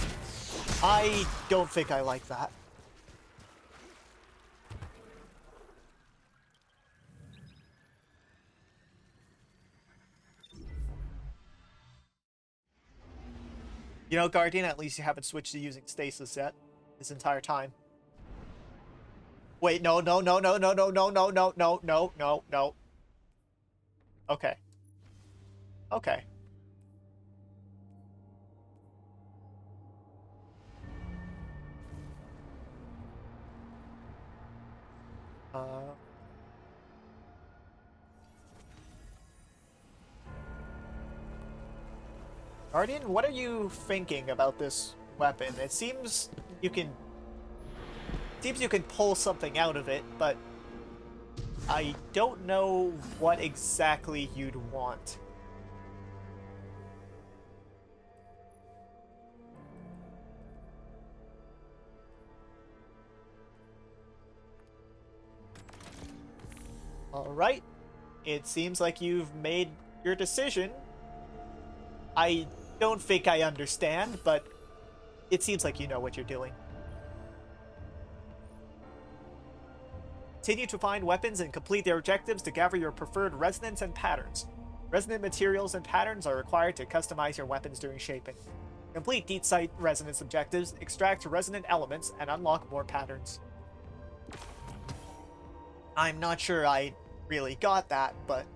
I don't think I like that. You know, Guardian, at least you haven't switched to using stasis yet this entire time. Wait, no. Okay. Okay. Uh... Guardian, what are you thinking about this weapon? It seems you can pull something out of it, but I don't know what exactly you'd want. All right. It seems like you've made your decision. I don't think I understand, but it seems like you know what you're doing. Continue to find weapons and complete their objectives to gather your preferred resonance and patterns. Resonant materials and patterns are required to customize your weapons during shaping. Complete deep sight resonance objectives, extract resonant elements, and unlock more patterns. I'm not sure I really got that, but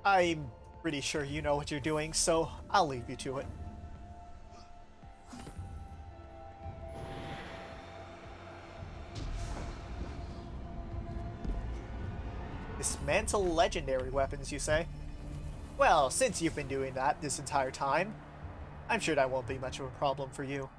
I'm pretty sure you know what you're doing, so I'll leave you to it. Dismantle legendary weapons, you say? Well, since you've been doing that this entire time, I'm sure that won't be much of a problem for you.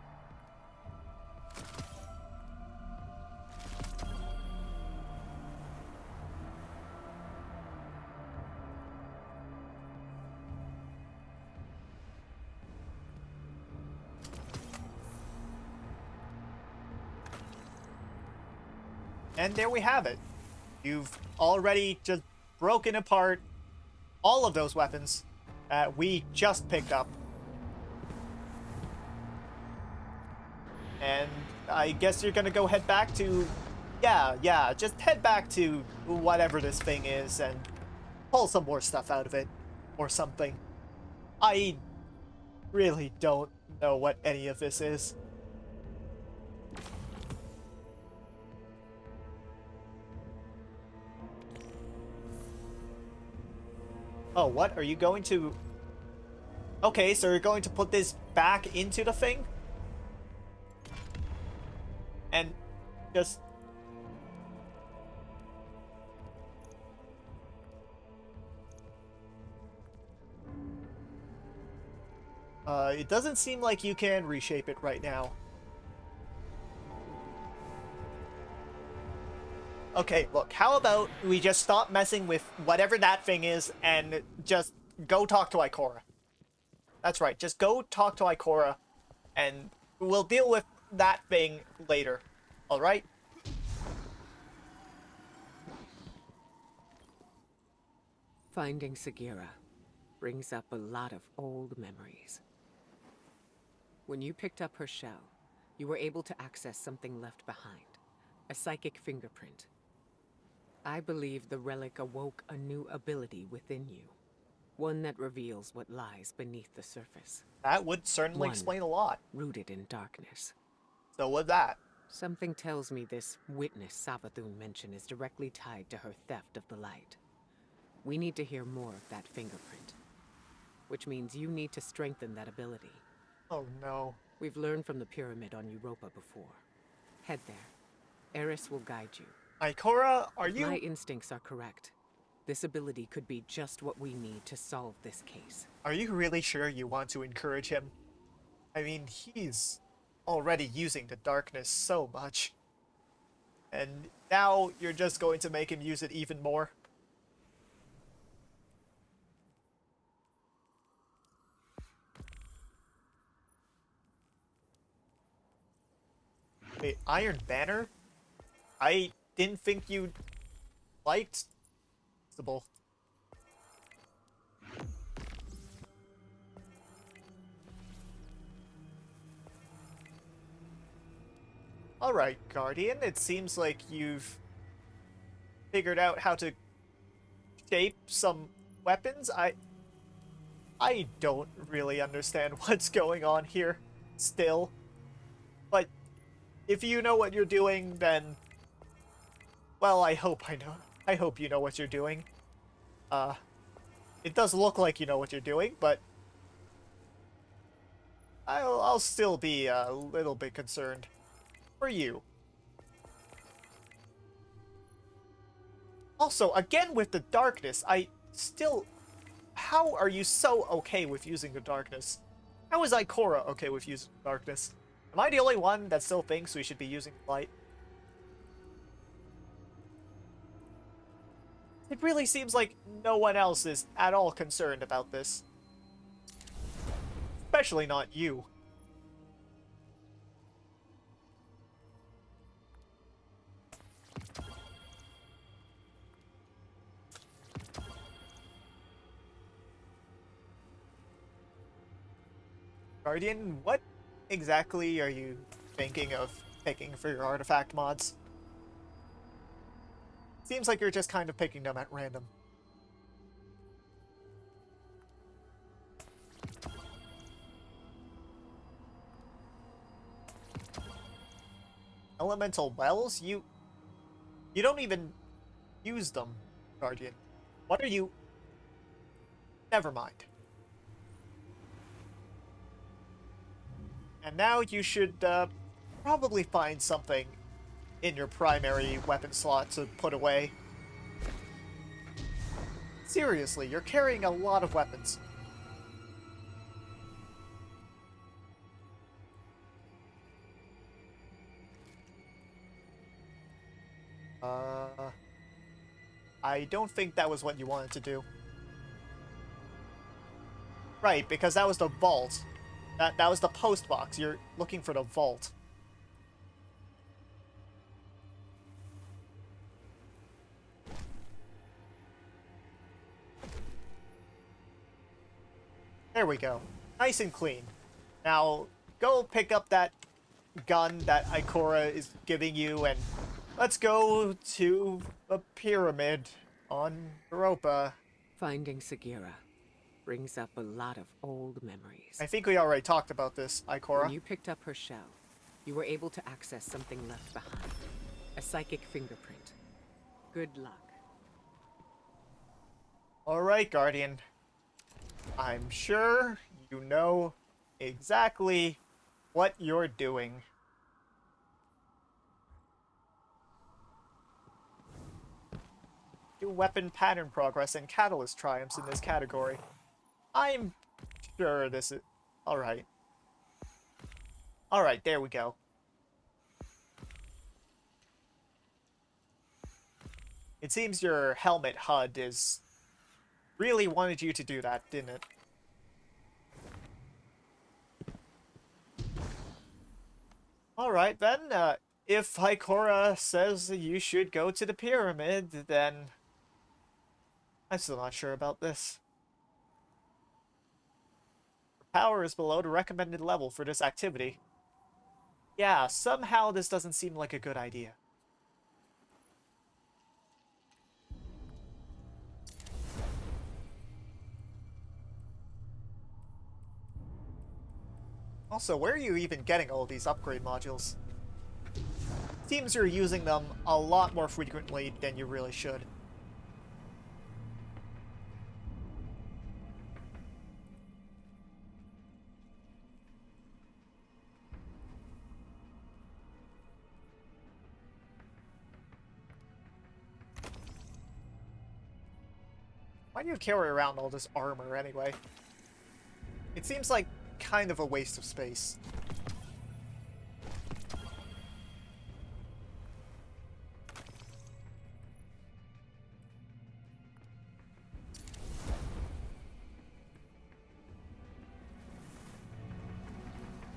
And there we have it. You've already just broken apart all of those weapons that we just picked up. And I guess you're gonna go head back to... Yeah, just head back to whatever this thing is and pull some more stuff out of it. Or something. I really don't know what any of this is. Oh, what? Are you going to... Okay, so you're going to put this back into the thing? And just... it doesn't seem like you can reshape it right now. Okay, look, how about we just stop messing with whatever that thing is and just go talk to Ikora. That's right, just go talk to Ikora and we'll deal with that thing later. Alright? Finding Sagira brings up a lot of old memories. When you picked up her shell, you were able to access something left behind. A psychic fingerprint. I believe the relic awoke a new ability within you. One that reveals what lies beneath the surface. That would certainly explain a lot. Rooted in darkness. So would that. Something tells me this witness Savathun mentioned is directly tied to her theft of the light. We need to hear more of that fingerprint. Which means you need to strengthen that ability. Oh no. We've learned from the pyramid on Europa before. Head there. Eris will guide you. Ikora, are you... My instincts are correct. This ability could be just what we need to solve this case. Are you really sure you want to encourage him? I mean, he's already using the darkness so much. And now you're just going to make him use it even more? Wait, Iron Banner? I didn't think you liked Sybil. Alright, Guardian, it seems like you've figured out how to shape some weapons. I don't really understand what's going on here still. But if you know what you're doing, then... Well, I hope I know. I hope you know what you're doing. It does look like you know what you're doing, but... I'll still be a little bit concerned. For you. Also, again with the darkness, I still... How are you so okay with using the darkness? How is Ikora okay with using the darkness? Am I the only one that still thinks we should be using light? It really seems like no one else is at all concerned about this. Especially not you. Guardian, what exactly are you thinking of picking for your artifact mods? Seems like you're just kind of picking them at random. Elemental wells? You don't even use them, Guardian. What are you... Never mind. And now you should probably find something in your primary weapon slot to put away. Seriously, you're carrying a lot of weapons. I don't think that was what you wanted to do. Right, because that was the vault. That was the post box. You're looking for the vault. There we go. Nice and clean. Now, go pick up that gun that Ikora is giving you, and let's go to the pyramid on Europa. Finding Sagira brings up a lot of old memories. I think we already talked about this, Ikora. When you picked up her shell, you were able to access something left behind. A psychic fingerprint. Good luck. Alright, Guardian. I'm sure you know exactly what you're doing. Do weapon pattern progress and catalyst triumphs in this category. I'm sure this is... Alright. Alright, there we go. It seems your helmet HUD is... really wanted you to do that, didn't it? Alright then, if Ikora says you should go to the pyramid, then... I'm still not sure about this. Power is below the recommended level for this activity. Yeah, somehow this doesn't seem like a good idea. Also, where are you even getting all these upgrade modules? Seems you're using them a lot more frequently than you really should. Why do you carry around all this armor anyway? It seems like kind of a waste of space.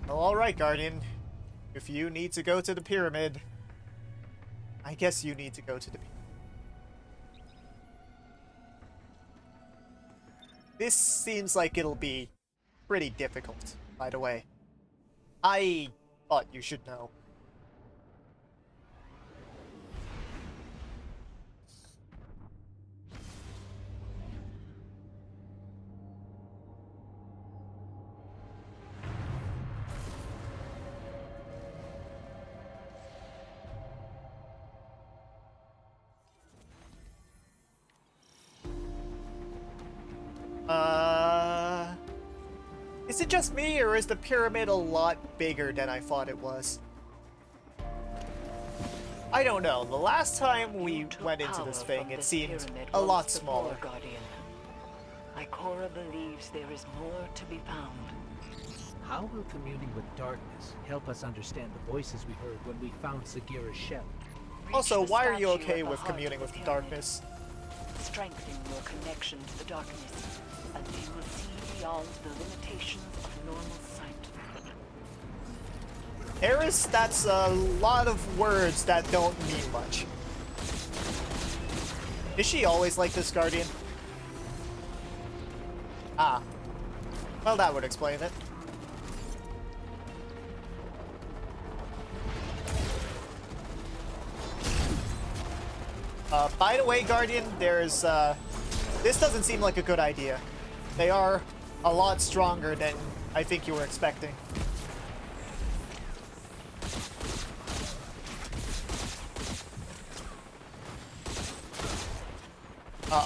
Well, alright, Guardian. If you need to go to the pyramid, I guess you need to go to the pyramid. This seems like it'll be pretty difficult, by the way. I thought you should know. Is it just me, or is the pyramid a lot bigger than I thought it was? I don't know. The last time we You took went into power this thing, from it this seemed pyramid a lot once before, smaller. Guardian. Ikora believes there is more to be found. How will communing with darkness help us understand the voices we heard when we found Sagira's shell? Also, Reach the why are you statue okay at the with heart communing of with the the pyramid. darkness? Strengthen your connection to the darkness, and you will see beyond the limitations of normal sight. Eris, that's a lot of words that don't mean much. Is she always like this, Guardian? Ah. Well, that would explain it. By the way, Guardian, there's, this doesn't seem like a good idea. They are a lot stronger than I think you were expecting.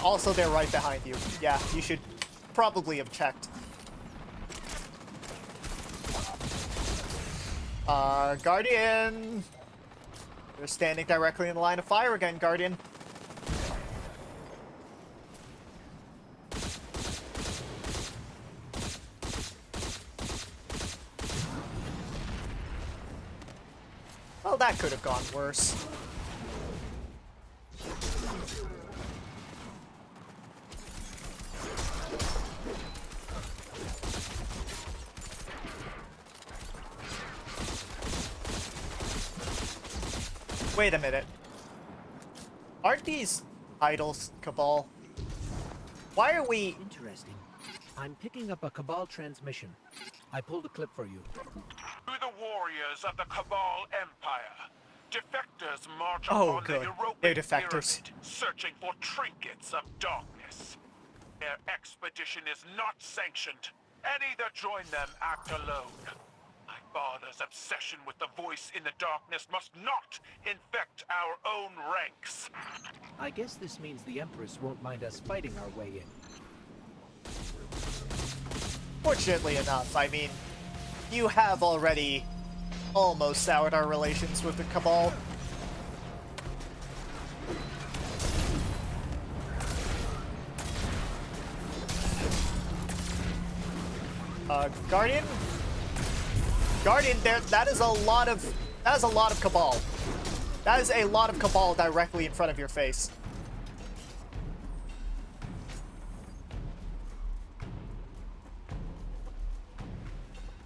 Also, they're right behind you. Yeah, you should probably have checked. Guardian! You're standing directly in the line of fire again, Guardian. Well, that could have gone worse. Wait a minute. Aren't these idols, Cabal? Why are we... Interesting. I'm picking up a Cabal transmission. I pulled a clip for you. To the warriors of the Cabal Empire, defectors march Oh, upon good. the European They're defectors. pyramid, searching for trinkets of darkness. Their expedition is not sanctioned, and either join them, act alone. My father's obsession with the voice in the darkness must not infect our own ranks. I guess this means the Empress won't mind us fighting our way in. Fortunately enough, I mean, you have already almost soured our relations with the Cabal. Guardian? Guardian, that is a lot of Cabal. That is a lot of Cabal directly in front of your face.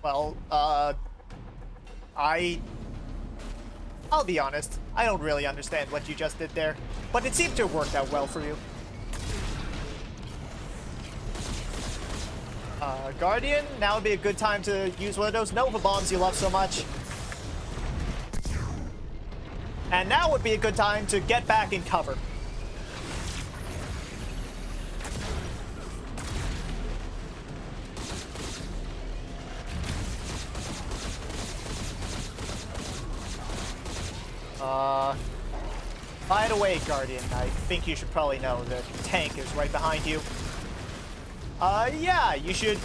Well, I'll be honest, I don't really understand what you just did there, but it seemed to have worked out well for you. Guardian, now would be a good time to use one of those Nova Bombs you love so much. And now would be a good time to get back in cover. By the way, Guardian, I think you should probably know the tank is right behind you. Yeah, you should...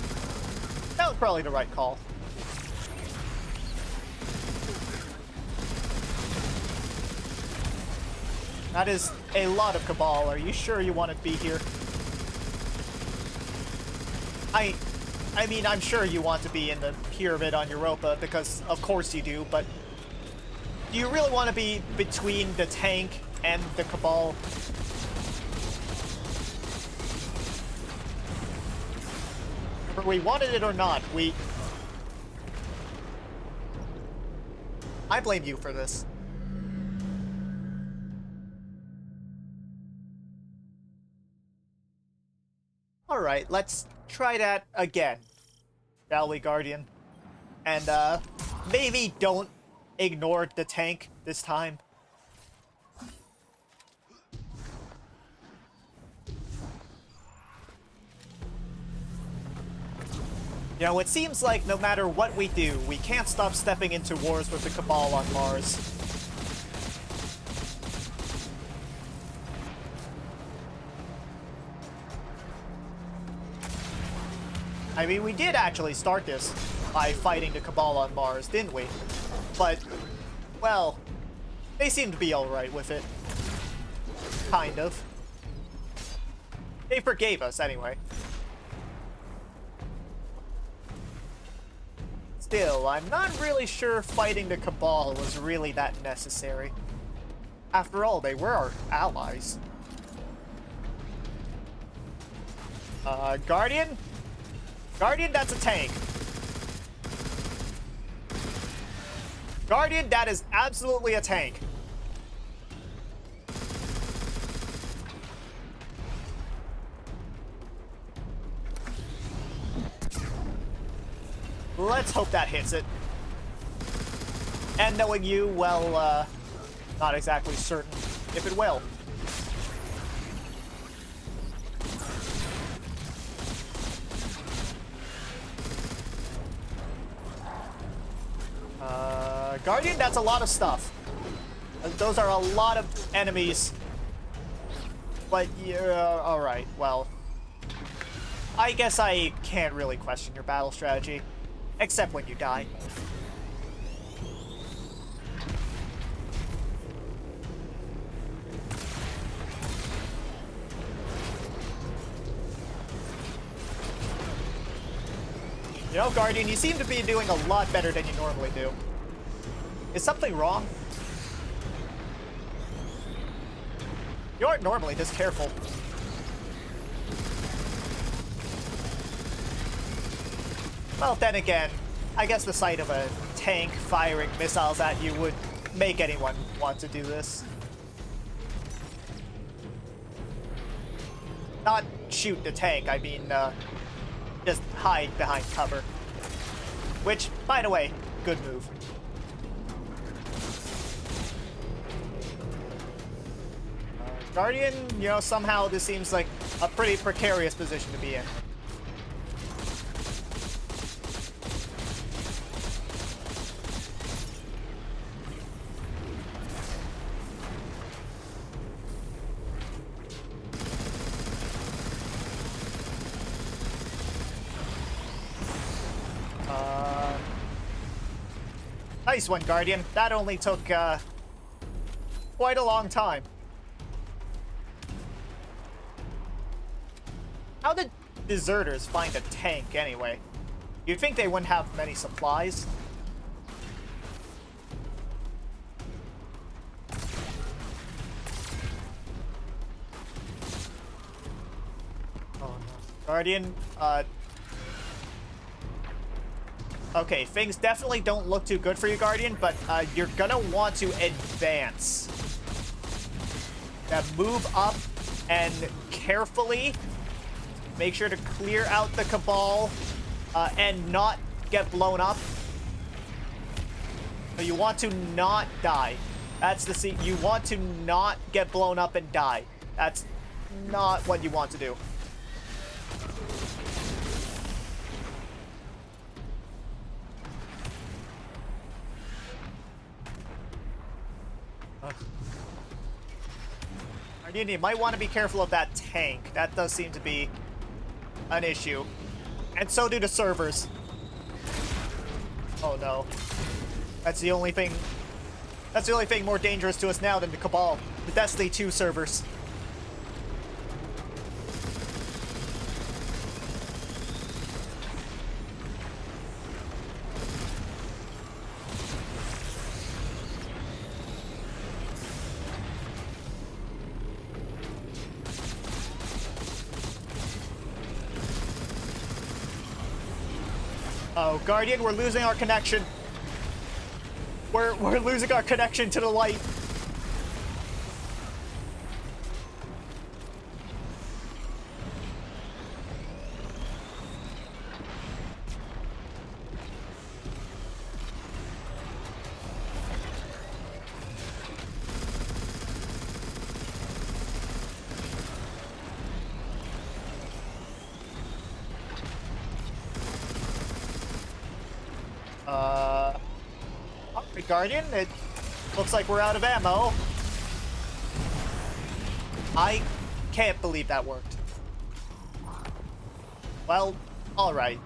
That was probably the right call. That is a lot of Cabal. Are you sure you want to be here? I mean, I'm sure you want to be in the pyramid on Europa, because of course you do, but... Do you really want to be between the tank and the Cabal? Whether we wanted it or not, I blame you for this. Alright, let's try that again, shall we, Guardian? And, maybe don't ignore the tank this time. You know, it seems like no matter what we do, we can't stop stepping into wars with the Cabal on Mars. I mean, we did actually start this by fighting the Cabal on Mars, didn't we? But, well, They seem to be alright with it. Kind of. They forgave us, anyway. Still, I'm not really sure fighting the Cabal was really that necessary. After all, they were our allies. Guardian? Guardian, that's a tank. Guardian, that is absolutely a tank. Let's hope that hits it. And knowing you, well, not exactly certain if it will. Guardian, that's a lot of stuff. Those are a lot of enemies. But yeah, alright, well. I guess I can't really question your battle strategy. Except when you die. You know, Guardian, you seem to be doing a lot better than you normally do. Is something wrong? You aren't normally this careful. Well, then again, I guess the sight of a tank firing missiles at you would make anyone want to do this. Not shoot the tank, I mean, just hide behind cover. Which, by the way, good move. Guardian, you know, somehow this seems like a pretty precarious position to be in. Nice one, Guardian. That only took, quite a long time. How did deserters find a tank, anyway? You'd think they wouldn't have many supplies. Oh, no. Guardian, okay, things definitely don't look too good for you, Guardian, but you're gonna want to advance. Now move up and carefully make sure to clear out the Cabal and not get blown up. So you want to not die. That's the scene. You want to not get blown up and die. That's not what you want to do. You might want to be careful of that tank. That does seem to be an issue. And so do the servers. Oh no. That's the only thing more dangerous to us now than the Cabal. The Destiny 2 servers. Oh, Guardian, we're losing our connection. We're losing our connection to the light. Guardian, it looks like we're out of ammo. I can't believe that worked. Well, alright.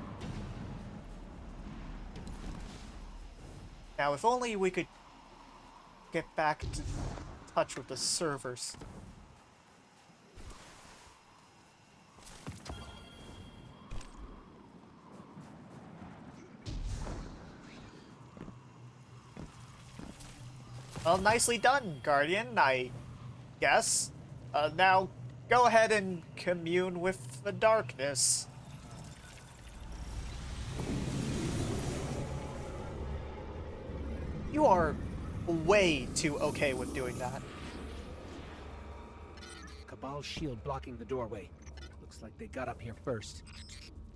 Now, if only we could get back to touch with the servers. Well, nicely done, Guardian, I guess. Now, go ahead and commune with the darkness. You are way too okay with doing that. Cabal's shield blocking the doorway. Looks like they got up here first.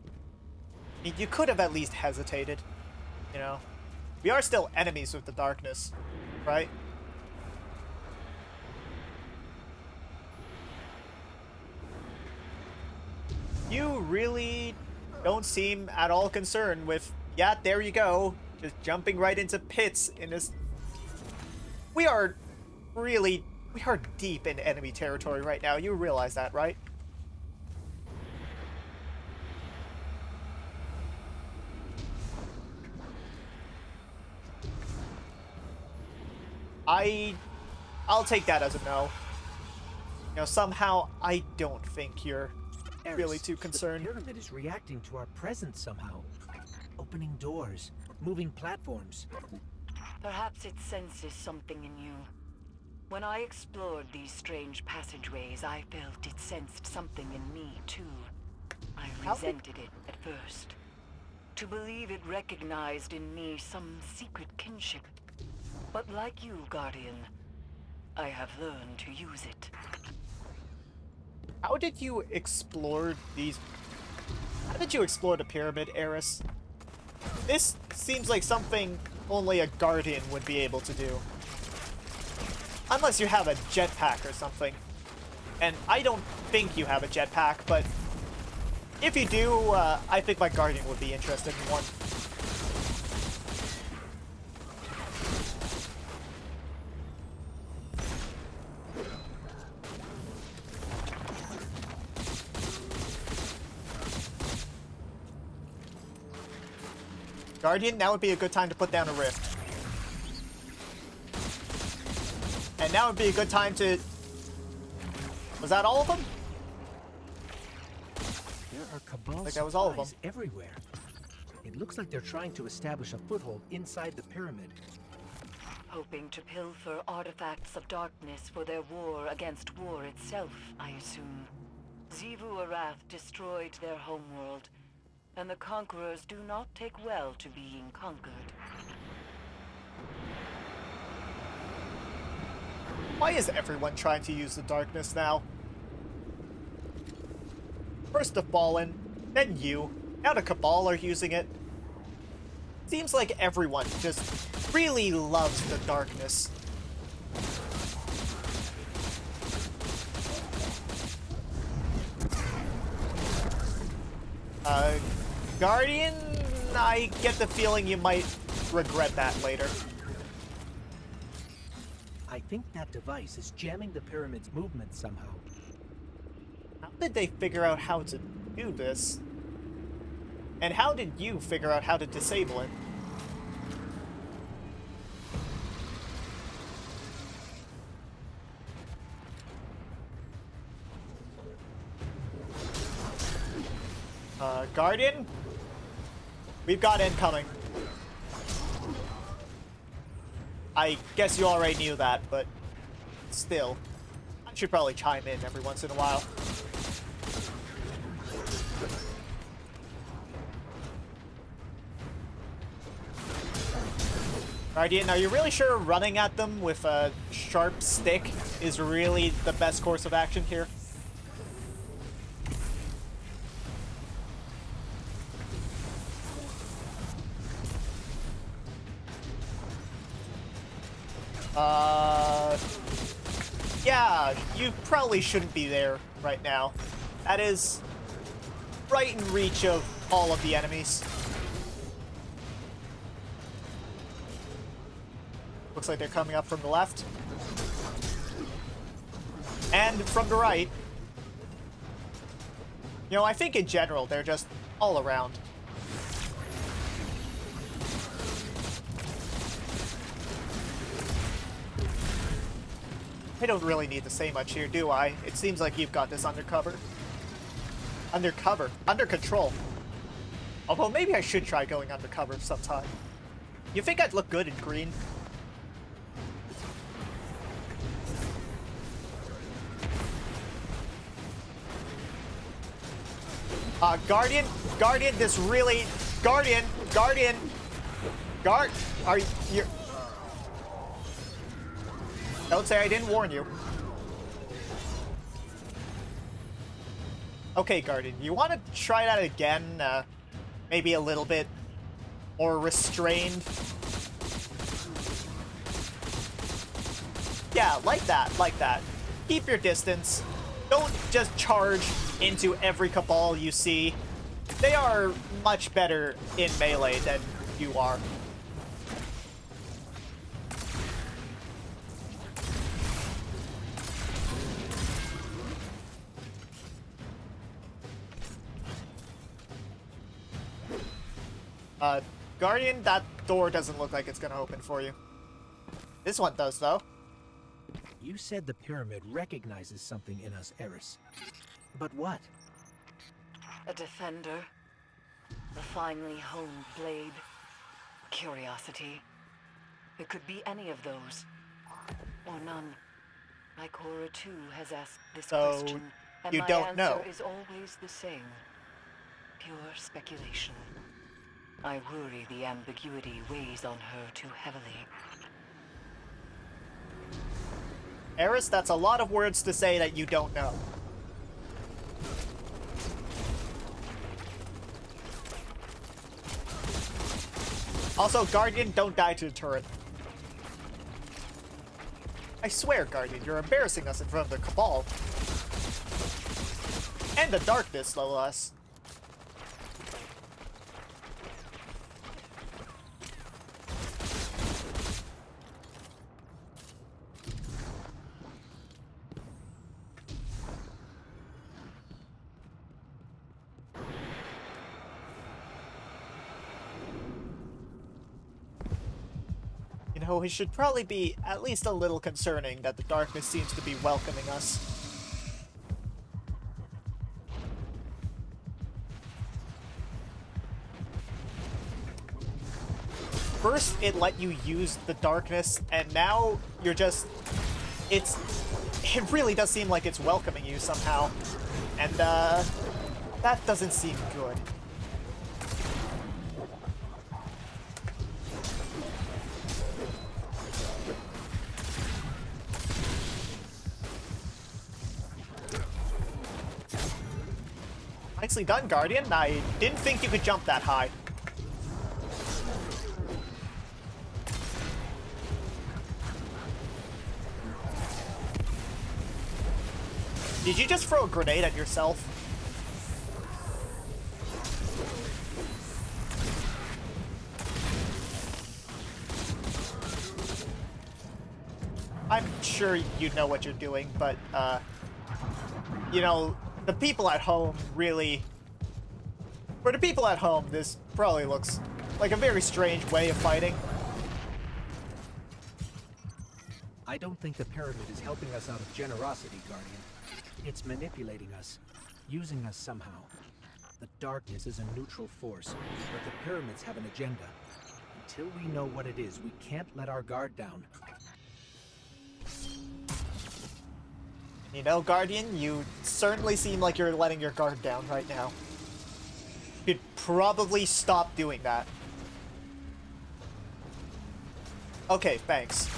I mean, you could have at least hesitated, you know? We are still enemies with the darkness, right? You really don't seem at all concerned with, yeah, there you go, just jumping right into pits in this. We are deep in enemy territory right now. You realize that, right? I'll take that as a no. You know, somehow I don't think you're really too concerned. The pyramid is reacting to our presence somehow. Opening doors, moving platforms. Perhaps it senses something in you. When I explored these strange passageways, I felt it sensed something in me, too. I resented it at first. To believe it recognized in me some secret kinship. But like you, Guardian, I have learned to use it. How did you explore these... How did you explore the pyramid, Eris? This seems like something only a Guardian would be able to do. Unless you have a jetpack or something. And I don't think you have a jetpack, but if you do, I think my Guardian would be interested in one. Guardian, now would be a good time to put down a rift. And now would be a good time to... Was that all of them? There are Cabal Like that was all of them. supplies everywhere. It looks like they're trying to establish a foothold inside the pyramid. Hoping to pilfer artifacts of darkness for their war against war itself, I assume. Xivu Arath destroyed their homeworld, and the conquerors do not take well to being conquered. Why is everyone trying to use the darkness now? First the Fallen, then you. Now the Cabal are using it. Seems like everyone just really loves the darkness. Guardian, I get the feeling you might regret that later. I think that device is jamming the pyramid's movement somehow. How did they figure out how to do this? And how did you figure out how to disable it? Guardian? We've got incoming. I guess you already knew that, but still. I should probably chime in every once in a while. Guardian, are you really sure running at them with a sharp stick is really the best course of action here? Yeah, you probably shouldn't be there right now. That is right in reach of all of the enemies. Looks like they're coming up from the left. And from the right. You know, I think in general, they're just all around. I don't really need to say much here, do I? It seems like you've got this under control. Although maybe I should try going undercover sometime. You think I'd look good in green? Guardian, this really, Guard, are you? Don't say I didn't warn you. Okay, Guardian, you want to try that again? Maybe a little bit more restrained? Yeah, like that. Keep your distance. Don't just charge into every Cabal you see. They are much better in melee than you are. Guardian, that door doesn't look like it's gonna open for you. This one does, though. You said the pyramid recognizes something in us, Eris. But what? A defender. A finely honed blade. Curiosity. It could be any of those. Or none. Ikora too has asked this question. And you my don't answer know. is always the same. Pure speculation. I worry the ambiguity weighs on her too heavily. Eris, that's a lot of words to say that you don't know. Also, Guardian, don't die to the turret. I swear, Guardian, you're embarrassing us in front of the Cabal. And the darkness, no less. You know, it should probably be at least a little concerning that the darkness seems to be welcoming us. First, it let you use the darkness, and now you're just... It really does seem like it's welcoming you somehow. And, that doesn't seem good. Nicely done, Guardian. I didn't think you could jump that high. Did you just throw a grenade at yourself? I'm sure you know what you're doing, but, you know, the people at home really... For the people at home, this probably looks like a very strange way of fighting. I don't think the pyramid is helping us out of generosity, Guardian. It's manipulating us, using us somehow. The darkness is a neutral force, but the pyramids have an agenda. Until we know what it is, we can't let our guard down. You know, Guardian, you certainly seem like you're letting your guard down right now. You'd probably stop doing that. Okay, thanks.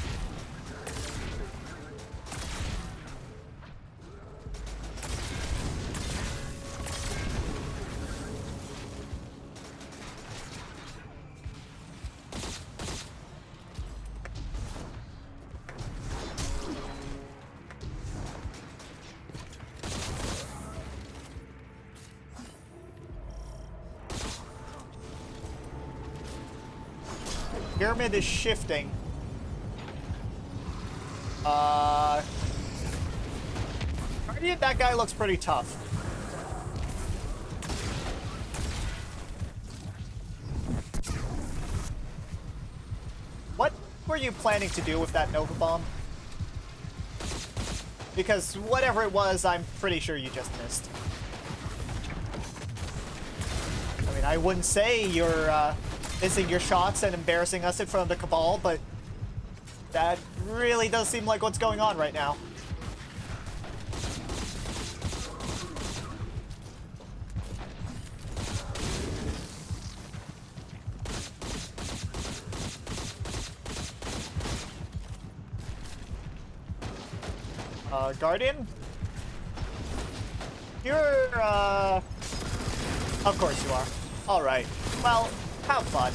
Pyramid is shifting. Guardian, that guy looks pretty tough. What were you planning to do with that Nova Bomb? Because whatever it was, I'm pretty sure you just missed. I mean, I wouldn't say you're missing your shots and embarrassing us in front of the Cabal, but that really does seem like what's going on right now. Guardian? You're, Of course you are. Alright. Well, have fun.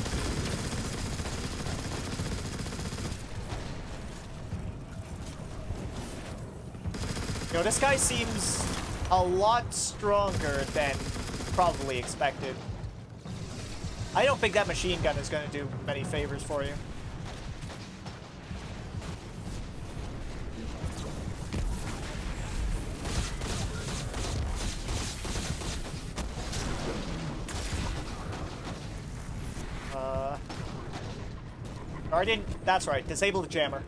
You know, this guy seems a lot stronger than probably expected. I don't think that machine gun is going to do many favors for you. Guardian, that's right, disable the jammer.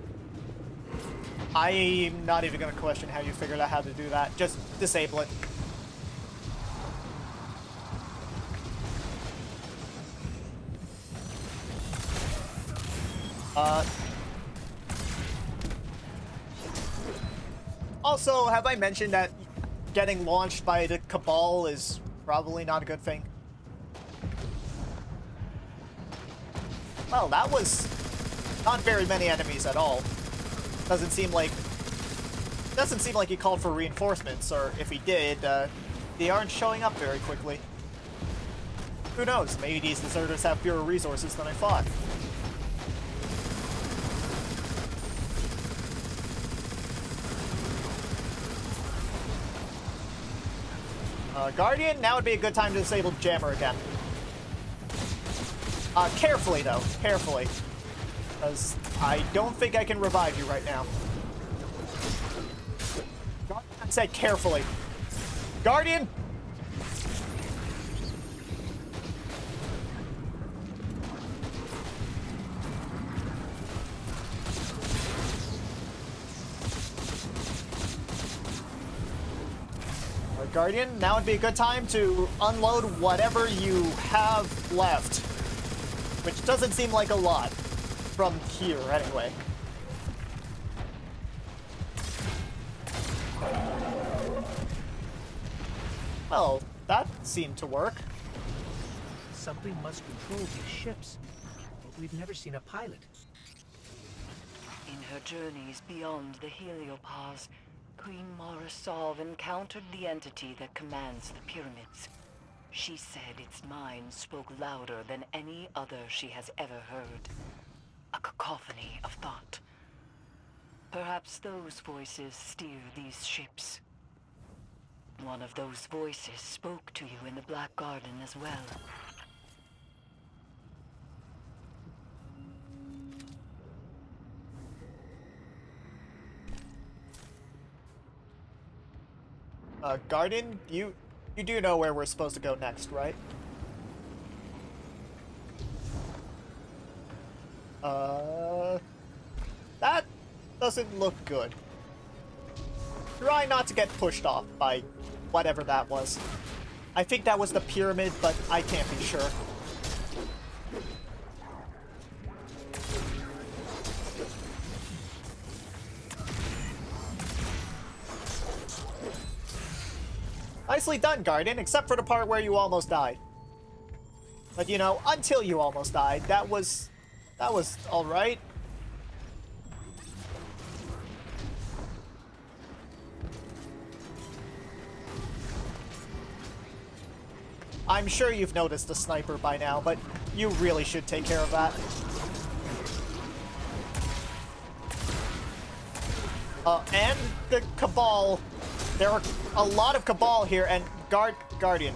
I'm not even going to question how you figured out how to do that. Just disable it. Also, have I mentioned that getting launched by the Cabal is probably not a good thing? Well, that was not very many enemies at all. Doesn't seem like he called for reinforcements, or if he did, they aren't showing up very quickly. Who knows? Maybe these deserters have fewer resources than I thought. Guardian, now would be a good time to disable Jammer again. Carefully, though. Carefully. Because I don't think I can revive you right now. Guardian said carefully. Guardian! Guardian, now would be a good time to unload whatever you have left. Which doesn't seem like a lot. From here, anyway. Well, that seemed to work. Something must control these ships, but we've never seen a pilot. In her journeys beyond the Heliopause, Queen Mara Sov encountered the entity that commands the pyramids. She said its mind spoke louder than any other she has ever heard. A cacophony of thought. Perhaps those voices steer these ships. One of those voices spoke to you in the Black Garden as well. Guardian, you do know where we're supposed to go next, right? That doesn't look good. Try not to get pushed off by whatever that was. I think that was the pyramid, but I can't be sure. Nicely done, Guardian, except for the part where you almost died. But you know, until you almost died, that was alright. I'm sure you've noticed the sniper by now, but you really should take care of that. And the Cabal. There are a lot of Cabal here, and Guardian.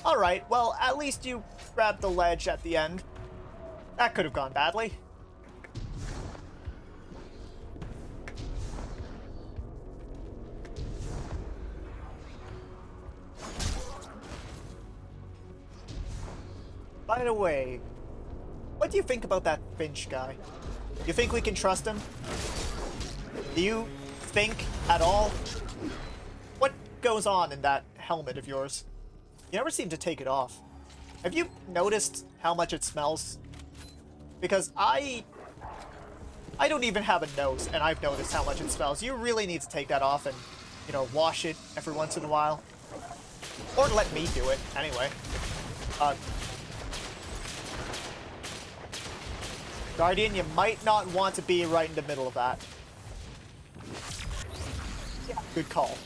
Alright, well, at least you grabbed the ledge at the end. That could have gone badly. By the way, what do you think about that Finch guy? You think we can trust him? Do you think at all? What goes on in that helmet of yours? You never seem to take it off. Have you noticed how much it smells? Because I don't even have a nose, and I've noticed how much it smells. You really need to take that off and, you know, wash it every once in a while. Or let me do it, anyway. Guardian, you might not want to be right in the middle of that. Yeah, good call.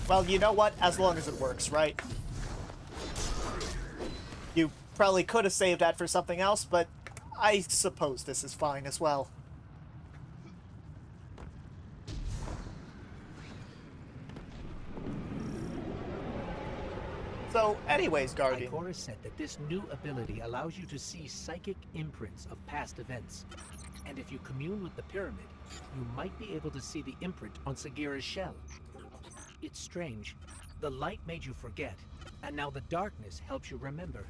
Well, you know what? As long as it works, right? You probably could have saved that for something else, but I suppose this is fine as well. So, anyways, Guardian. Ikora said that this new ability allows you to see psychic imprints of past events. And if you commune with the pyramid, you might be able to see the imprint on Sagira's shell. It's strange. The light made you forget, and now the darkness helps you remember.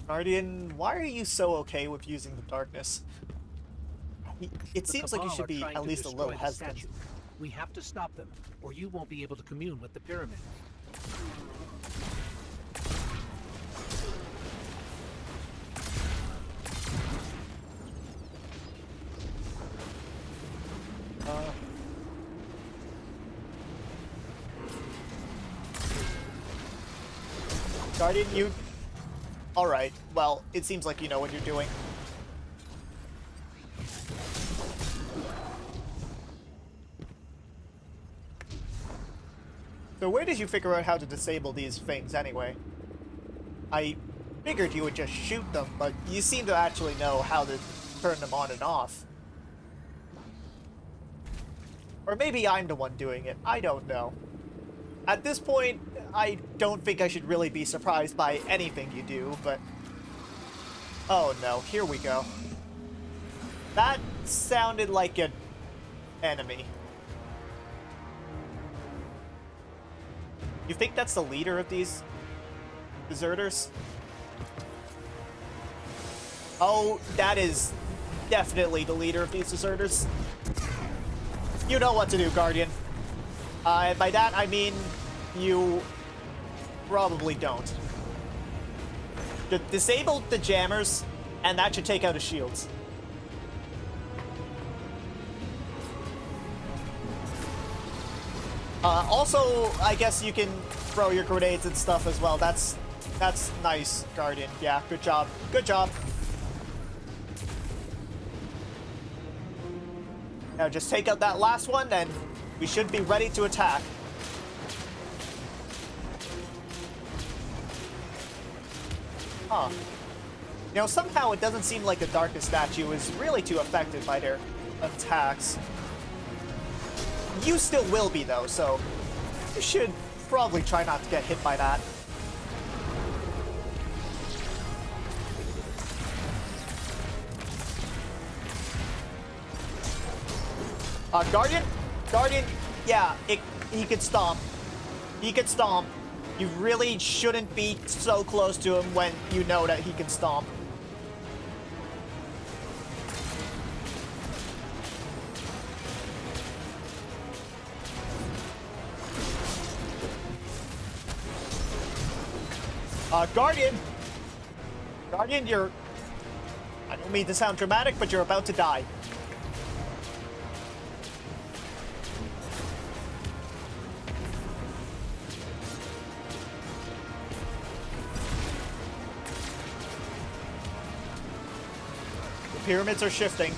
Guardian, why are you so okay with using the darkness? It seems like you should be at least a little hesitant. We have to stop them, or you won't be able to commune with the pyramid. Guardian, you... Alright, well, it seems like you know what you're doing. So where did you figure out how to disable these things anyway? I figured you would just shoot them, but you seem to actually know how to turn them on and off. Or maybe I'm the one doing it, I don't know. At this point, I don't think I should really be surprised by anything you do, but... Oh no, here we go. That sounded like an enemy. You think that's the leader of these deserters? Oh, that is definitely the leader of these deserters. You know what to do, Guardian. And by that, I mean you probably don't. Disable the jammers, and that should take out his shields. Also, I guess you can throw your grenades and stuff as well. That's nice, Guardian. Yeah, good job. Good job. Now just take out that last one, and we should be ready to attack. Huh. You know, somehow it doesn't seem like the Darkness statue is really too affected by their attacks. You still will be, though, so you should probably try not to get hit by that. Guardian? Guardian, yeah, he could stomp. He could stomp. You really shouldn't be so close to him when you know that he can stomp. Guardian! Guardian, you're... I don't mean to sound dramatic, but you're about to die. The pyramids are shifting.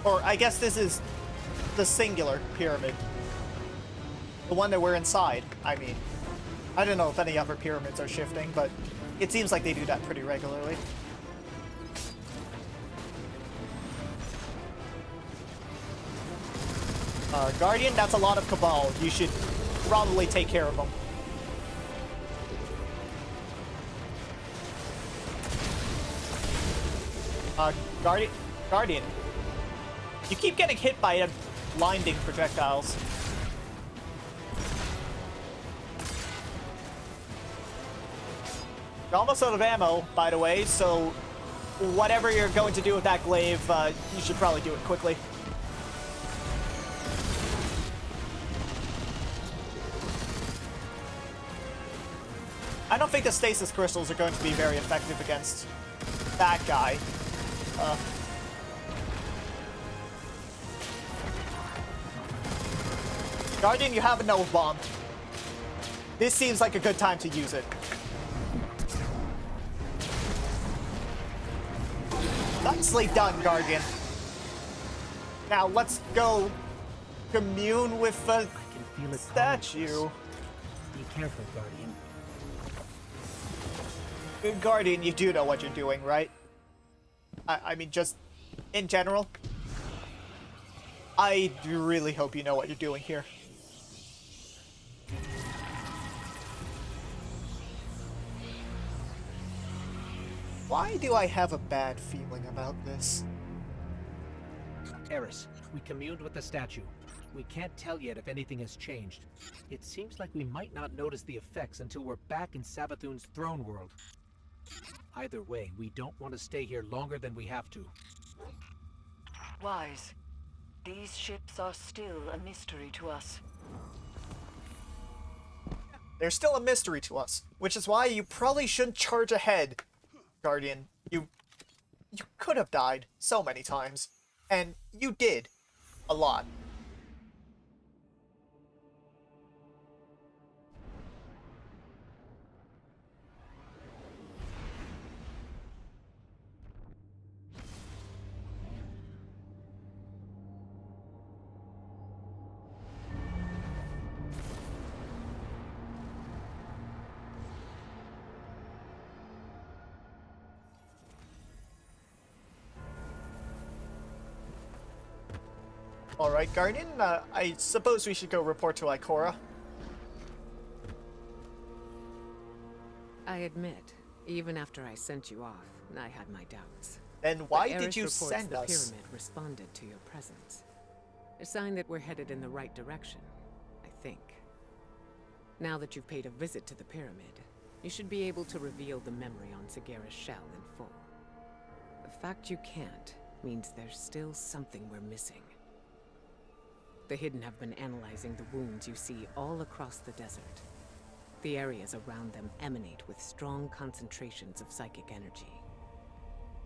Or, I guess this is the singular pyramid. The one that we're inside, I mean. I don't know if any other pyramids are shifting, but it seems like they do that pretty regularly. Guardian, that's a lot of Cabal. You should probably take care of them. Guardian, Guardian, you keep getting hit by blinding projectiles. You're almost out of ammo, by the way, so whatever you're going to do with that glaive, you should probably do it quickly. I don't think the stasis crystals are going to be very effective against that guy. Guardian, you have a Nova Bomb. This seems like a good time to use it. Nicely done, Guardian. Now let's go commune with the statue. Be careful, Guardian. Guardian, you do know what you're doing, right? I mean, just in general. I do really hope you know what you're doing here. Why do I have a bad feeling about this? Eris, we communed with the statue. We can't tell yet if anything has changed. It seems like we might not notice the effects until we're back in Savathun's throne world. Either way, we don't want to stay here longer than we have to. Wise, these ships are still a mystery to us. They're still a mystery to us, which is why you probably shouldn't charge ahead, Guardian. You could have died so many times, and you did a lot. Alright, Guardian, I suppose we should go report to Ikora. I admit, even after I sent you off, I had my doubts. Then why But did you Eris reports send the us? pyramid responded to your presence. A sign that we're headed in the right direction, I think. Now that you've paid a visit to the pyramid, you should be able to reveal the memory on Sagira's shell in full. The fact you can't means there's still something we're missing. The Hidden have been analyzing the wounds you see all across the desert. The areas around them emanate with strong concentrations of psychic energy.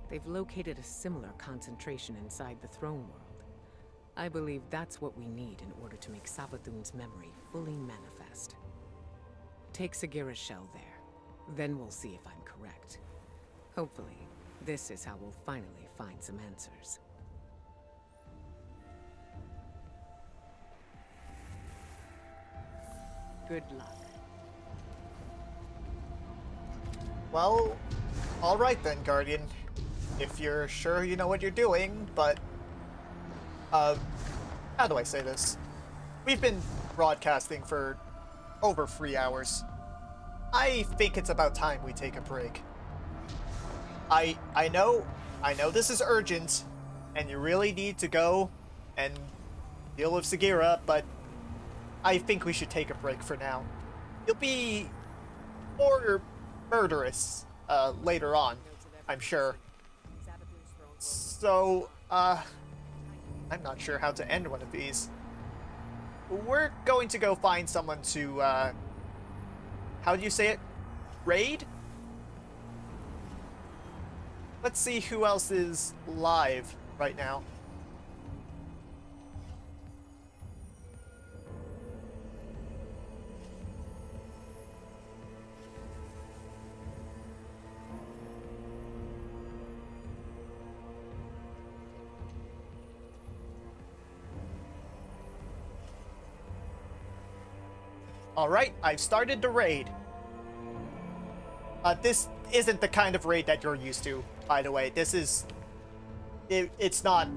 They've located a similar concentration inside the throne world. I believe that's what we need in order to make Savathun's memory fully manifest. Take Sagira's shell there, then we'll see if I'm correct. Hopefully, this is how we'll finally find some answers. Good luck. Well, alright then, Guardian. If you're sure you know what you're doing, but... how do I say this? We've been broadcasting for over 3 hours. I think it's about time we take a break. I know this is urgent, and you really need to go and deal with Sagira, but I think we should take a break for now. You'll be more murderous later on, I'm sure. So, I'm not sure how to end one of these. We're going to go find someone to, how do you say it? Raid? Let's see who else is live right now. Alright, I've started the raid. This isn't the kind of raid that you're used to, by the way. This is... It's not...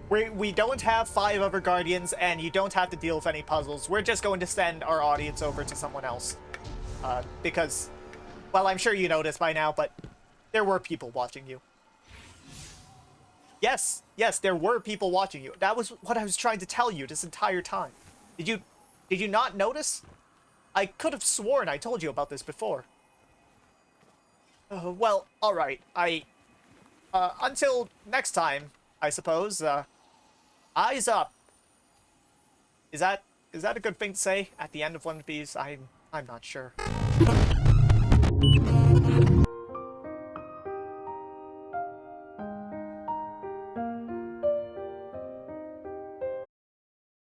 We don't have 5 other Guardians, and you don't have to deal with any puzzles. We're just going to send our audience over to someone else. Because... Well, I'm sure you know this by now, but there were people watching you. Yes, yes, there were people watching you. That was what I was trying to tell you this entire time. Did you not notice? I could have sworn I told you about this before. Well, alright. Until next time, I suppose. Eyes up. Is that a good thing to say at the end of one of these? I'm not sure.